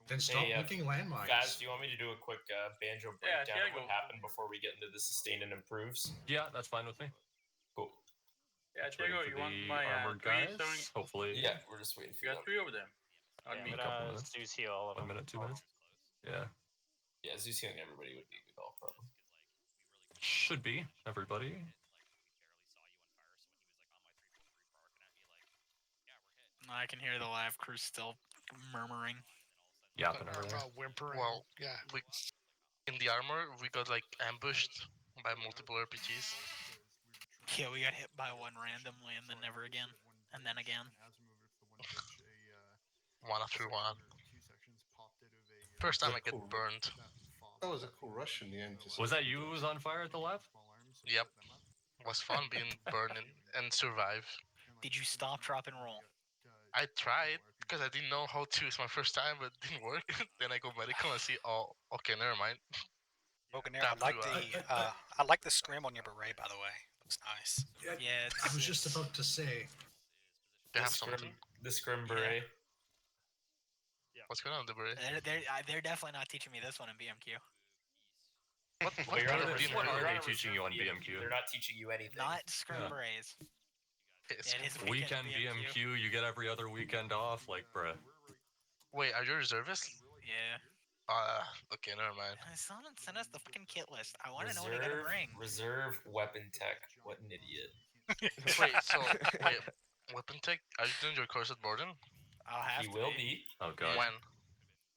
Then stop Hey, licking landmines. Faz, do you want me to do a quick banjo breakdown of what happened before we get into the sustain and improves? Yeah, that's fine with me. Cool. Yeah, Just waiting Diego, for you want the my armored three guys. throwing? Hopefully, Yeah, we're just waiting for You got them. three over there. On Yeah, me. a couple minutes. Zeus heal all of 1 them. minute, 2 minutes. Yeah, Yeah, Zeus healing everybody would be a good all problem. should be everybody. I can hear the live crew still murmuring. Yapping over there. Whimpering. Well, yeah. In the armor, we got like ambushed by multiple RPGs. Yeah, we got hit by one randomly and then never again. And then again. One after one. First time I get burned. That was a cool rush in the end. Was that you who was on fire at the left? Yep. Was fun being burned and survive. Did you stop, drop, and roll? I tried because I didn't know how to. It's my first time, but it didn't work. Then I go medical and see, oh, okay, never mind. Boganer, That I like the scrim on your beret, by the way. Looks nice. Yeah, I was just about to say. They The have scrim, something. the scrim beret. What's going on, the beret? they're definitely not teaching me this one in BMQ. What Well, you're kind on of a demon what you're are on they a teaching you on reserve BMQ? They're not teaching you anything. Not scrim Yeah. berets. is? It is Weekend BMQ, you get every other weekend off. Like, bruh. Wait, are you a reservist? Yeah. Okay, never mind. Send us the fucking kit list. I want to know what I gotta bring. Reserve weapon tech. What an idiot. Wait, weapon tech? Are you doing your course at Borden? I'll have He to will be. be. Oh god. When?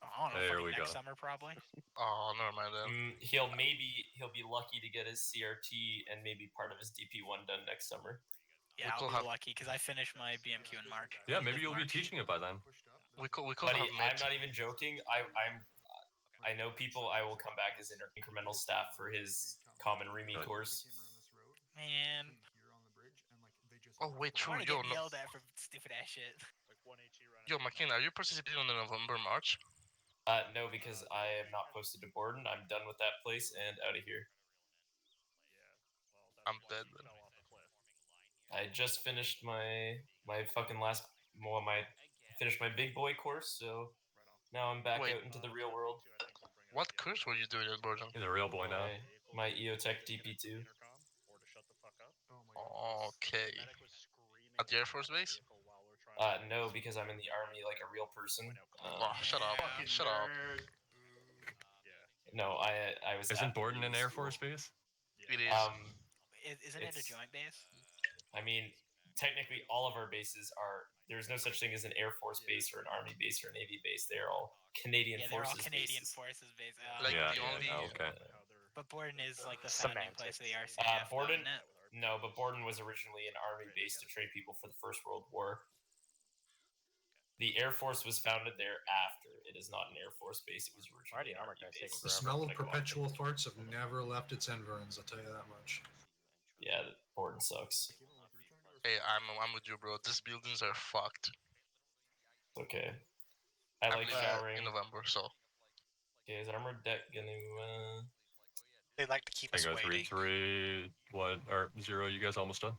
I don't know, There fucking we next go. summer probably. Oh, never mind then. He'll be lucky to get his CRT and maybe part of his DP1 done next summer. Yeah, I'll be lucky because I finished my BMQ in March. Yeah, maybe you'll be teaching it by then. We could Buddy, have I'm met. not even joking. I know people. I will come back as incremental staff for his common Remy Good. course. Man, Oh wait, I true. want to Yo, get no. yelled at for stupid ass shit. Yo, McKenna, are you participating on the November March? No, because I am not posted to Borden. I'm done with that place and out of here. I'm dead then. I just finished my fucking finished my big boy course, so now I'm back Wait. out into the real world. What course were you doing at Borden? He's a real boy now. My EOTech DP2. Okay. At the Air Force Base? No, because I'm in the army like a real person. Oh, shut up. Shut up. No, I was. Isn't Borden an Air Force base? It is. Isn't it a joint base? I mean, technically, all of our bases are. There's no such thing as an Air Force base or an Army base or a Navy base. They're all Canadian they're Forces all Canadian bases. Forces base. Like yeah, the only. okay. But Borden is like the founding place of the RCAF. Borden. isn't it? No, but Borden was originally an Army base to train people for the First World War. The Air Force was founded there after. It is not an Air Force base. It was originally an Army base. The smell of perpetual farts have never left its environs, I'll tell you that much. Yeah, Borden sucks. Hey, I'm with you, bro. These buildings are fucked. Okay. I I'm like leaving showering. in November, so. Okay, is armored deck gonna? They like to keep us Tango waiting. 3-3. What? Or 0? You guys almost done?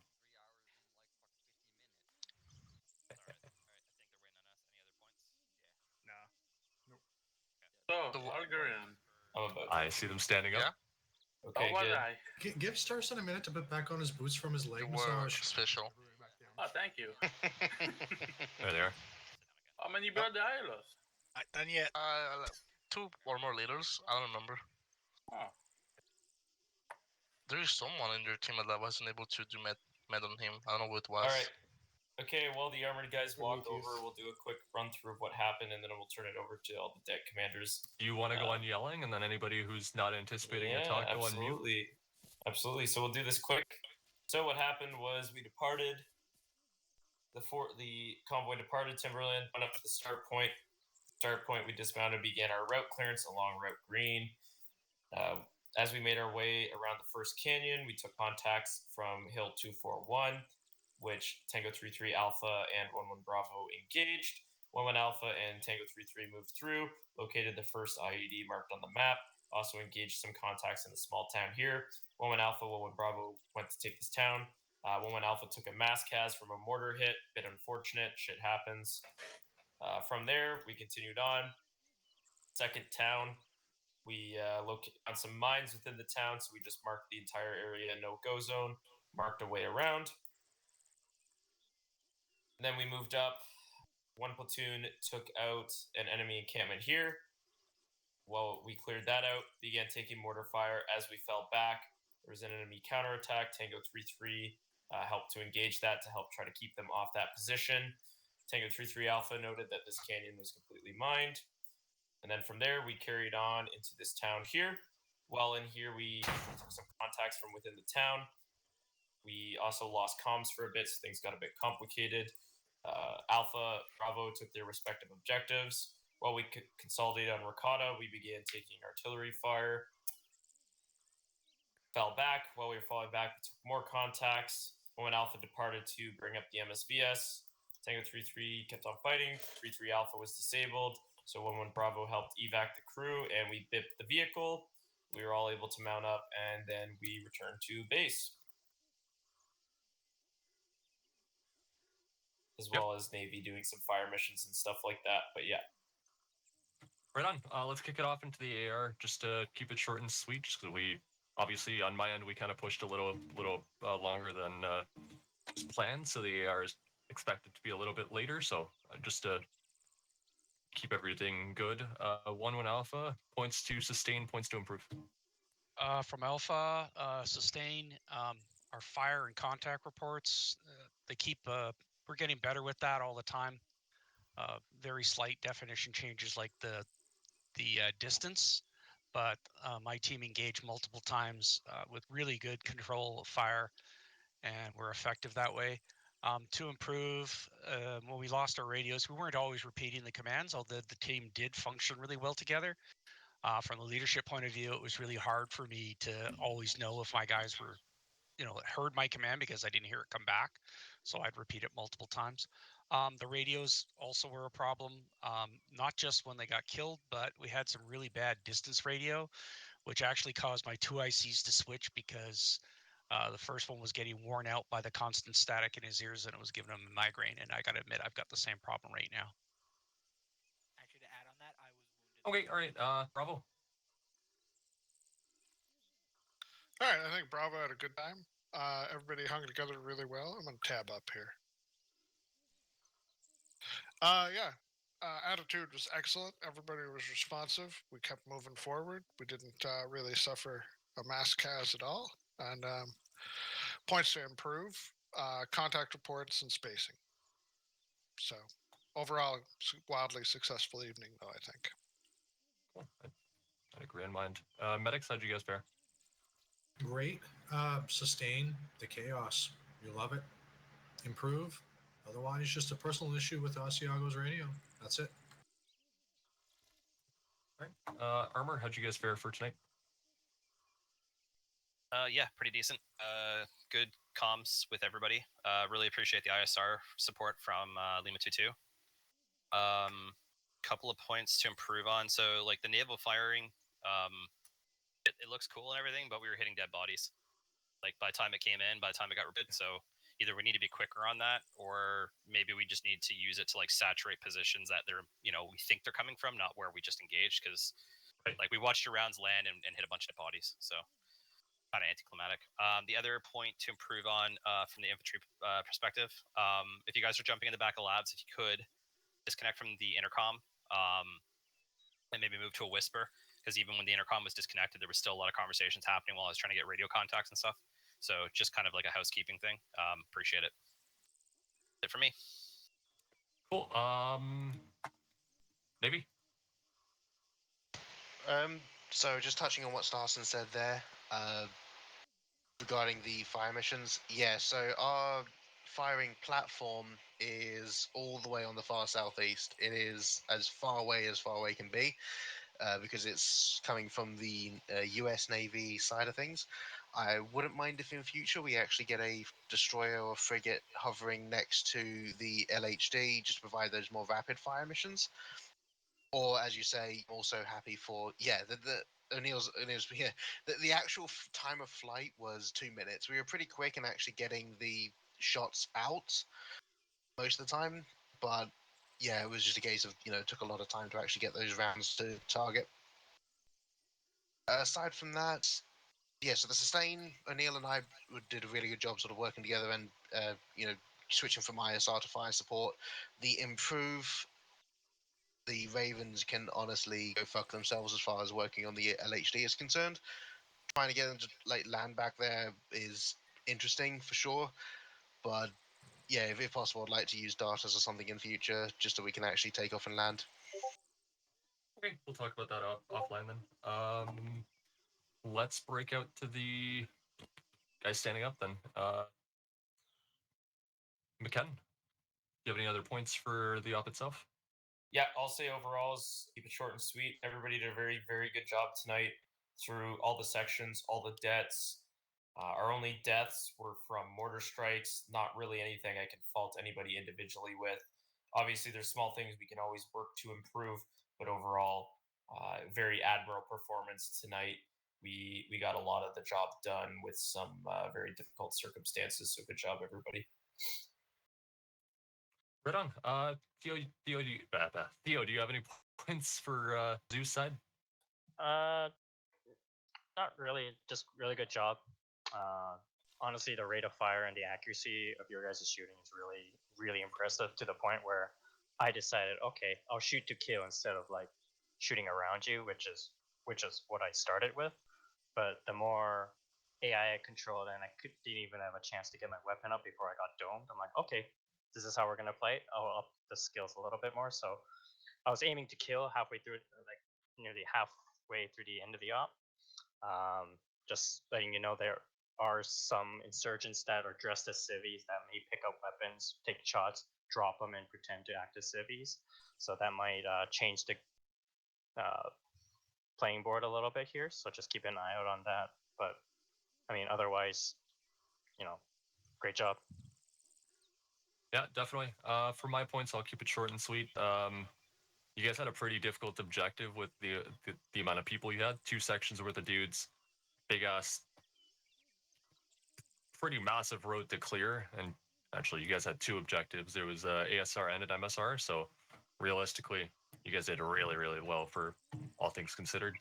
So, The- Algerian. I'm about. I see them standing up. Yeah. Okay, How was good. I? Give Starson a minute to put back on his boots from his leg You were massage. special. Oh, thank you. There they are. How many blood I lost? Not done yet. 2 or more liters. I don't remember. Oh. There is someone in your team that wasn't able to do med on him. I don't know who it was. All right. Okay, while the armored guys walk Prometheus. over, we'll do a quick run through of what happened, and then we'll turn it over to all the deck commanders. Do you want to go on yelling, and then anybody who's not anticipating Yeah, your talk go on mute? absolutely. Absolutely. So we'll do this quick. So what happened was we departed. The convoy departed Timberline, went up to the start point. Start point, we dismounted, began our route clearance along Route Green. As we made our way around the first canyon, we took contacts from Hill 241, which Tango 33 Alpha and 11 Bravo engaged. 11 Alpha and Tango 33 moved through, located the first IED marked on the map, also engaged some contacts in the small town here. 11 Alpha, 11 Bravo went to take this town. 11 Alpha took a mass cas from a mortar hit, bit unfortunate, shit happens. From there, we continued on. Second town, we found some mines within the town, so we just marked the entire area no-go zone, marked a way around. And then we moved up. One platoon took out an enemy encampment here. While we cleared that out, began taking mortar fire as we fell back. There was an enemy counterattack. Tango 3-3 helped to engage that to help try to keep them off that position. Tango 3-3 Alpha noted that this canyon was completely mined. And then from there, we carried on into this town here. While in here, we took some contacts from within the town. We also lost comms for a bit, so things got a bit complicated. Alpha, Bravo took their respective objectives. While we consolidated on Ricotta, we began taking artillery fire. Fell back. While we were falling back, we took more contacts. When Alpha departed to bring up the MSVS, Tango 3-3 kept on fighting. 3-3 Alpha was disabled. So when Bravo helped evac the crew and we bipped the vehicle, we were all able to mount up, and then we returned to base. As well as Navy doing some fire missions and stuff like that. But yeah. Right on. Let's kick it off into the AR, just to keep it short and sweet, just because we, obviously, on my end, we kind of pushed a little longer than planned, so the AR is expected to be a little bit later, so just to keep everything good. 1-1 Alpha, points to sustain, points to improve. From Alpha, sustain, our fire and contact reports, they keep, we're getting better with that all the time. Very slight definition changes like the distance, but my team engaged multiple times with really good control of fire, and we're effective that way. To improve, when we lost our radios, we weren't always repeating the commands, although the team did function really well together. From the leadership point of view, it was really hard for me to always know if my guys were, heard my command because I didn't hear it come back. So I'd repeat it multiple times. The radios also were a problem, not just when they got killed, but we had some really bad distance radio, which actually caused my 2 ICs to switch because the first one was getting worn out by the constant static in his ears and it was giving him a migraine. And I got to admit, I've got the same problem right now. Actually, to add on that, I was wounded. Okay, all right, Bravo. All right, I think Bravo had a good time. Everybody hung together really well. I'm going to tab up here. Attitude was excellent. Everybody was responsive. We kept moving forward. We didn't really suffer a mass cas at all. And points to improve, contact reports, and spacing. So overall, wildly successful evening, though, I think. Cool. I agree in mind. Medics, how'd you guys fare? Great. Sustain the chaos. You love it. Improve. Otherwise, just a personal issue with Asiago's radio. That's it. All right. Armor, how'd you guys fare for tonight? Yeah, pretty decent. Good comms with everybody. Really appreciate the ISR support from Lima 22. couple of points to improve on. So like the naval firing, it looks cool and everything, but we were hitting dead bodies. Like by the time it came in, by the time it got repeated. So either we need to be quicker on that, or maybe we just need to use it to like saturate positions that they're, we think they're coming from, not where we just engaged. Because like we watched your rounds land and hit a bunch of bodies. So kind of anticlimactic. The other point to improve on from the infantry perspective, if you guys are jumping in the back of labs, if you could disconnect from the intercom and maybe move to a whisper, because even when the intercom was disconnected, there was still a lot of conversations happening while I was trying to get radio contacts and stuff. So just kind of like a housekeeping thing. Appreciate it. That's it for me. Cool. Maybe. So just touching on what Starson said there, regarding the fire missions. Yeah, so our firing platform is all the way on the far southeast. It is as far away can be, because it's coming from the US Navy side of things. I wouldn't mind if in future we actually get a destroyer or frigate hovering next to the LHD, just to provide those more rapid fire missions. Or, as you say, also happy for O'Neill's yeah. The actual time of flight was 2 minutes. We were pretty quick in actually getting the shots out most of the time, but yeah, it was just a case of it took a lot of time to actually get those rounds to target. Aside from that, yeah, so the sustain, O'Neill and I did a really good job sort of working together and switching from ISR to fire support. The improve, the Ravens can honestly go fuck themselves as far as working on the LHD is concerned. Trying to get them to land back there is interesting for sure, but yeah, if possible, I'd like to use darters or something in future just so we can actually take off and land. Okay, we'll talk about that offline then. Let's break out to the guys standing up then. McKen, do you have any other points for the op itself? Yeah, I'll say overall, keep it short and sweet. Everybody did a very, very good job tonight through all the sections, all the deaths. Our only deaths were from mortar strikes, not really anything I can fault anybody individually with. Obviously, there's small things we can always work to improve, but overall, very admirable performance tonight. We got a lot of the job done with some very difficult circumstances, so good job, everybody. Right on. Theo, do you have any points for Zeus side? Not really. Just really good job. Honestly, the rate of fire and the accuracy of your guys' shooting is really, really impressive, to the point where I decided, okay, I'll shoot to kill instead of like shooting around you, which is what I started with. But the more AI I controlled, and I didn't even have a chance to get my weapon up before I got domed. I'm like, okay, this is how we're gonna play it. I'll up the skills a little bit more. So I was aiming to kill halfway through, like nearly halfway through the end of the op. Just letting you know, there are some insurgents that are dressed as civvies that may pick up weapons, take shots, drop them, and pretend to act as civvies. So that might change the playing board a little bit here. So just keep an eye out on that. But I mean, otherwise, great job. Yeah, definitely. For my points, I'll keep it short and sweet. You guys had a pretty difficult objective with the amount of people you had. 2 sections worth of dudes, big ass, pretty massive road to clear. And actually, you guys had 2 objectives. There was ASR and an MSR. So realistically, you guys did really, really well for all things considered.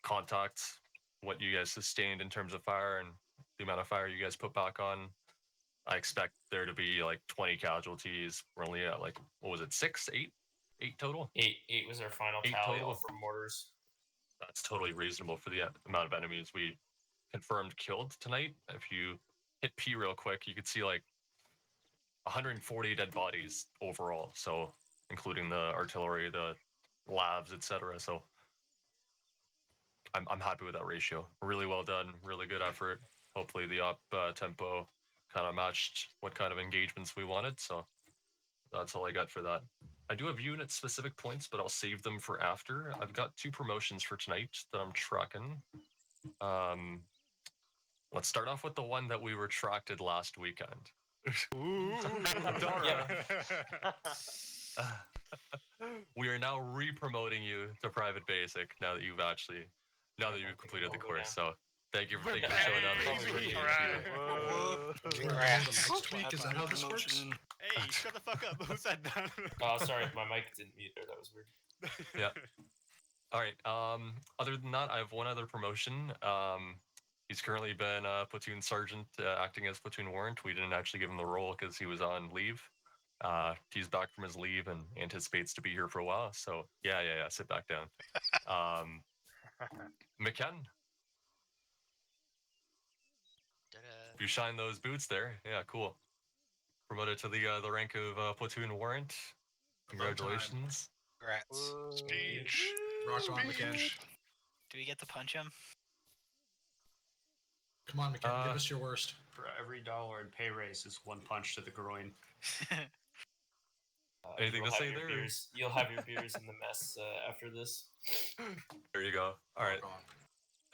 Contacts, what you guys sustained in terms of fire, and the amount of fire you guys put back on. I expect there to be like 20 casualties. We're only at like, what was it, 6, 8? 8 total? 8 was our final tally total for mortars. That's totally reasonable for the amount of enemies we confirmed killed tonight. If you hit P real quick, you could see like 140 dead bodies overall. So including the artillery, the labs, etc. So I'm happy with that ratio. Really well done. Really good effort. Hopefully the op tempo kind of matched what kind of engagements we wanted. So that's all I got for that. I do have unit specific points, but I'll save them for after. I've got 2 promotions for tonight that I'm tracking. Let's start off with the one that we retracted last weekend. Ooh, Dara. We are now re-promoting you to private basic now that you've completed the course. So thank you for showing up. Next week, is that how this works? Hey, shut the fuck up. Who said that? Oh, sorry, my mic didn't mute there. That was weird. Yeah. All right. Other than that, I have one other promotion. He's currently been platoon sergeant, acting as platoon warrant. We didn't actually give him the role because he was on leave. He's back from his leave and anticipates to be here for a while. So yeah. Sit back down. McKen, if you shine those boots there, yeah, cool. Promoted to the rank of platoon warrant. Congratulations. Congrats. Speech. Rock on, McKen. Do we get to punch him? Come on, McKen, give us your worst. For every $1 in pay raise is one punch to the groin. Anything to say there? You'll have your beers in the mess after this. There you go. All right.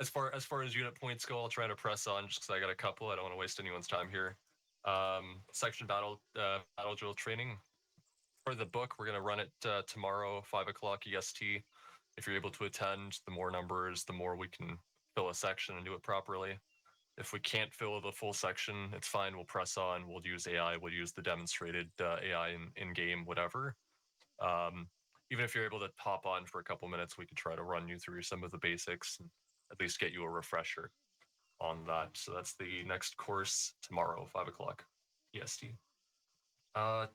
As far as unit points go, I'll try to press on just because I got a couple. I don't want to waste anyone's time here. Section battle drill training. For the book, we're gonna run it tomorrow, 5 o'clock EST. If you're able to attend, the more numbers, the more we can fill a section and do it properly. If we can't fill the full section, it's fine. We'll press on. We'll use AI. We'll use the demonstrated AI in game, whatever. Even if you're able to hop on for a couple minutes, we could try to run you through some of the basics and at least get you a refresher on that. So that's the next course tomorrow, 5 o'clock EST.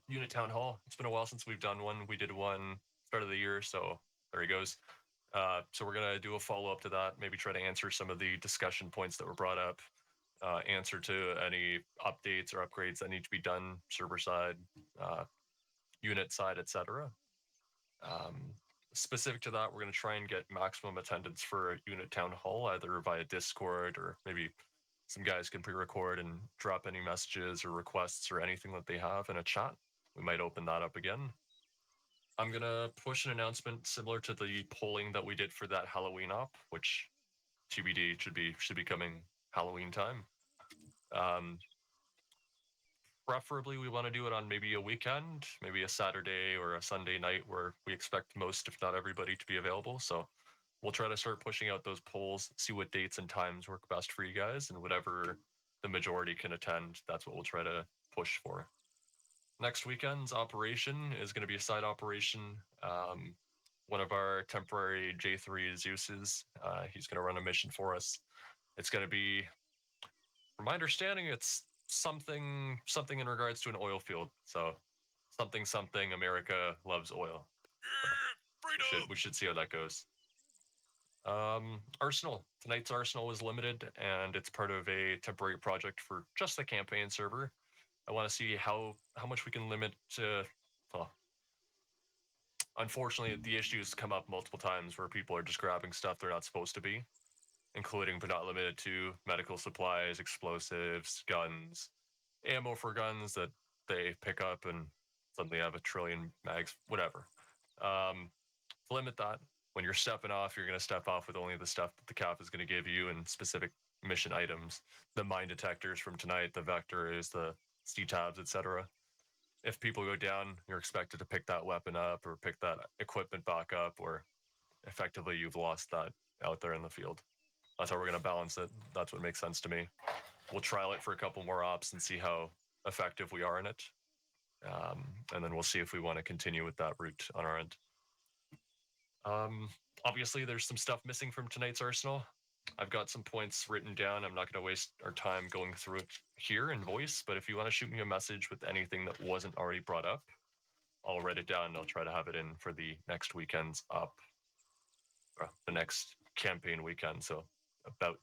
Unit Town Hall. It's been a while since we've done one. We did one start of the year, so there he goes. So we're gonna do a follow-up to that, maybe try to answer some of the discussion points that were brought up, answer to any updates or upgrades that need to be done, server side, unit side, etc. Specific to that, we're going to try and get maximum attendance for Unit Town Hall, either via Discord or maybe some guys can pre-record and drop any messages or requests or anything that they have in a chat. We might open that up again. I'm going to push an announcement similar to the polling that we did for that Halloween op, which TBD should be coming Halloween time. Preferably, we want to do it on maybe a weekend, maybe a Saturday or a Sunday night where we expect most, if not everybody, to be available. So we'll try to start pushing out those polls, see what dates and times work best for you guys, and whatever the majority can attend, that's what we'll try to push for. Next weekend's operation is going to be a side operation. One of our temporary J3 Zeuses, he's going to run a mission for us. It's going to be, from my understanding, it's something in regards to an oil field. So something America loves oil. We should see how that goes. Arsenal. Tonight's Arsenal was limited and it's part of a temporary project for just the campaign server. I want to see how much we can limit to. Well, unfortunately, the issues come up multiple times where people are just grabbing stuff they're not supposed to be, including but not limited to medical supplies, explosives, guns, ammo for guns that they pick up and suddenly have 1 trillion mags, whatever. To limit that, when you're stepping off, you're going to step off with only the stuff that the CAF is going to give you and specific mission items. The mine detectors from tonight, the vectors, the C-tabs, etc. If people go down, you're expected to pick that weapon up or pick that equipment back up, or effectively you've lost that out there in the field. That's how we're going to balance it. That's what makes sense to me. We'll trial it for a couple more ops and see how effective we are in it. And then we'll see if we want to continue with that route on our end. Obviously, there's some stuff missing from tonight's Arsenal. I've got some points written down. I'm not going to waste our time going through it here in voice, but if you want to shoot me a message with anything that wasn't already brought up, I'll write it down and I'll try to have it in for the next weekend's up. The next campaign weekend, so about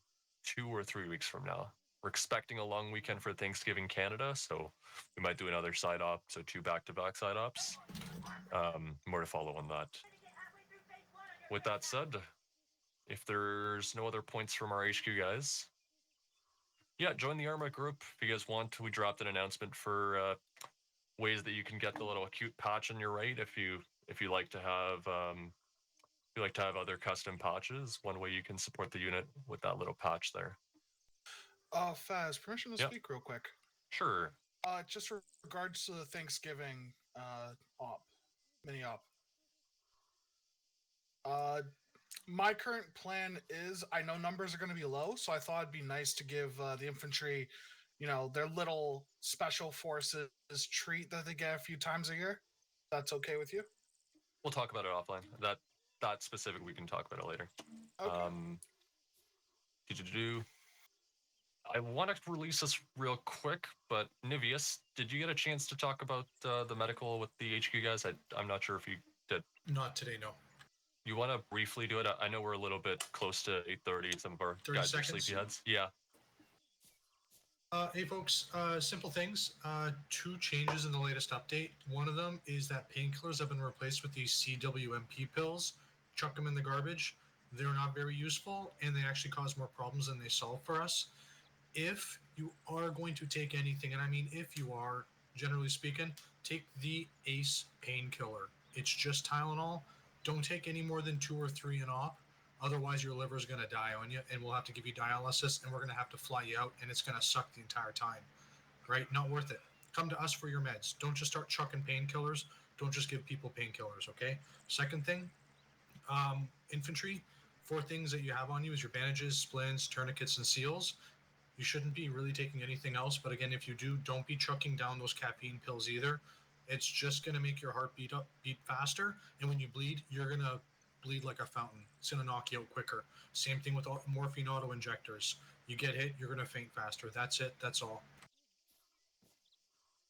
2 or 3 weeks from now. We're expecting a long weekend for Thanksgiving Canada, so we might do another side op, so 2 back-to-back side ops. More to follow on that. With that said, if there's no other points from our HQ guys, yeah, join the ARMA group if you guys want. We dropped an announcement for ways that you can get the little acute patch on your right if you like to have other custom patches. One way you can support the unit with that little patch there. Faz, permission to speak real quick. Sure. Just regards to the Thanksgiving op. Mini op. My current plan is, I know numbers are going to be low, so I thought it'd be nice to give the infantry, their little special forces treat that they get a few times a year. That's okay with you? We'll talk about it offline. That specific, we can talk about it later. Okay. I want to release this real quick, but Nivius, did you get a chance to talk about the medical with the HQ guys? I'm not sure if you did. Not today, no. You want to briefly do it? I know we're a little bit close to 8:30. Some of our 30 guys are seconds? sleepyheads. Yeah. Hey folks, simple things. 2 changes in the latest update. One of them is that painkillers have been replaced with these CWMP pills. Chuck them in the garbage. They're not very useful, and they actually cause more problems than they solve for us. If you are going to take anything, and I mean if you are, generally speaking, take the ACE painkiller. It's just Tylenol. Don't take any more than 2 or 3 in op. Otherwise, your liver is going to die on you, and we'll have to give you dialysis, and we're going to have to fly you out, and it's going to suck the entire time. Right? Not worth it. Come to us for your meds. Don't just start chucking painkillers. Don't just give people painkillers, okay? Second thing, infantry, 4 things that you have on you is your bandages, splints, tourniquets, and seals. You shouldn't be really taking anything else, but again, if you do, don't be chucking down those caffeine pills either. It's just going to make your heart beat faster, and when you bleed, you're going to bleed like a fountain. It's going to knock you out quicker. Same thing with morphine auto injectors. You get hit, you're going to faint faster. That's it. That's all.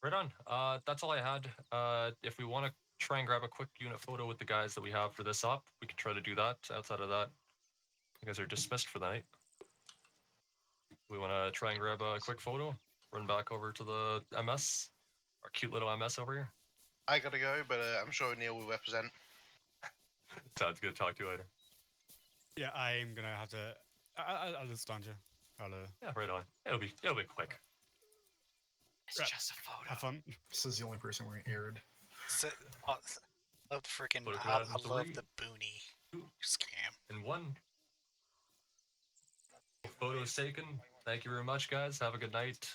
Right on. That's all I had. If we want to try and grab a quick unit photo with the guys that we have for this op, we can try to do that. Outside of that, you guys are dismissed for the night. We want to try and grab a quick photo, run back over to the MS, our cute little MS over here. I gotta go, but I'm sure Neil will represent. Sounds good. Talk to you later. Yeah, I'm gonna have to. I'll just stand you. Yeah, right on. It'll be quick. It's just a photo. Have fun. This is the only person we're aired. So, love the freaking. Photograph I love three, the boonie scam. And 1. Photos taken. Thank you very much, guys. Have a good night.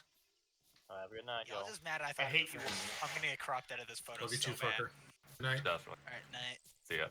Have a good night, I y'all. was just mad. I thought hate you. I'm gonna get cropped out of this photo Love you so too, bad. fucker. Good night. Definitely. All right, night. See ya.